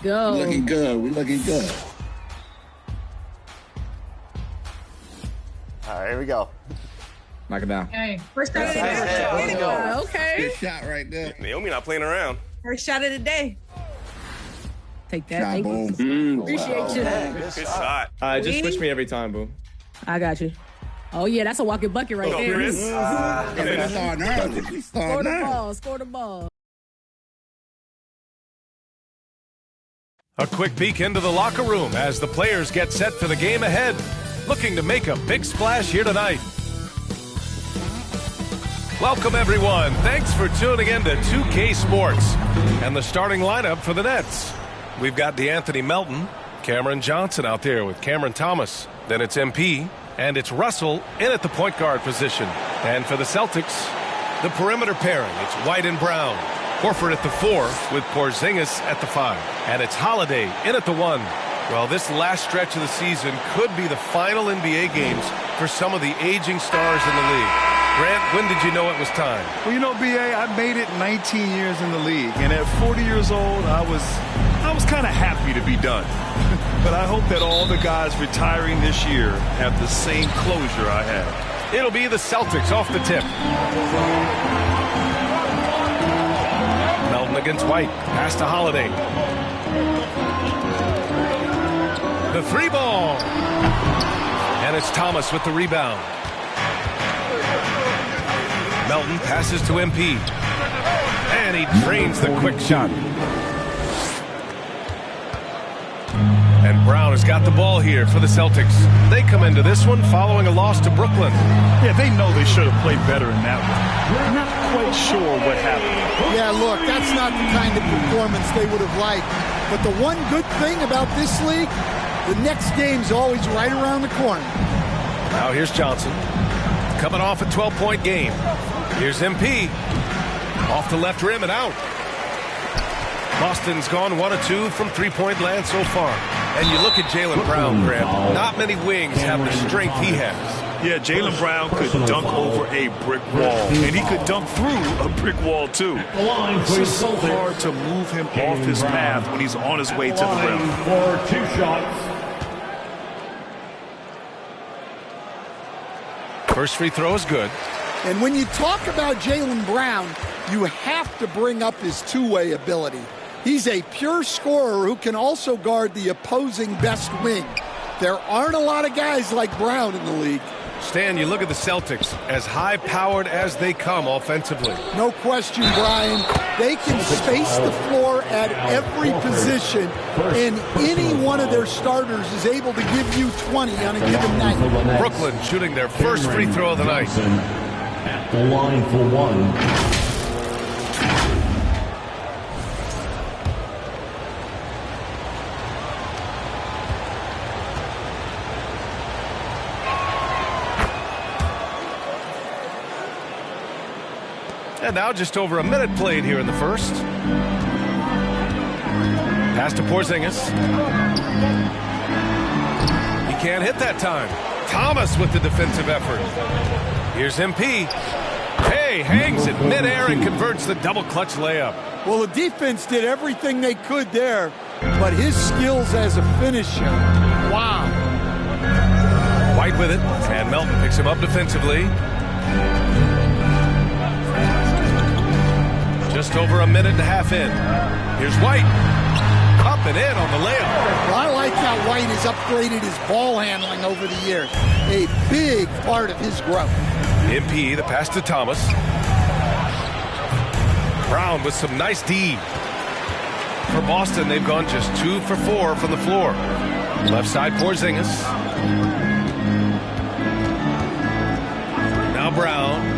Go. We looking good. We looking good. All right, here we go. Knock it down. Okay. First shot of the day. Okay. Good shot right there. Naomi not playing around. First shot of the day. Take that. Shot, Thank boom. you. Appreciate you. Good shot. Just push me every time, boom. I got you. Oh, yeah, that's a walking bucket right there. Chris. Starting early. Score the ball. Score the ball. A quick peek into the locker room as the players get set for the game ahead. Looking to make a big splash here tonight. Welcome, everyone. Thanks for tuning in to 2K Sports. And the starting lineup for the Nets. We've got DeAnthony Melton, Cameron Johnson out there with Cameron Thomas. Then it's MP, and it's Russell in at the point guard position. And for the Celtics, the perimeter pairing. It's White and Brown. Horford at the 4 with Porzingis at the 5. And it's Holiday in at the 1. Well, this last stretch of the season could be the final NBA games for some of the aging stars in the league. Grant, when did you know it was time? Well, you know, B.A., I made it 19 years in the league, and at 40 years old, I was kind of happy to be done. But I hope that all the guys retiring this year have the same closure I had. It'll be the Celtics off the tip. Melton against White. Pass to Holiday. The 3 ball. And it's Thomas with the rebound. Melton passes to MP. And he drains the quick shot. And Brown has got the ball here for the Celtics. They come into this one following a loss to Brooklyn. Yeah, they know they should have played better in that one. We're not quite sure what happened. Yeah, look, that's not the kind of performance they would have liked. But the one good thing about this league, the next game's always right around the corner. Now here's Johnson. Coming off a 12-point game. Here's MP. Off the left rim and out. Boston's gone 1 of 2 from three-point land so far. And you look at Jaylen Brown, Graham. Not many wings have the strength he has. Yeah, Jaylen Brown could dunk over a brick wall, and he could dunk through a brick wall, too. It's just so hard to move him off his path when he's on his way to the rim. For 2 shots. First free throw is good. And when you talk about Jaylen Brown, you have to bring up his two-way ability. He's a pure scorer who can also guard the opposing best wing. There aren't a lot of guys like Brown in the league. Stan, you look at the Celtics, as high-powered as they come offensively. No question, Brian. They can space the floor at every position, and any one of their starters is able to give you 20 on a given night. Brooklyn shooting their first free throw of the night. At the line for 1. And now just over a minute played here in the first. Pass to Porzingis. He can't hit that time. Thomas with the defensive effort. Here's MP. Hey, hangs it midair and converts the double clutch layup. Well, the defense did everything they could there, but his skills as a finisher, wow. White with it, and Melton picks him up defensively. Just over a minute and a half in. Here's White. Up and in on the layup. Well, I like how White has upgraded his ball handling over the years. A big part of his growth. MP, the pass to Thomas. Brown with some nice D. For Boston, they've gone just 2 for 4 from the floor. Left side, Porzingis. Now Brown.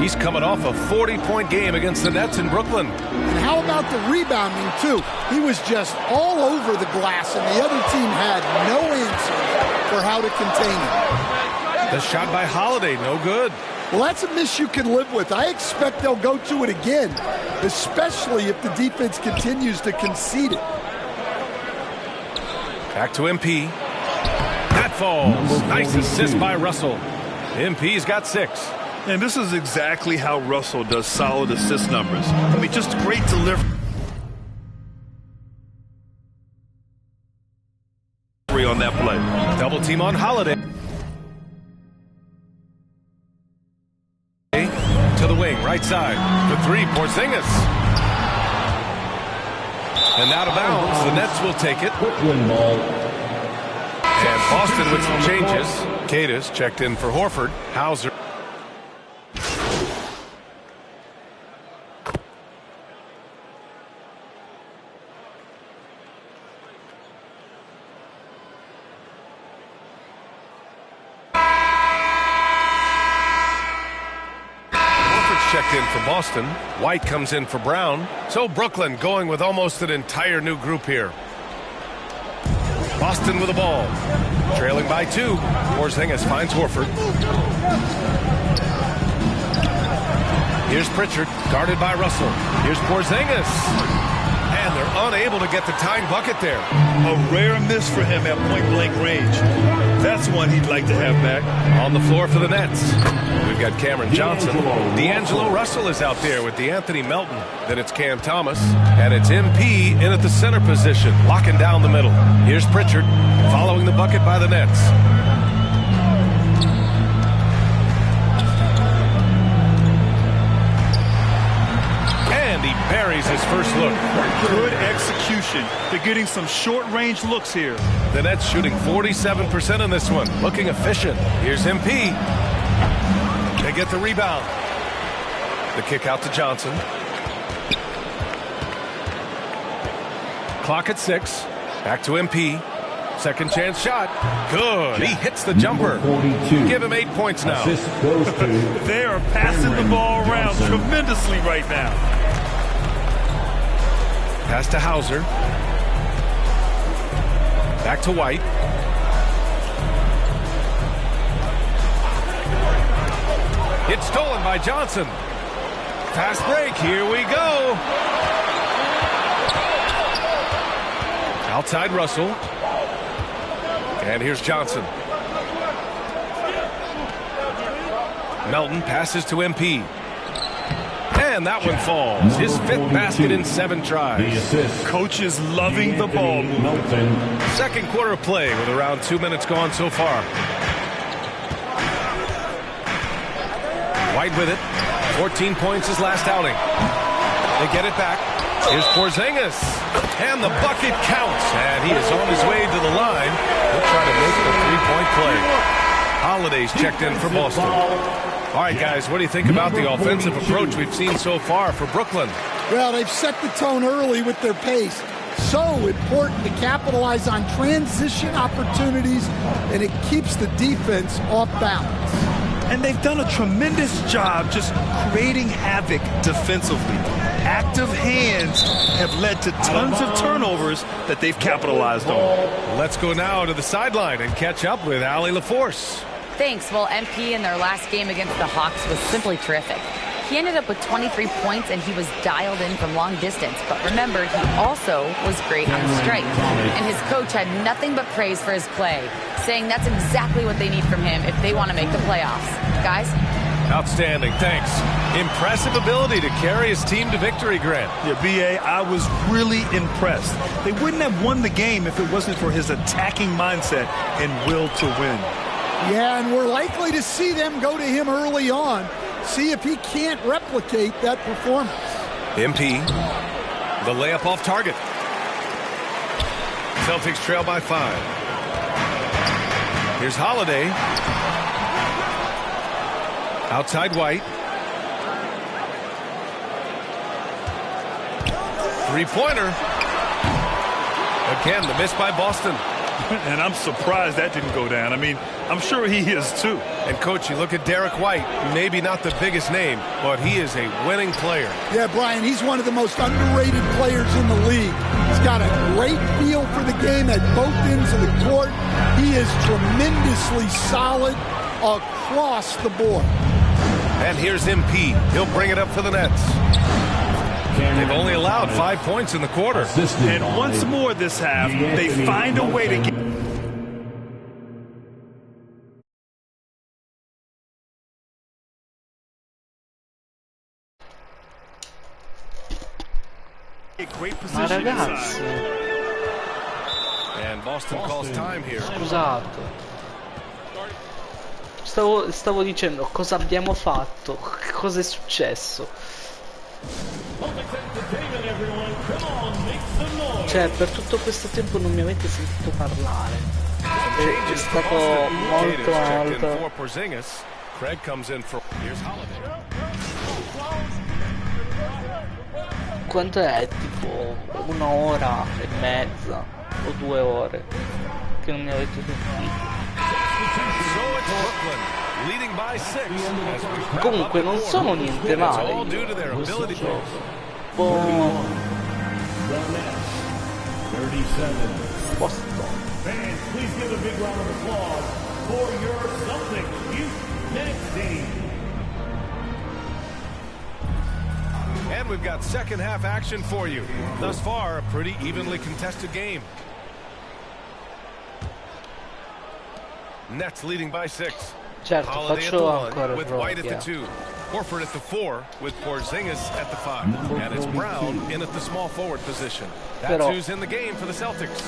He's coming off a 40-point game against the Nets in Brooklyn. And how about the rebounding, too? He was just all over the glass, and the other team had no answer for how to contain him. The shot by Holiday, no good. Well, that's a miss you can live with. I expect they'll go to it again, especially if the defense continues to concede it. Back to MP. That falls. Nice assist by Russell. MP's got 6. And this is exactly how Russell does solid assist numbers. I mean, just great delivery. team on holiday. To the wing, right side. For three, Porzingis. And out of bounds, the Nets will take it. And Boston with some changes. Cadis checked in for Horford. Hauser. Checked in for Boston. White comes in for Brown. So Brooklyn going with almost an entire new group here. Boston with the ball. Trailing by 2. Porzingis finds Horford. Here's Pritchard, guarded by Russell. Here's Porzingis. And they're unable to get the tying bucket there. A rare miss for him at point-blank range. That's one he'd like to have back. On the floor for the Nets, we've got Cameron Johnson. D'Angelo Russell is out there with DeAnthony Melton. Then it's Cam Thomas. And it's MP in at the center position, locking down the middle. Here's Pritchard, following the bucket by the Nets. And he buries his first look. Good execution. They're getting some short-range looks here. The Nets shooting 47% on this one. Looking efficient. Here's MP. They get the rebound. The kick out to Johnson. Clock at 6. Back to MP. Second chance shot. Good. He hits the jumper. Give him 8 points now. They are passing the ball around tremendously right now. Pass to Hauser. Back to White. It's stolen by Johnson. Fast break. Here we go. Outside Russell. And here's Johnson. Melton passes to MP. And that one falls. His 5th basket in 7 tries. Coach is loving the ball movement. Second quarter play with around 2 minutes gone so far. White with it. 14 points his last outing. They get it back. Here's Porzingis. And the bucket counts. And he is on his way to the line. He'll try to make the 3-point play. Holiday's checked in for Boston. All right, guys, what do you think about the offensive approach we've seen so far for Brooklyn? Well, they've set the tone early with their pace. So important to capitalize on transition opportunities, and it keeps the defense off balance. And they've done a tremendous job just creating havoc defensively. Active hands have led to tons of turnovers that they've capitalized on. Let's go now to the sideline and catch up with Allie LaForce. Thanks. Well, MP in their last game against the Hawks was simply terrific. He ended up with 23 points, and he was dialed in from long distance. But remember, he also was great on the strike. And his coach had nothing but praise for his play, saying that's exactly what they need from him if they want to make the playoffs. Guys? Outstanding. Thanks. Impressive ability to carry his team to victory, Grant. Yeah, B.A., I was really impressed. They wouldn't have won the game if it wasn't for his attacking mindset and will to win. Yeah, and we're likely to see them go to him early on. See if he can't replicate that performance. MP, the layup off target. Celtics trail by 5. Here's Holiday. Outside White. 3-pointer. Again, the miss by Boston. And I'm surprised that didn't go down. I mean, I'm sure he is too. And, Coach, you look at Derek White, maybe not the biggest name, but he is a winning player. Yeah, Brian, he's one of the most underrated players in the league. He's got a great feel for the game at both ends of the court. He is tremendously solid across the board. And here's MP. He'll bring it up for the Nets. They've only allowed 5 points in the quarter. And once more this half, they find a way to get... a great position inside. And Boston calls time here. Scusato. stavo dicendo cosa abbiamo fatto, cosa è successo. Cioè, per tutto questo tempo non mi avete sentito parlare. È stato molto alto. Quanto è? Tipo 1 ora e mezza o 2 ore che non mi avete sentito. Comunque non sono niente male in questo gioco. And we've got second half action for you. Thus far, a pretty evenly contested game. Nets leading by 6. Certo, Holiday faccio at ancora the 1 with White at the propria. 2. Horford at the 4 with Porzingis at the 5. And it's Brown in at the small forward position. That's Però- who's in the game for the Celtics.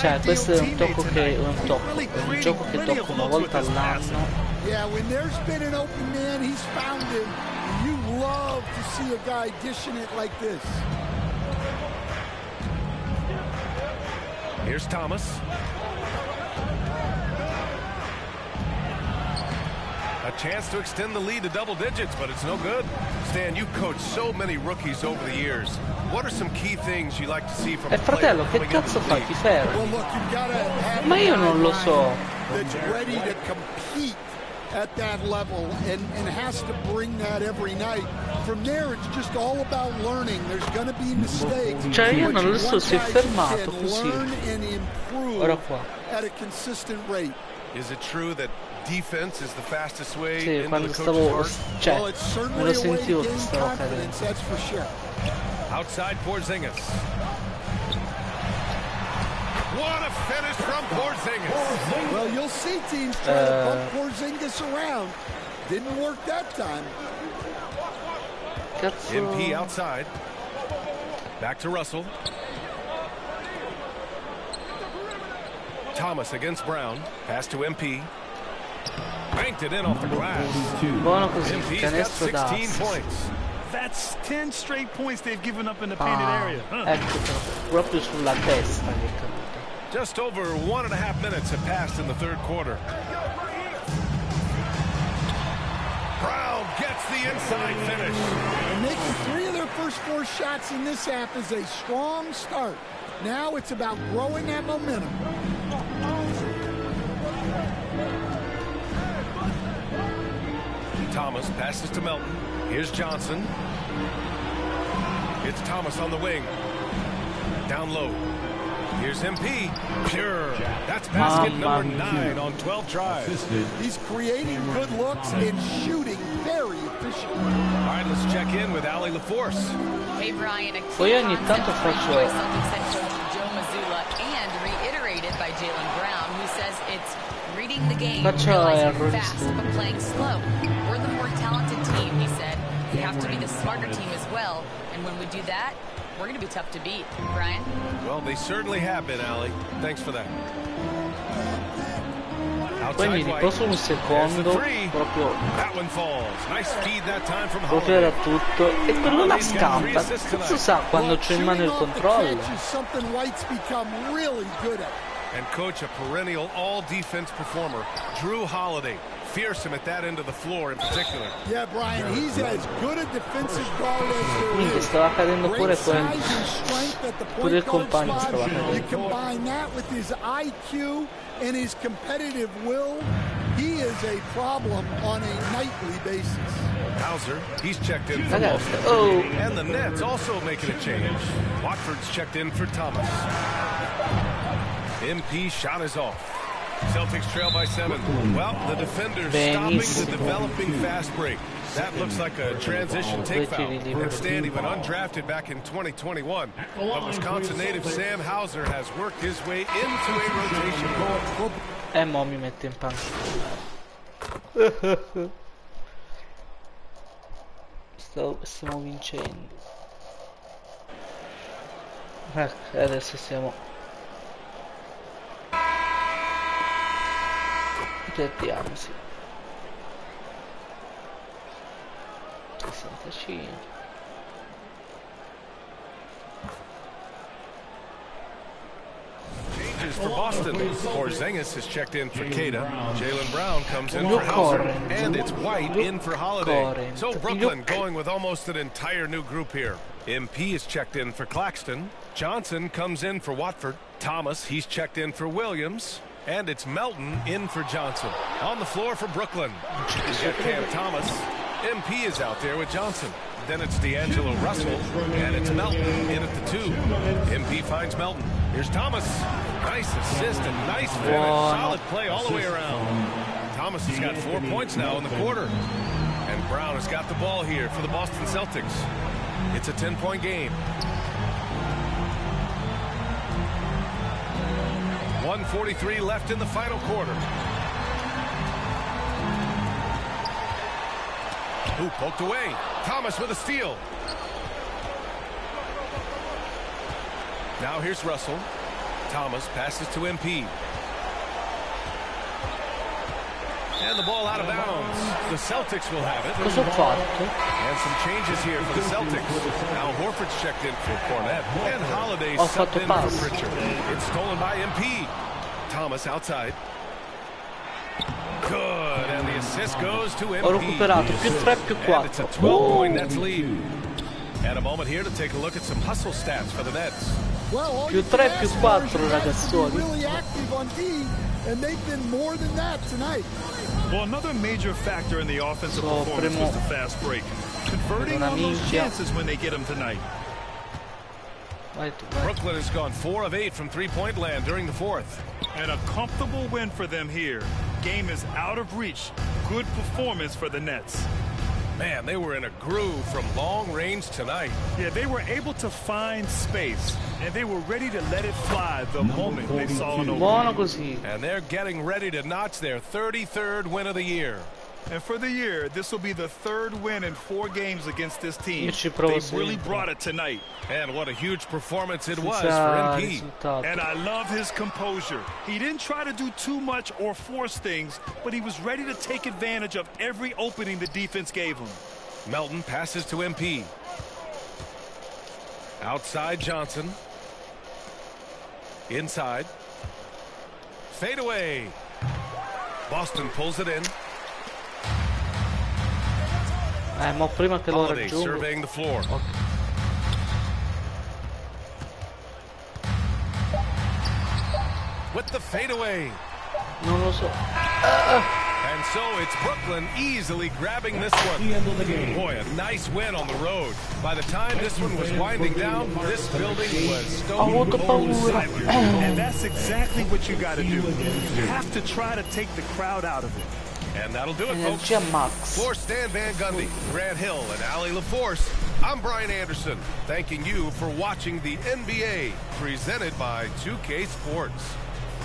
Cioè, questo è un gioco che è un gioco che tocco una volta all'anno. Yeah, when there's been an open man, he's found him. You love to see a guy dishing it like this. Here's Thomas. A chance to extend the lead to double digits, but it's no good. Stan, you've coached so many rookies over the years. What are some key things you like to see from a player fratello, che coming cazzo into the fa? Ti league? fermi? Well, look, you've got to have Ma io non lo so. that's ready to compete at that level and has to bring that every night. From there, it's just all about learning. There's going to be mistakes. Cioè, io which non lo so, one si è guy fermato can così. learn and improve Ora qua. at a consistent rate. Is it true that defense is the fastest way Sì, into quando the stavo, coach's heart? cioè, Well, it's me certainly lo a way to sentivo che gain stavo confidence, cadendo. that's for sure. Outside Porzingis. What a finish from Porzingis. Well, you'll see teams try to bump Porzingis around. Didn't work that time. Cazzo. MP outside. Back to Russell. Thomas against Brown. Pass to MP. Banked it in off the glass. Buono così, MP's got canestro da 16 assist. points. That's 10 straight points they've given up in the painted Ah, area. Huh. ecco, proprio sulla testa che è caduto. Just over 1.5 minutes have passed in the third quarter. Brown gets the inside finish. And making 3 of their first 4 shots in this half is a strong start. Now it's about growing that momentum. Thomas passes to Melton. Here's Johnson. It's Thomas on the wing. Down low. Here's MP. Pure. That's basket number 9 on 12 tries. He's creating good looks and shooting very efficient. All right, let's check in with Allie LaForce. Hey, Brian, a Poi key ogni concept tanto for faccio- Detroit Celtics head coach Joe Mazzulla and reiterated by Jaylen Brown, who says it's reading the game, Faccio realizing errori fast, su- but playing slow. We're the more talented team, he said. We have to be the smarter team as well, and when we do that, we're going to be tough to beat. Brian? Well, they certainly have been, Allie. Thanks for that. Poi mi riposo un secondo, proprio, That one falls. Nice speed that time from proprio Holiday. era tutto. E quello la scampa. Cazzo sa quando c'ho in mano il controllo? Catch is something White's become really good at. And coach, a perennial all-defense performer, Drew Holiday. Fearsome at that end of the floor in particular. Yeah, Brian, he's as good a defensive guard as there Minchia, is. stava cadendo pure Great quello. size and strength at the Pure il point guard compagno spot. stava You cadendo. combine that with his IQ and his competitive will, he is a problem on a nightly basis. Hauser, he's checked in for Ragazzi, most. oh. And the Nets also making a change. Watford's checked in for Thomas. MP shot is off. Celtics trail by 7. Well, the defenders stopping Benissimo. the developing fast break. That looks like a transition take foul. And Stan, he went undrafted back in 2021. But Wisconsin native Sam Hauser has worked his way into a rotation. E mo mi mette in panchina. Stiamo vincendo. Ecco, adesso siamo. Ripetiamo, sì. 65. Changes for Boston. Porzingis has checked in for Queta. Jaylen Brown comes in for Hauser. And it's White in for Holiday. So Brooklyn going with almost an entire new group here. MP is checked in for Claxton. Johnson comes in for Watford. Thomas, he's checked in for Williams. And it's Melton in for Johnson. On the floor for Brooklyn. He's got Cam Thomas. MP is out there with Johnson. Then it's D'Angelo Russell. And it's Melton in at the 2. MP finds Melton. Here's Thomas. Nice assist and nice finish. Solid play all the way around. Thomas has got 4 points now in the quarter. And Brown has got the ball here for the Boston Celtics. It's a 10-point game. 1:43 left in the final quarter. Ooh, poked away. Thomas with a steal. Now here's Russell. Thomas passes to MP. And the ball out of bounds. The Celtics will have it. Cosa ho fatto? And some changes here for the Celtics. Al Horford's checked in for Cornette. And Holiday Ho subbed fatto in pass. for Pritchard. It's stolen by MP. Thomas outside. Good. And the assist goes to MP. Ho recuperato più 3 più 4. And it's a 12-point Nets lead. And a moment here to take a look at some hustle stats for the Nets. Più 3 più 4 ragazzoni. Really active on D, and they've been more than that tonight. Well, another major factor in the offensive performance was the fast break. Converting on those chances when they get them tonight. Brooklyn has gone 4 of 8 from three-point land during the fourth. And a comfortable win for them here. Game is out of reach. Good performance for the Nets. Man, they were in a groove from long range tonight. Yeah, they were able to find space, and they were ready to let it fly the moment they saw an Buono così. And they're getting ready to notch their 33rd win of the year. And for the year, this will be the 3rd win in 4 games against this team. Io ci provo They really sempre. brought it tonight. And what a huge performance it was Senza for MP. risultato. And I love his composure. He didn't try to do too much or force things, but he was ready to take advantage of every opening the defense gave him. Melton passes to MP. Outside Johnson. Inside. Fade away. Boston pulls it in. Ma prima che lo Holiday raggiungo. surveying the floor. With the fadeaway. Non lo so. And so it's Brooklyn easily grabbing this one. Boy, a nice win on the road. By the time this one was winding down, this building was stone cold silent. And that's exactly what you got to do. You have to try to take the crowd out of it. And that'll do it, folks. Energia max. For Stan Van Gundy, Grant Hill, and Ali LaForce, I'm Brian Anderson, thanking you for watching the NBA, presented by 2K Sports.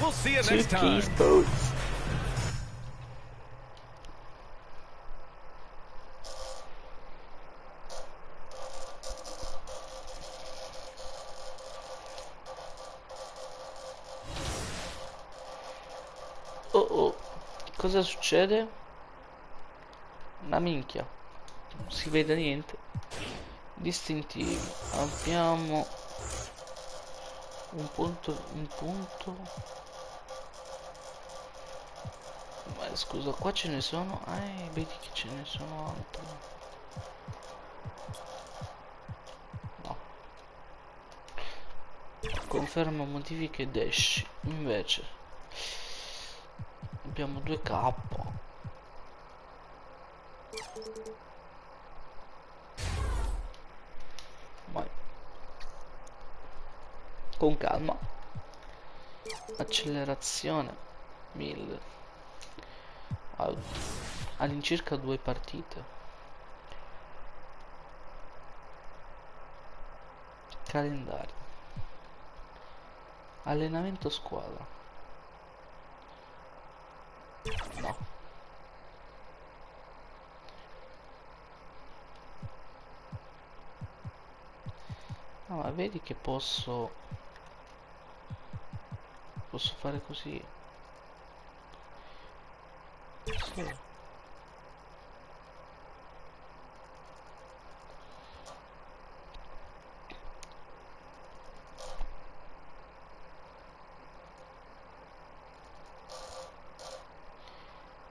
We'll see you next time. 2K Sports. Oh, cosa succede? Una minchia, non si vede niente. Distintivi, abbiamo un punto. Ma scusa, qua ce ne sono, vedi che ce ne sono altri. No. Conferma modifiche dash, invece abbiamo 2K. Vai. Con calma. Accelerazione 1000. All'incirca 2 partite. Calendario. Allenamento squadra. No. No, ma vedi che posso fare così.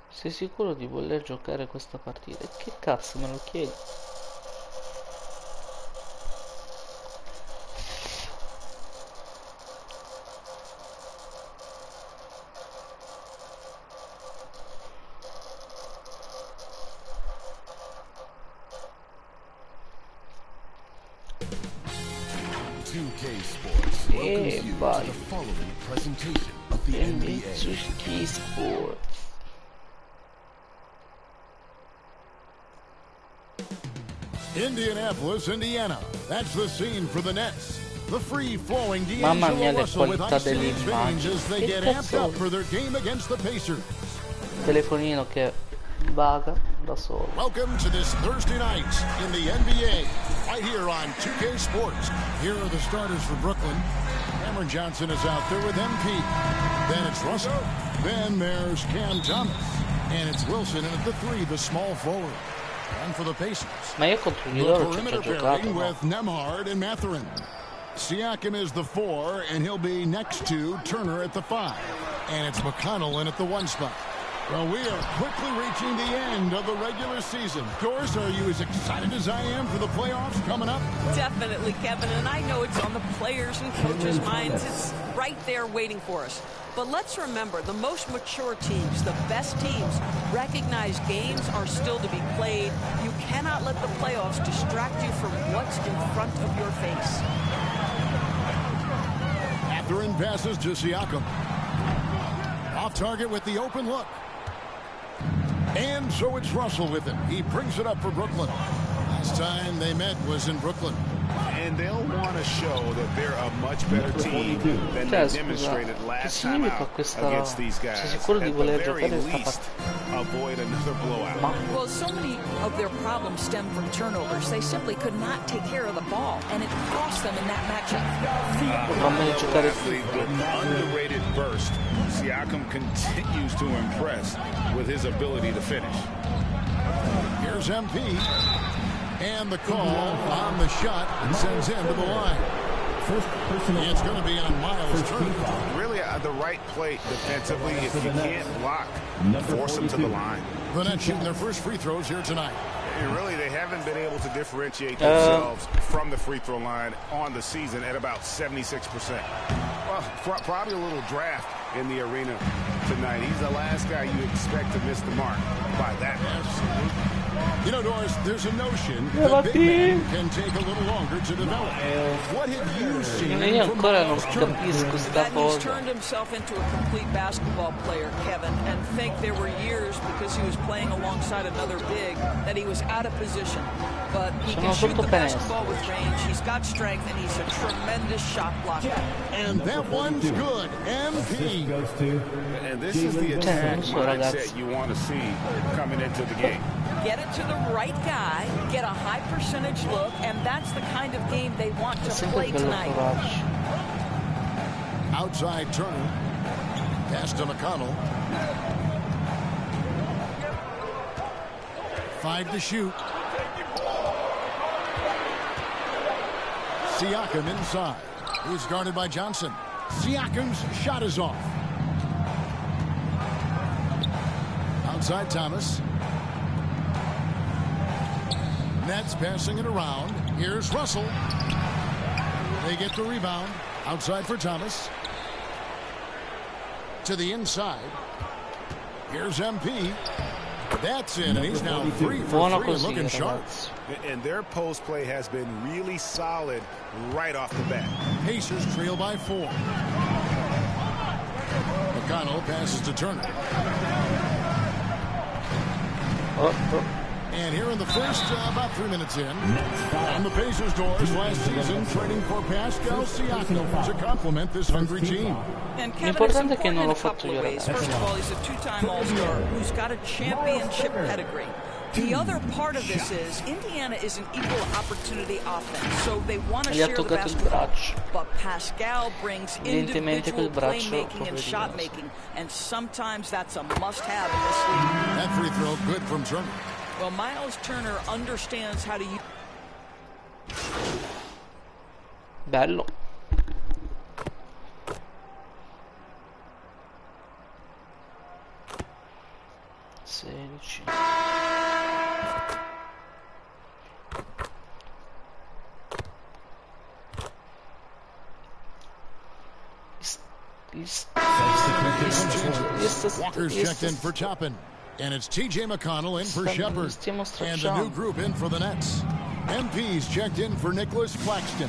Sei sicuro di voler giocare questa partita? E che cazzo me lo chiedi? E vai. NBA Sports. Indianapolis, Indiana. That's the scene for the Nets. The free-flowing Mamma mia, D'Angelo le Russell with qualità ice in his veins dell'immagine. as they Che get amped cazzo? up for their game against the Pacers. Telefonino che vaga da solo. Welcome to this Thursday night in the NBA, right here on 2K Sports. Here are the starters for Brooklyn. Cameron Johnson is out there with MP. Then it's Russell. Then there's Cam Thomas. And it's Wilson, and at the 3, the small forward. And for the Pacers, Ma io contro di the loro ci ho perimeter già giocato, pairing no? with Nembhard and Mathurin. Siakam is the 4, and he'll be next to Turner at the 5. And it's McConnell in at the 1 spot. Well, we are quickly reaching the end of the regular season. Doris, are you as excited as I am for the playoffs coming up? Definitely, Kevin, and I know it's on the players' and coaches' minds. It's right there waiting for us. But let's remember, the most mature teams, the best teams, recognize games are still to be played. You cannot let the playoffs distract you from what's in front of your face. Mathurin passes to Siakam. Off target with the open look. And so it's Russell with it. He brings it up for Brooklyn. Last time they met was in Brooklyn. And they'll want to show that they're a much better team than they demonstrated last time out against these guys. At the very least, avoid another blowout. Well, so many of their problems stem from turnovers. They simply could not take care of the ball, and it cost them in that matchup. Underrated burst. Siakam continues to impress with his ability to finish. Here's MP. And the call on the shot sends him to the line. It's going to be on Miles Turner. Really the right play defensively. If you can't block, force them to the line. The Nets shooting their first free throws here tonight. And really, they haven't been able to differentiate themselves from the free throw line on the season at about 76%. Well, probably a little draft in the arena tonight. He's the last guy you expect to miss the mark by that much. You know, Doris, there's a notion that big men can take a little longer to develop. What have you seen from Miles Turner? That he's turned himself into a complete basketball player, Kevin, and think there were years because he was playing alongside another big that he was out of position. But he can shoot the basketball with range. He's got strength, and he's a tremendous shot blocker. And that one's good. MP. And this is the attack mindset you want to see coming into the game. Get it to the right guy, get a high percentage look, and that's the kind of game they want to play tonight. Outside Turner. Pass to McConnell. 5 to shoot. Siakam inside. He's guarded by Johnson. Siakam's shot is off. Outside Thomas. Nets passing it around. Here's Russell. They get the rebound. Outside for Thomas. To the inside. Here's MP. That's in, and he's now 3 for 3 and looking sharp. And their post play has been really solid right off the bat. Pacers trail by 4. McConnell passes to Turner. And here in the first, about 3 minutes in, on the Pacers' doors last season, trading for Pascal Siakam to complement this hungry team. And Kevin is important in a couple of ways. First of all, he's a two-time All-Star who's got a championship pedigree. The other part of this is Indiana is an equal opportunity offense, so they want to share the basketball. But Pascal brings individual playmaking and shot making, and sometimes that's a must-have in this league. That free throw good from Turner. Well, Miles Turner understands how to use. Bello. Walker's checked in for Toppin. And it's T.J. McConnell in for Shepard. And the new group in for the Nets. MP's checked in for Nicholas Claxton.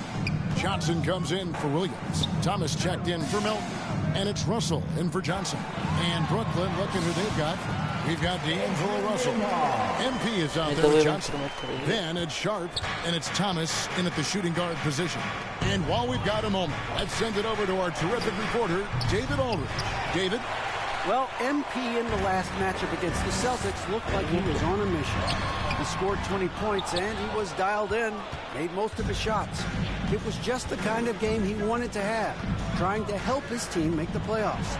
Johnson comes in for Williams. Thomas checked in for Milton. And it's Russell in for Johnson. And Brooklyn, looking who they've got. We've got D'Angelo Russell. MP is out there with Johnson. Then it's Sharp, and it's Thomas in at the shooting guard position. And while we've got a moment, let's send it over to our terrific reporter, David Aldridge. David? Well, MP in the last matchup against the Celtics looked like he was on a mission. He scored 20 points, and he was dialed in, made most of his shots. It was just the kind of game he wanted to have, trying to help his team make the playoffs.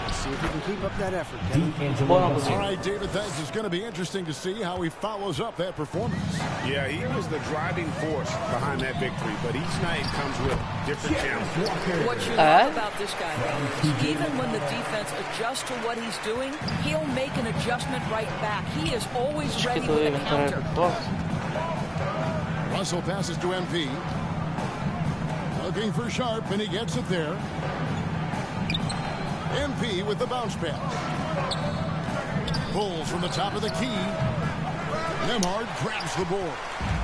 Let's see if he can keep up that effort, Kevin. All right, David, thanks. It's going to be interesting to see how he follows up that performance. Yeah, he was the driving force behind that victory, but each night comes with different challenges. What you love about this guy, though, is even when the defense adjusts to what he's doing, he'll make an adjustment right back. He is always ready with a counter. Russell passes to MP. Looking for Sharp, and he gets it there. MP with the bounce pass. Pulls from the top of the key. Nembhard grabs the board.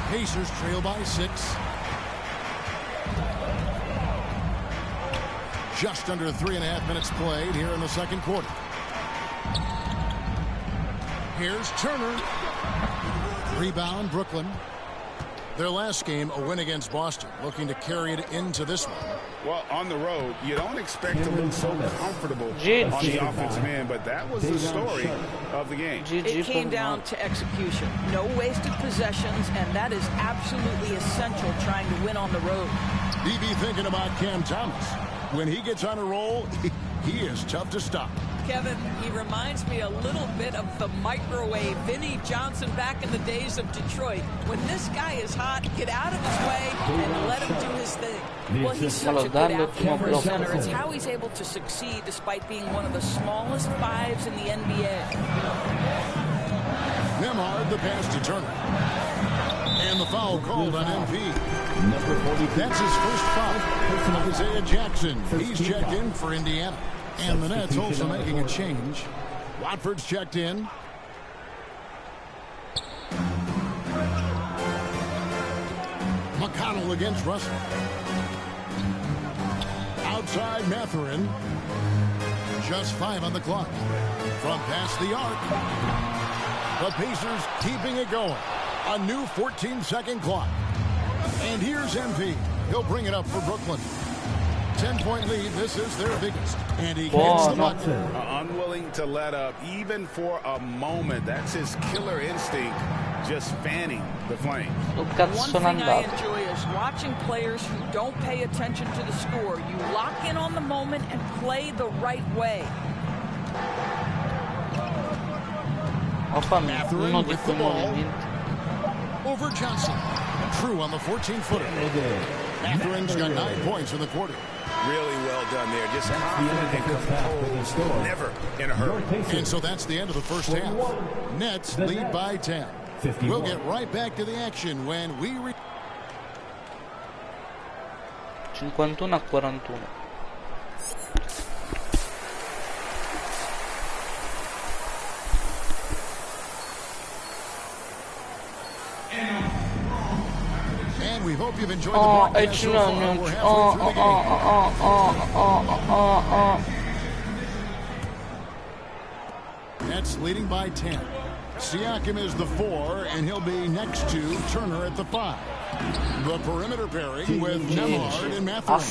Pacers trail by 6. Just under 3.5 minutes played here in the second quarter. Here's Turner. Rebound, Brooklyn. Their last game, a win against Boston, looking to carry it into this one. Well, on the road, you don't expect to look so comfortable on the offensive end, but that was the story of the game. It came down to execution. No wasted possessions, and that is absolutely essential trying to win on the road. BB thinking about Cam Thomas. When he gets on a roll, he is tough to stop. Kevin, he reminds me a little bit of the microwave Vinnie Johnson back in the days of Detroit. When this guy is hot, get out of his way and let him do his thing. Well, he's such a good athlete for a center. It's how he's able to succeed despite being one of the smallest 5s in the NBA. Nembhard, the pass to Turner. And the foul called on MP. That's his first foul. Isaiah Jackson, he's checked in for Indiana. And the Nets also making a change. Watford's checked in. McConnell against Russell. Outside Mathurin. Just 5 on the clock. From past the arc. The Pacers keeping it going. A new 14-second clock. And here's MP. He'll bring it up for Brooklyn. 10-point lead. This is their biggest. And he hits the bucket. Unwilling to let up even for a moment. That's his killer instinct, just fanning the flames. One thing I enjoy is watching players who don't pay attention to the score. You lock in on the moment and play the right way. Mathurin with the ball. Over Johnson. True on the 14-footer. Mathurin's got 9 points in the quarter. Really well done there. Just confident and composed. Never in a hurry. And so that's the end of the first half. Nets lead by 10. We'll get right back to the action when we... 51-41. And we hope you've enjoyed the broadcast so far. We're halfway through the game. Nets leading by 10. Siakam is the 4, and he'll be next to Turner at the 5. The perimeter pairing with Nembhard and Mathurin.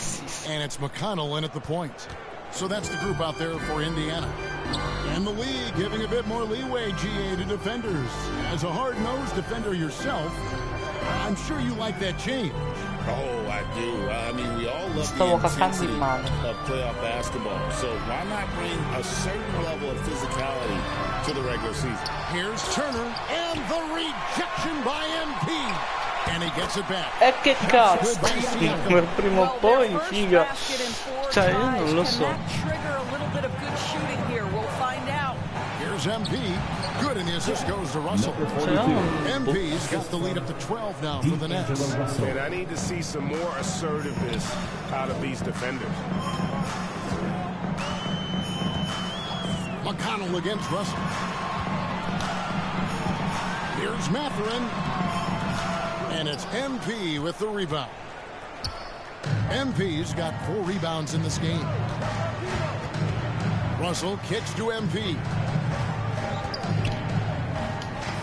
And it's McConnell in at the point. So that's the group out there for Indiana. And the league giving a bit more leeway, GA, to defenders. As a hard-nosed defender yourself, I'm sure you like that change. Oh, I do. I mean, we all love the intensity of playoff basketball. So why not bring a certain level of physicality to the regular season? Here's Turner and the rejection by MP. And he gets it back. E che cazzo? Prima o poi, figa. Cioè, io non lo so. Here's MP. Good, and the assist goes to Russell. MP's got the lead up to 12 now for the Nets. And I need to see some more assertiveness out of these defenders. McConnell against Russell. Here's Mathurin. And it's MP with the rebound. MP's got 4 rebounds in this game. Russell kicks to MP.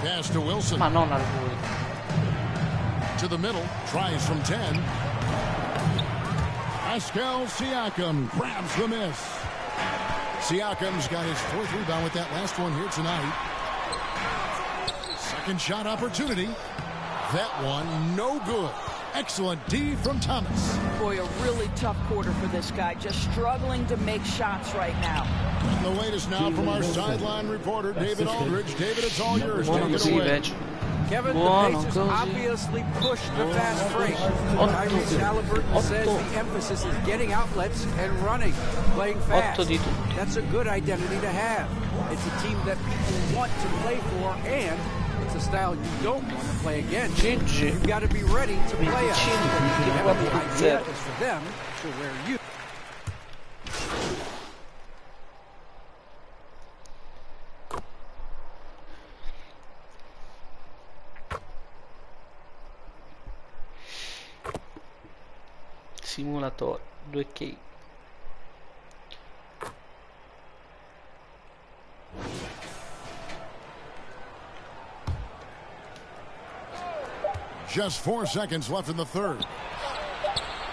Pass to Wilson. Ma non al lui. To the middle. Tries from 10. Pascal Siakam grabs the miss. Siakam's got his 4th rebound with that last one here tonight. Second shot opportunity. That one, no good. Excellent D from Thomas. Boy, a really tough quarter for this guy. Just struggling to make shots right now. And the latest now from our sideline reporter, David Aldridge. David, it's all yours. Take it away. Kevin, the Pacers obviously pushed the fast break. Tyrese Halliburton says the emphasis is getting outlets and running, playing fast. That's a good identity to have. It's a team that people want to play for, and it's a style you don't want to play against. You've got to be ready to play it. The idea is for them to wear you. Simulator 2K. Just 4 seconds left in the third.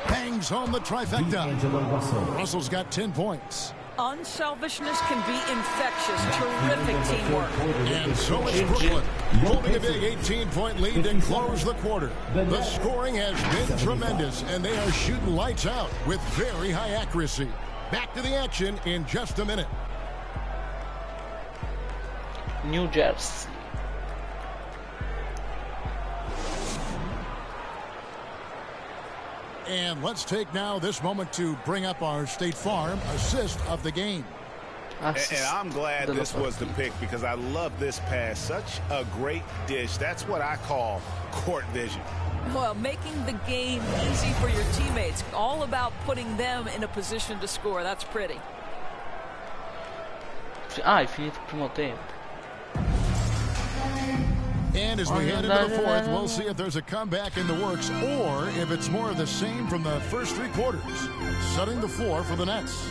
Bangs home the trifecta. Russell's got 10 points. Unselfishness can be infectious. Terrific teamwork. And so is Brooklyn, holding a big 18-point lead to close the quarter. The scoring has been tremendous, and they are shooting lights out with very high accuracy. Back to the action in just a minute. New Jersey. And let's take now this moment to bring up our State Farm assist of the game. And I'm glad this was the pick because I love this pass. Such a great dish. That's what I call court vision. Well, making the game easy for your teammates. All about putting them in a position to score. That's pretty. Ah, è finito il primo tempo. And as we head into the fourth, we'll see if there's a comeback in the works or if it's more of the same from the first 3 quarters. Setting the floor for the Nets.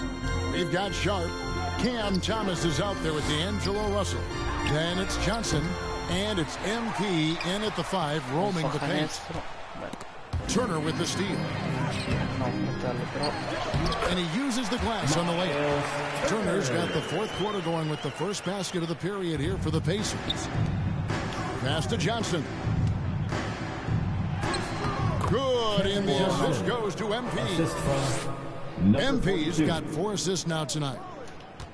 They've got Sharp. Cam Thomas is out there with D'Angelo Russell. Then it's Johnson. And it's MP in at the 5, roaming the paint. Turner with the steal. And he uses the glass on the layup. Turner's got the 4th quarter going with the first basket of the period here for the Pacers. Pass to Johnson. Good, and the assist goes to MP. MP's got 4 assists now tonight.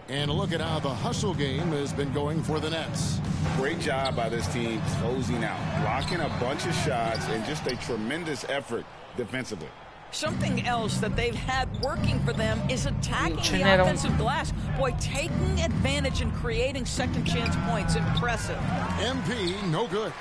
And a look at how the hustle game has been going for the Nets. Great job by this team closing out, blocking a bunch of shots, and just a tremendous effort defensively. Something else that they've had working for them is attacking the offensive glass. Boy, taking advantage and creating second chance points. Impressive. MP, no good.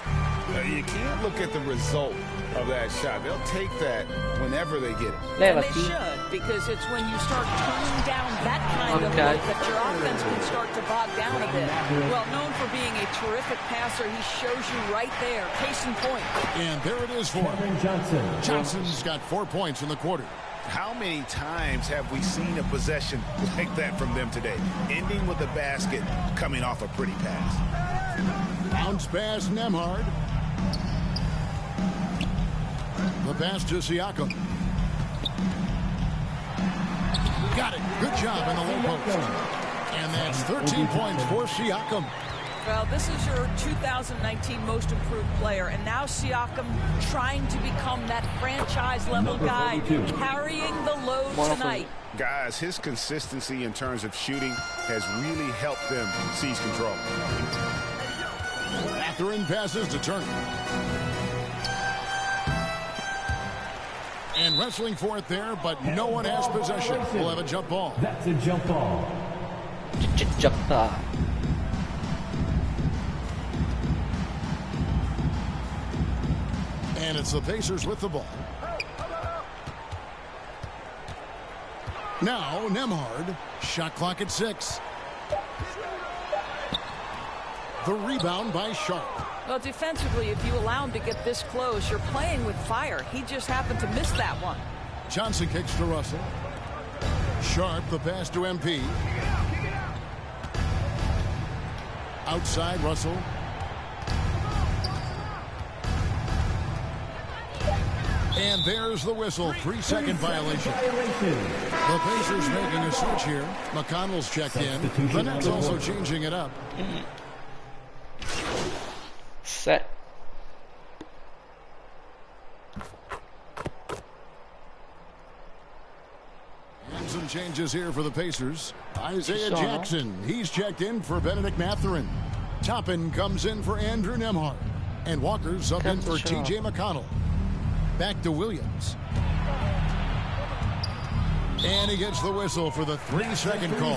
You can't look at the result of that shot. They'll take that whenever they get it. And they should, because it's when you start turning down that kind of look that your offense can start to bog down a bit. Well, known for being a terrific passer, he shows you right there. Case in point. And there it is for him. Johnson's got 4 points in the quarter. How many times have we seen a possession like that from them today? Ending with a basket, coming off a pretty pass. Bounce pass, Nembhard. The pass to Siakam. Got it. Good job in the low post. And that's 13 points for Siakam. Well, this is your 2019 most improved player, and now Siakam trying to become that franchise-level guy, carrying the load tonight. Guys, his consistency in terms of shooting has really helped them seize control. Mathurin passes to Turner. And wrestling for it there, but no one has possession. We'll have a jump ball. That's a jump ball. Jump ball. And it's the Pacers with the ball. Now, Nembhard. Shot clock at 6. The rebound by Sharp. Well, defensively, if you allow him to get this close, you're playing with fire. He just happened to miss that one. Johnson kicks to Russell. Sharp, the pass to MP. Outside, Russell. And there's the whistle. 3-second violation. The Pacers making a switch here. McConnell's checked in. The Nets also changing it up. Set. And some changes here for the Pacers. Isaiah Jackson. He's checked in for Benedict Mathurin. Toppin comes in for Andrew Nembhard. And Walker's up in for T.J. McConnell. Back to Williams. And he gets the whistle for the 3-second call.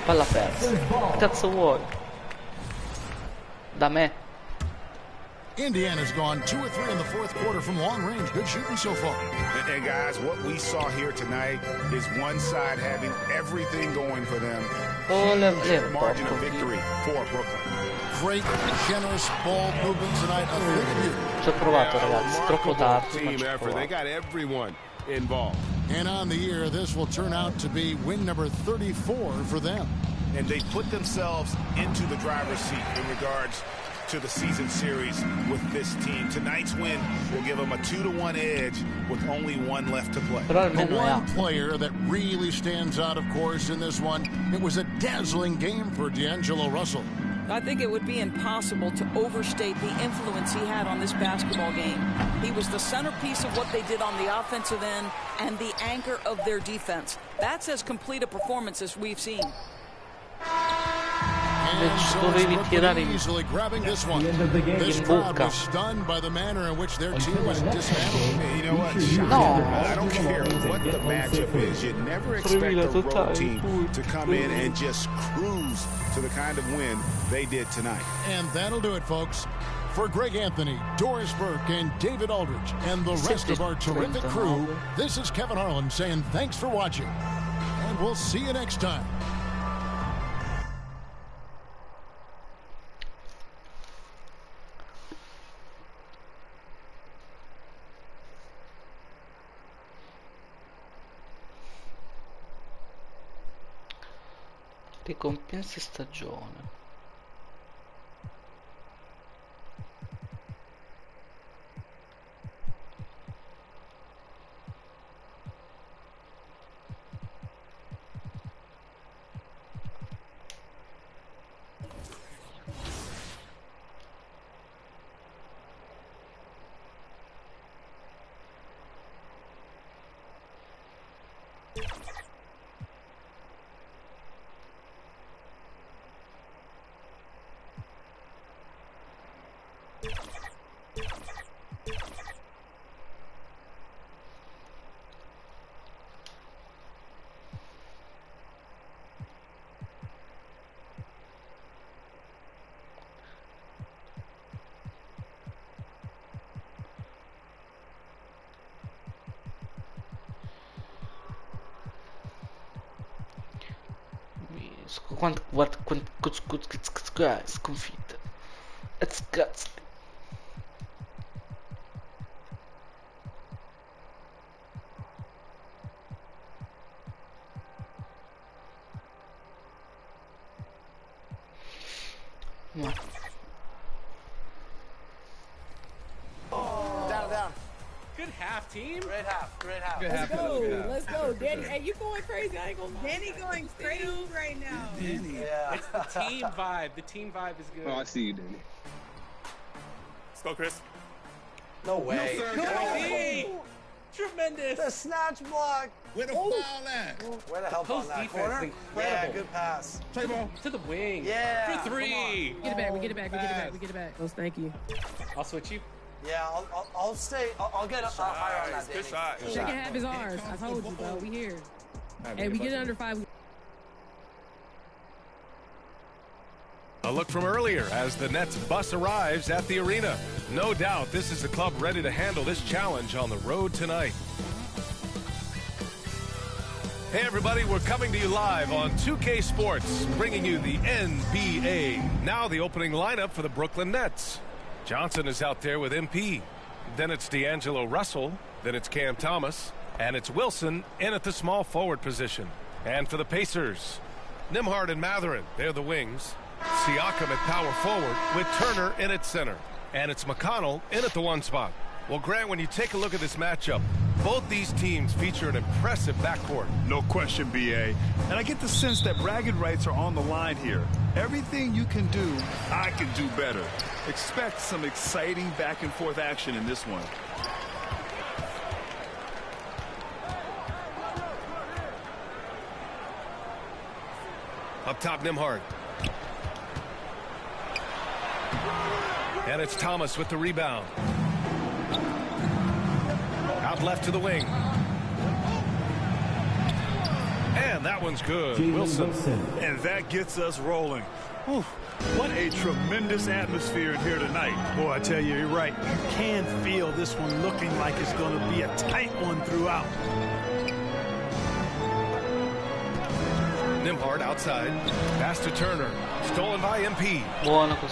Palla persa. Cazzo vuoi? Da me. Indiana's gone 2 of 3 in the fourth quarter from long range. Good shooting so far. And guys, what we saw here tonight is one side having everything going for them. Huge margin of victory for Brooklyn. Great, generous ball movement tonight. Ci ho provato, ragazzi. Troppo tardi. Team effort. They got everyone involved. And on the year, this will turn out to be win number 34 for them. And they put themselves into the driver's seat in regards to the season series with this team. Tonight's win will give them a 2-1 edge with only one left to play. The one player that really stands out, of course, in this one, it was a dazzling game for D'Angelo Russell. I think it would be impossible to overstate the influence he had on this basketball game. He was the centerpiece of what they did on the offensive end and the anchor of their defense. That's as complete a performance as we've seen. And so easily grabbing this one. This crowd was stunned by the manner in which their team was dismantled. You know what? I don't care what the matchup is. You never expect a road team to come in and just cruise to the kind of win they did tonight. And that'll do it, folks. For Greg Anthony, Doris Burke, and David Aldridge, and the rest of our terrific crew, this is Kevin Harlan saying thanks for watching. And we'll see you next time. Ricompense stagione. Sconfitta. It's guts. Down. Good half, team. Great half. Great half. Let's go. Let's go. Danny, hey, you going crazy. I ain't gonna Danny going crazy right now. Yeah. It's the team vibe. The team vibe is good. Oh, I see you, Danny. Let's go, Chris. No way. No, sir. Tremendous. The snatch block. Where the foul at? Where the help on that defense corner? is incredible. Yeah, good pass. Play ball. To the wing. Yeah. For three. Get it back. We get it back. We get it back. We get it back. Oh, thank you. I'll switch you. Yeah, I'll stay. I'll get higher on that, Danny. Good shot. Second half is ours. I told you, bro. We here. Hey, we get it under 5. A look from earlier as the Nets bus arrives at the arena. No doubt this is a club ready to handle this challenge on the road tonight. Hey everybody, we're coming to you live on 2K Sports, bringing you the NBA. Now the opening lineup for the Brooklyn Nets. Johnson is out there with MP. Then it's D'Angelo Russell. Then it's Cam Thomas. And it's Wilson in at the small forward position. And for the Pacers, Nembhard and Mathurin, they're the wings. Siakam at power forward with Turner in at center. And it's McConnell in at the 1 spot. Well, Grant, when you take a look at this matchup, both these teams feature an impressive backcourt. No question, BA. And I get the sense that bragging rights are on the line here. Everything you can do, I can do better. Expect some exciting back-and-forth action in this one. Up top, Nembhard. And it's Thomas with the rebound. Out left to the wing. And that one's good. Wilson. And that gets us rolling. Whew. What a tremendous atmosphere in here tonight. Boy, I tell you, you're right. You can feel this one looking like it's going to be a tight one throughout. Nembhard outside. Pass to Turner. Stolen by MP.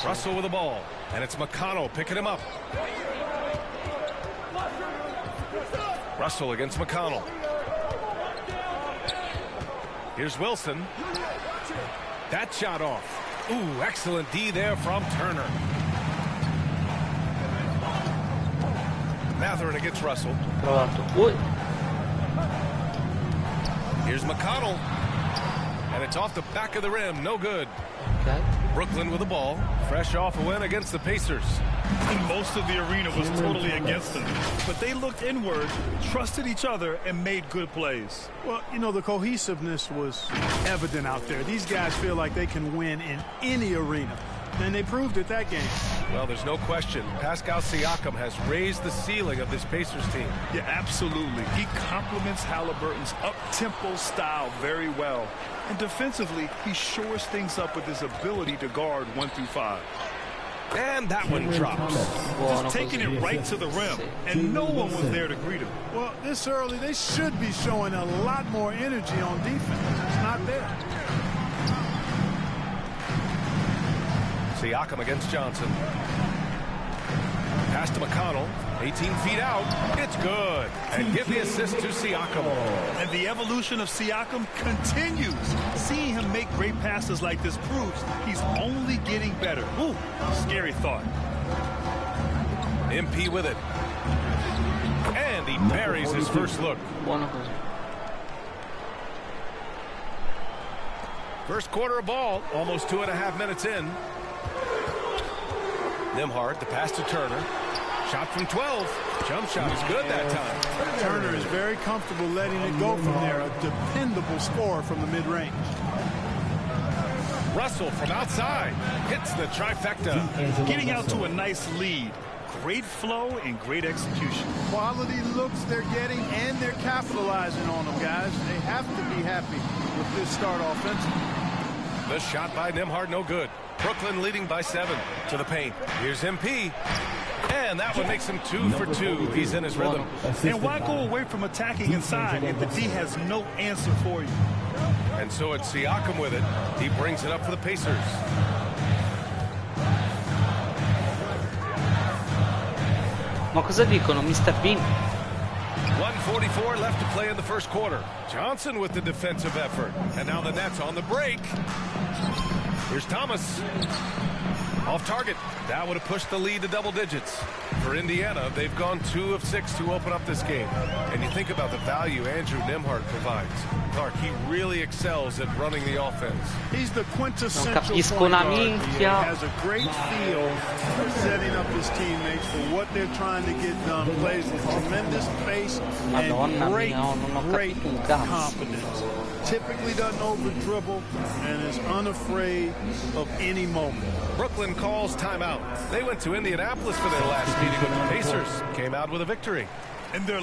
Russell with the ball. And it's McConnell picking him up. Russell against McConnell. Here's Wilson. That shot off. Ooh, excellent D there from Turner. Mathurin against Russell. Here's McConnell. And it's off the back of the rim. No good. Brooklyn with the ball. Fresh off a win against the Pacers. And most of the arena was totally against them. But they looked inward, trusted each other, and made good plays. Well, you know, the cohesiveness was evident out there. These guys feel like they can win in any arena. And they proved it that game. Well, there's no question. Pascal Siakam has raised the ceiling of this Pacers team. Yeah, absolutely. He complements Halliburton's up-tempo style very well. And defensively, he shores things up with his ability to guard 1 through 5. And that one drops. Just taking it right to the rim, and no one was there to greet him. Well, this early, they should be showing a lot more energy on defense. It's not there. Siakam against Johnson. Pass to McConnell. 18 feet out. It's good. And give the assist to Siakam. And the evolution of Siakam continues. Seeing him make great passes like this proves he's only getting better. Ooh, scary thought. MP with it. And he buries his first look. First quarter of ball. Almost 2.5 minutes in. Nembhard, the pass to Turner. Shot from 12. Jump shot is good that time. Turner is very comfortable letting it go from there. A dependable scorer from the mid-range. Russell from outside hits the trifecta. Getting out to a nice lead. Great flow and great execution. Quality looks they're getting, and they're capitalizing on them, guys. They have to be happy with this start offensively. The shot by Nembhard, no good. Brooklyn leading by 7 to the paint. Here's MP. And that one makes him 2 for 2. He's in his rhythm. And why go away from attacking inside if the D has no answer for you? And so it's Siakam with it. He brings it up for the Pacers. Ma cosa dicono, Mr. Bean? 1:44 left to play in the first quarter. Johnson with the defensive effort. And now the Nets on the break. Here's Thomas. Off target. That would have pushed the lead to double digits. For Indiana, they've gone 2 of 6 to open up this game. And you think about the value Andrew Nembhard provides. Clark, he really excels at running the offense. He's the quintessential Non capisco point una guard. He minchia. has a great feel for setting up his teammates for what they're trying to get done. Plays with tremendous pace Madonna and great, mia, non ho great capito un cazzo. confidence. Typically doesn't over dribble and is unafraid of any moment. Brooklyn calls timeout. They went to Indianapolis for their last meeting with the Pacers. Came out with a victory. And their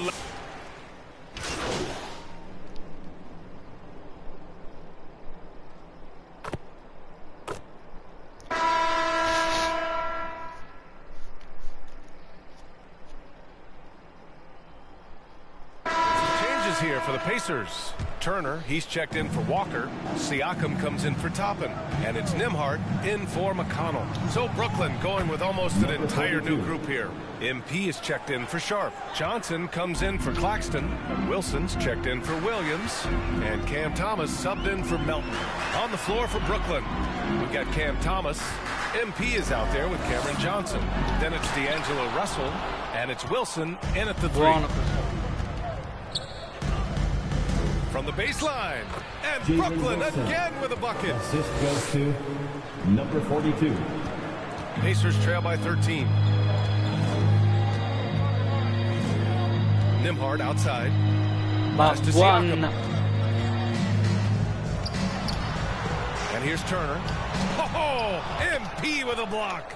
Changes here for the Pacers. Turner, he's checked in for Walker. Siakam comes in for Toppin. And it's Nembhard in for McConnell. So Brooklyn going with almost an entire new group here. MP is checked in for Sharp. Johnson comes in for Claxton. Wilson's checked in for Williams. And Cam Thomas subbed in for Melton. On the floor for Brooklyn, we've got Cam Thomas. MP is out there with Cameron Johnson. Then it's D'Angelo Russell. And it's Wilson in at the 3. From the baseline, and Brooklyn again with a bucket. Assist goes to number 42. Pacers trail by 13. Nembhard outside. But Pass to Siakam. And here's Turner. Oh, MP with a block.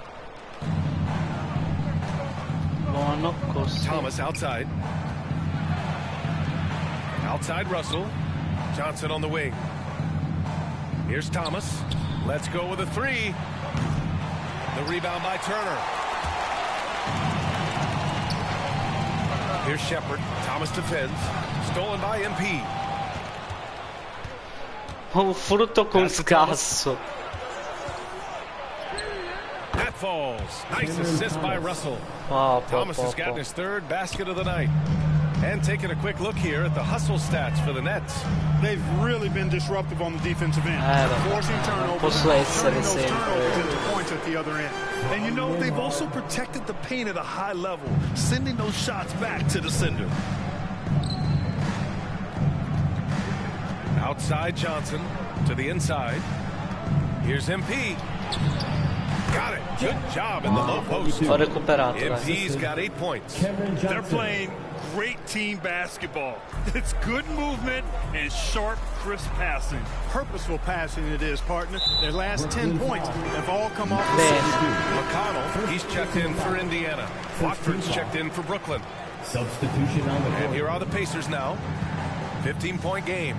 Buono così. Thomas outside. Outside Russell. Johnson on the wing. Here's Thomas. Let's go with a 3. The rebound by Turner. Here's Shepard. Thomas defends. Stolen by MP. Un frutto con scasso. That falls. Nice assist by Russell. Thomas has gotten his 3rd basket of the night. And taking a quick look here at the hustle stats for the Nets. They've really been disruptive on the defensive end. Forcing turnovers, Posso essere turning those turnovers sempre. into points at the other end. And you know, they've also protected the paint at a high level, sending those shots back to the sender. Outside Johnson to the inside. Here's MP. Got it. Good job in the low post. Ho recuperato. MP's got 8 points. They're playing great team basketball. It's good movement and sharp, crisp passing. Purposeful passing it is, partner. Their last 10 points have all come off the McConnell, he's checked in for Indiana. Watford's checked in for Brooklyn. Substitution on the court. And here are the Pacers now. 15-point game.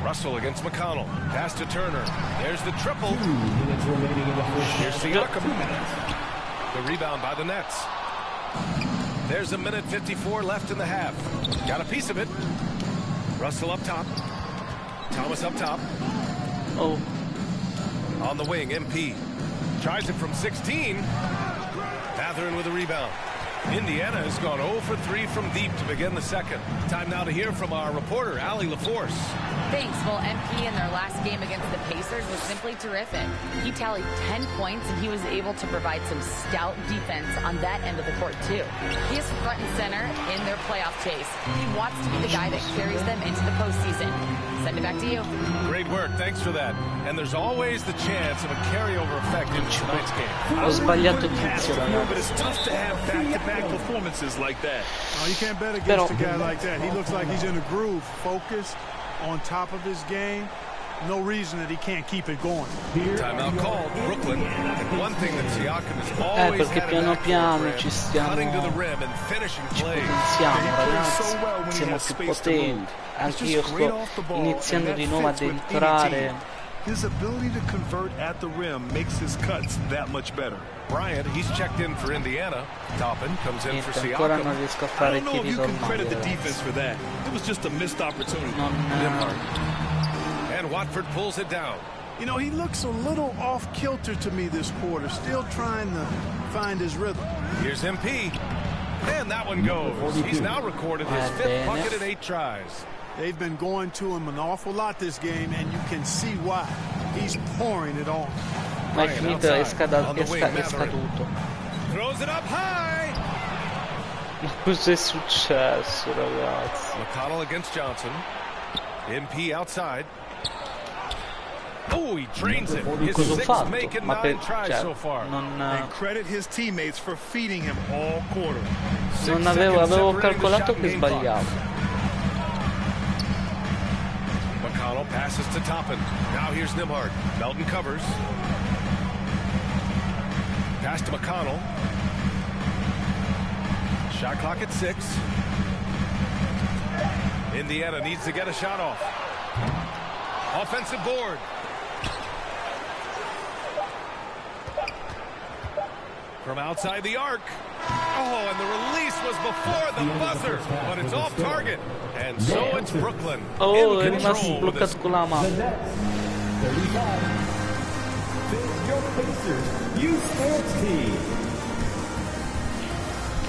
Russell against McConnell. Pass to Turner. There's the triple. 2 minutes remaining in the first. Here's Siakam. The rebound by the Nets. There's 1:54 left in the half. Got a piece of it. Russell up top. Thomas up top. Oh. On the wing, MP. Tries it from 16. Mathurin with a rebound. Indiana has gone 0 for 3 from deep to begin the second. Time now to hear from our reporter, Allie LaForce. Thanks. Well, MP in their last game against the Pacers was simply terrific. He tallied 10 points, and he was able to provide some stout defense on that end of the court, too. He is front and center in their playoff chase. He wants to be the guy that carries them into the postseason. Send it back to you. Great work. Thanks for that. And there's always the chance of a carryover effect in tonight's game. Ho sbagliato tizio, But it's tough to have back-to-back performances like that. Oh, you can't bet against a guy like that. He looks like he's in a groove, focused, on top of his game. No reason that he can't keep it going. Timeout called, Brooklyn. And one thing that Siakam has always perché had piano piano rim, ci stiamo cutting to the rim and finishing plays. potenziamo, ragazzi, siamo più potenti. Anche io sto iniziando di nuovo ad entrare. His ability to convert at the rim makes his cuts that much better. Bryant, he's checked in for Indiana. Toppin comes in for Niente, ancora Siakam. non riesco a I fare don't know if tiri you can credit the normali. defense for that. It was just a missed opportunity. And Watford pulls it down. You know, he looks a little off kilter to me this quarter, still trying to find his rhythm. Here's MP. And that one goes. He's now recorded his 5th bucket in 8 tries. They've been going to him an awful lot this game, and you can see why. He He's pouring it on. Ma è finito, è scaduto. Throws it up high. Ma cos'è successo, ragazzi? McConnell against Johnson. MP outside. Oh, he drains it. His sixth make and 9 tries so far. And credit his teammates for feeding him all quarter. Non avevo calcolato che sbagliavo. McConnell passes to Toppin. Now here's Nembhard. Melton covers. Pass to McConnell. Shot clock at 6. Indiana needs to get a shot off. Offensive board. From outside the arc. Oh, and the release was before the buzzer, but it's off target. And so it's Brooklyn. Oh, è rimasto bloccato con la mano.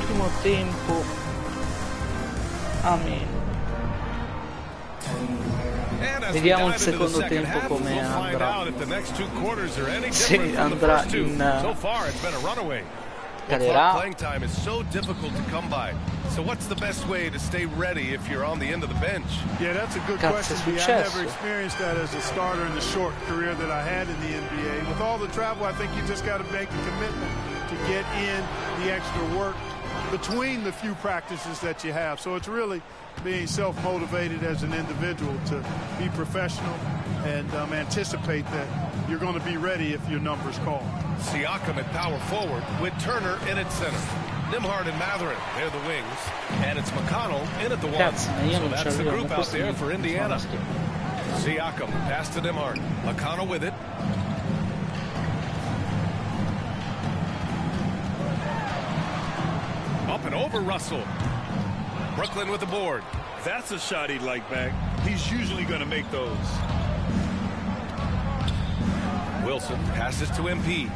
Primo tempo. Amen. Vediamo il secondo tempo come andrà. Se andrà in calerà. Playing time is so difficult to come by. So what's the best way to stay ready if you're on the end of the bench? Yeah, that's a good question. I never experienced that as a starter in the short career that I had in the NBA. With all the travel, I think you just got to make a commitment to get in the extra work between the few practices that you have. So it's really being self-motivated as an individual to be professional and anticipate that you're going to be ready if your number's called. Siakam at power forward with Turner in at center. Nembhard and Mathurin, they're the wings. And it's McConnell in at the one. So that's the group out there for Indiana. Siakam, pass to Nembhard. McConnell with it. Up and over Russell. Brooklyn with the board. That's a shot he'd like back. He's usually going to make those. Wilson passes to MP.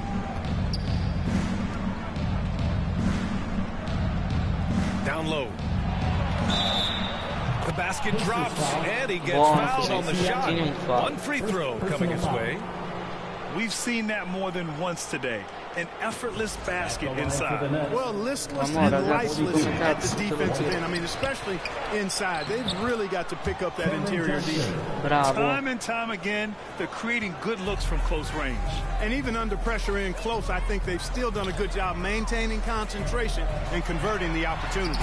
Down low. The basket drops, and he gets fouled on the shot. One free throw coming his way. We've seen that more than once today. An effortless basket inside. Well, listless and lifeless at the defensive end. I mean, especially inside. They've really got to pick up that interior defense. Time and time again, they're creating good looks from close range. And even under pressure in close, I think they've still done a good job maintaining concentration and converting the opportunity.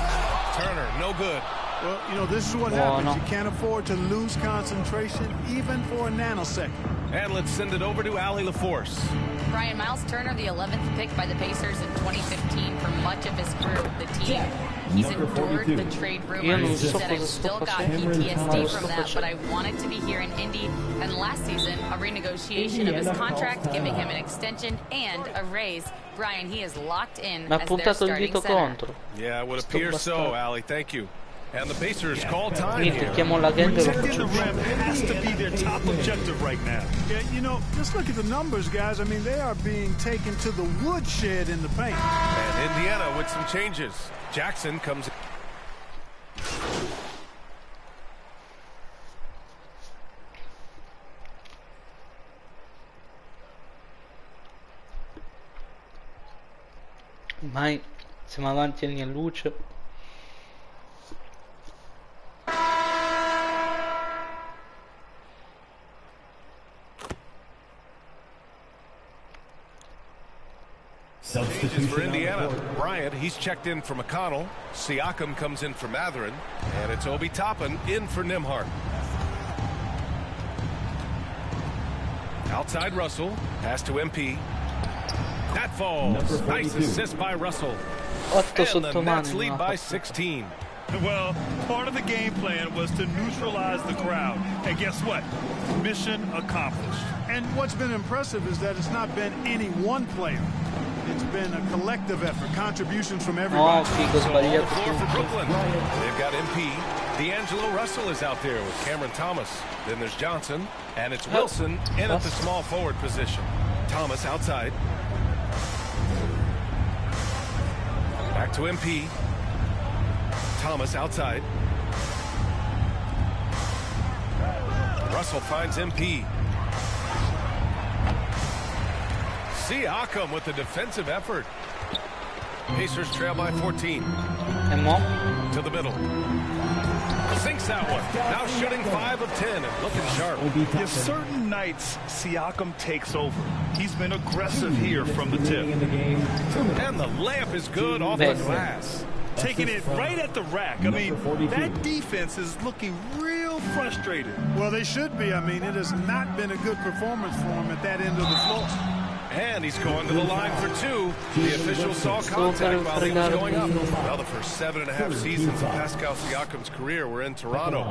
Turner, no good. Well, you know, this is what happens. You can't afford to lose concentration even for a nanosecond. And let's send it over to Allie LaForce. Brian, Miles Turner, the 11th pick by the Pacers in 2015 for much of his career with the team. He's endured the trade rumors. He said, I've still got PTSD from that, but I wanted to be here in Indy. And last season, a renegotiation of his contract, giving him an extension and a raise. Brian, he is locked in as their starting center. Yeah, it would appear so, Allie. Thank you. And the Pacers call time here. Protecting the rim has to be their top objective right now. Yeah, you know, just look at the numbers, guys. I mean, they are being taken to the woodshed in the paint. And Indiana with some changes. Jackson comes in. Mai siamo avanti anni a luce. Changes for Indiana. Bryant, he's checked in for McConnell. Siakam comes in for Mathurin. And it's Obi Toppin in for Nembhard. Outside Russell. Pass to MP. That falls. Nice assist by Russell. And the Nets lead by 16. Well, part of the game plan was to neutralize the crowd. And guess what? Mission accomplished. And what's been impressive is that it's not been any one player. It's been a collective effort, contributions from everybody. So on the floor for Brooklyn. They've got MP. D'Angelo Russell is out there with Cameron Thomas. Then there's Johnson. And it's Wilson in at the small forward position. Thomas outside. Back to MP. Thomas outside. Russell finds MP. Siakam with the defensive effort. Pacers trail by 14. And more? To the middle. Sinks that one. Now shooting 5 of 10 and looking sharp. There's certain nights Siakam takes over. He's been aggressive here from the tip. And the layup is good off the glass. Taking it right at the rack. I mean, that defense is looking real frustrated. Well, they should be. I mean, it has not been a good performance for him at that end of the floor. And he's going to the line for 2. The official saw contact while he was going up. Well, the first 7.5 seasons of Pascal Siakam's career were in Toronto.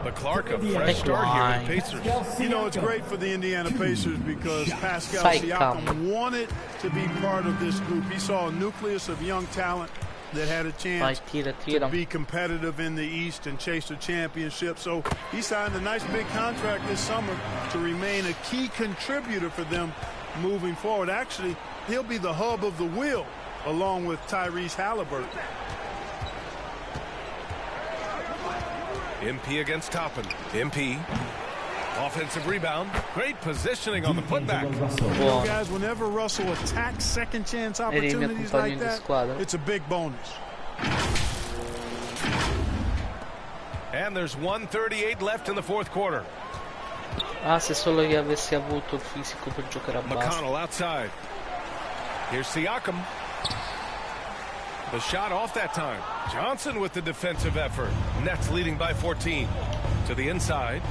But Clark, a fresh start here with Pacers. You know, it's great for the Indiana Pacers because Pascal Siakam wanted to be part of this group. He saw a nucleus of young talent that had a chance to be competitive in the East and chase a championship. So he signed a nice big contract this summer to remain a key contributor for them moving forward. Actually, he'll be the hub of the wheel along with Tyrese Halliburton. MP against Toppin. MP. Offensive rebound. Great positioning on the putback. You know, guys, whenever Russell attacks second chance opportunities like that, it's a big bonus. And there's 1:38 left in the fourth quarter. Ah, se solo io avessi avuto il fisico per giocare a basket. McConnell outside. Here's Siakam. The shot off that time. Johnson with the defensive effort. Nets leading by 14. To the inside.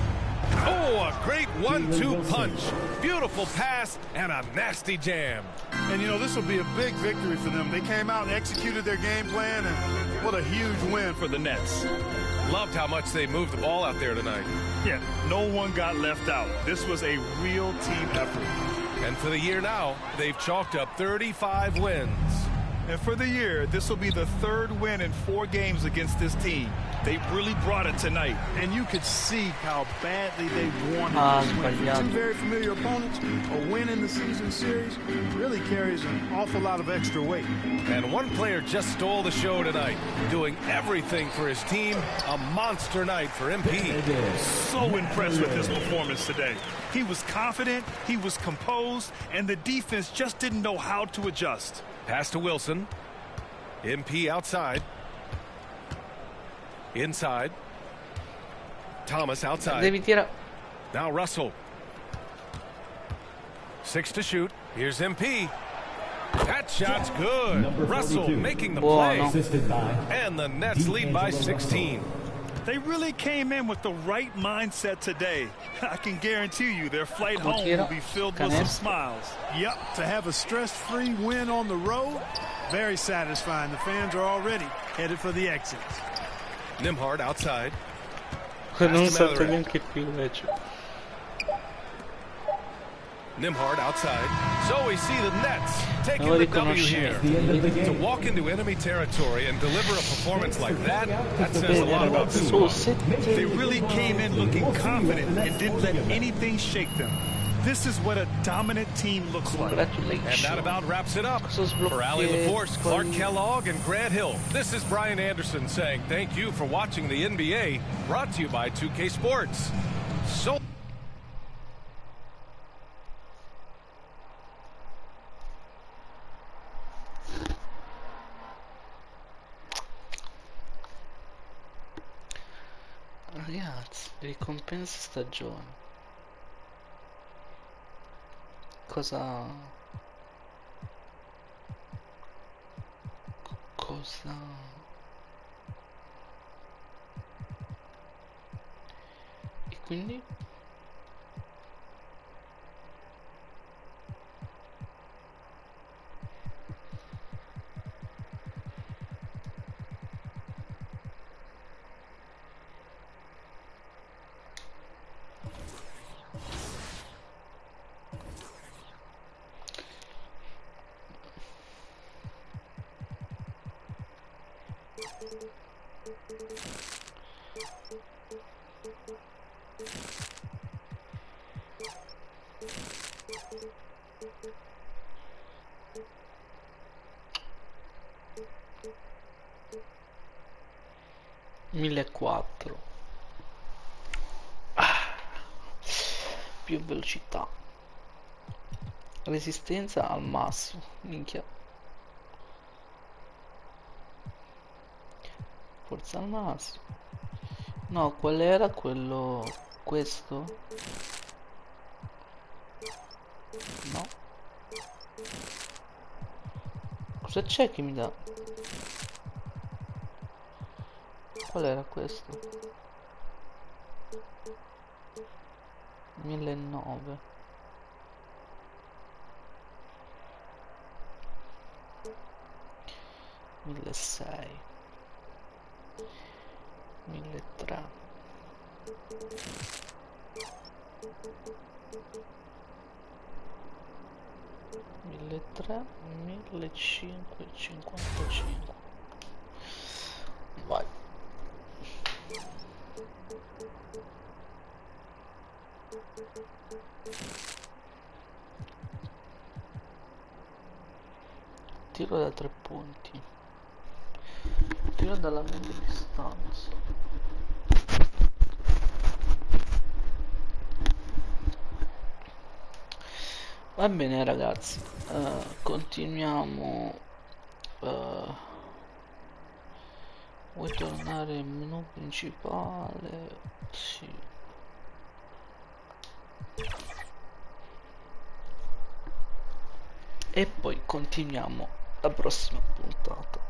Oh, a great 1-2 punch. Beautiful pass and a nasty jam. And, you know, this will be a big victory for them. They came out and executed their game plan, and what a huge win for the Nets. Loved how much they moved the ball out there tonight. Yeah, no one got left out. This was a real team effort. And for the year now, they've chalked up 35 wins. And for the year, this will be the 3rd win in 4 games against this team. They really brought it tonight. And you could see how badly they wanted this win. 2 very familiar opponents. A win in the season series really carries an awful lot of extra weight. And one player just stole the show tonight, doing everything for his team. A monster night for MP. So impressed with his performance today. He was confident, he was composed, and the defense just didn't know how to adjust. Pass to Wilson. MP outside. Inside. Thomas outside. Now Russell. 6 to shoot. Here's MP. That shot's good. Russell making the play. And the Nets lead by 16. They really came in with the right mindset today. I can guarantee you their flight home will be filled with some smiles. Yep, to have a stress-free win on the road, very satisfying. The fans are already headed for the exits. Nembhard outside. Non salta neanche più invece. Nembhard outside. So we see the Nets taking the W here. To walk into enemy territory and deliver a performance like that, that says a lot about this squad. They really came in looking confident and didn't let anything shake them. This is what a dominant team looks like. And that about wraps it up. For Ali LaForce, Clark Kellogg, and Grant Hill, this is Brian Anderson saying thank you for watching the NBA, brought to you by 2K Sports. So Ragazzi, ricompensa stagione. Cosa e quindi più velocità. Resistenza al massimo, minchia. Forza al massimo. No, qual era quello? Questo? No. Cosa c'è che mi dà? Qual era questo? 1900. 1600. 1300. 1300, 1555. Vai. Tiro da 3 punti. Tiro dalla media distanza. Va bene ragazzi, continuiamo. Vuoi tornare al menu principale? Sì. E poi continuiamo la prossima puntata.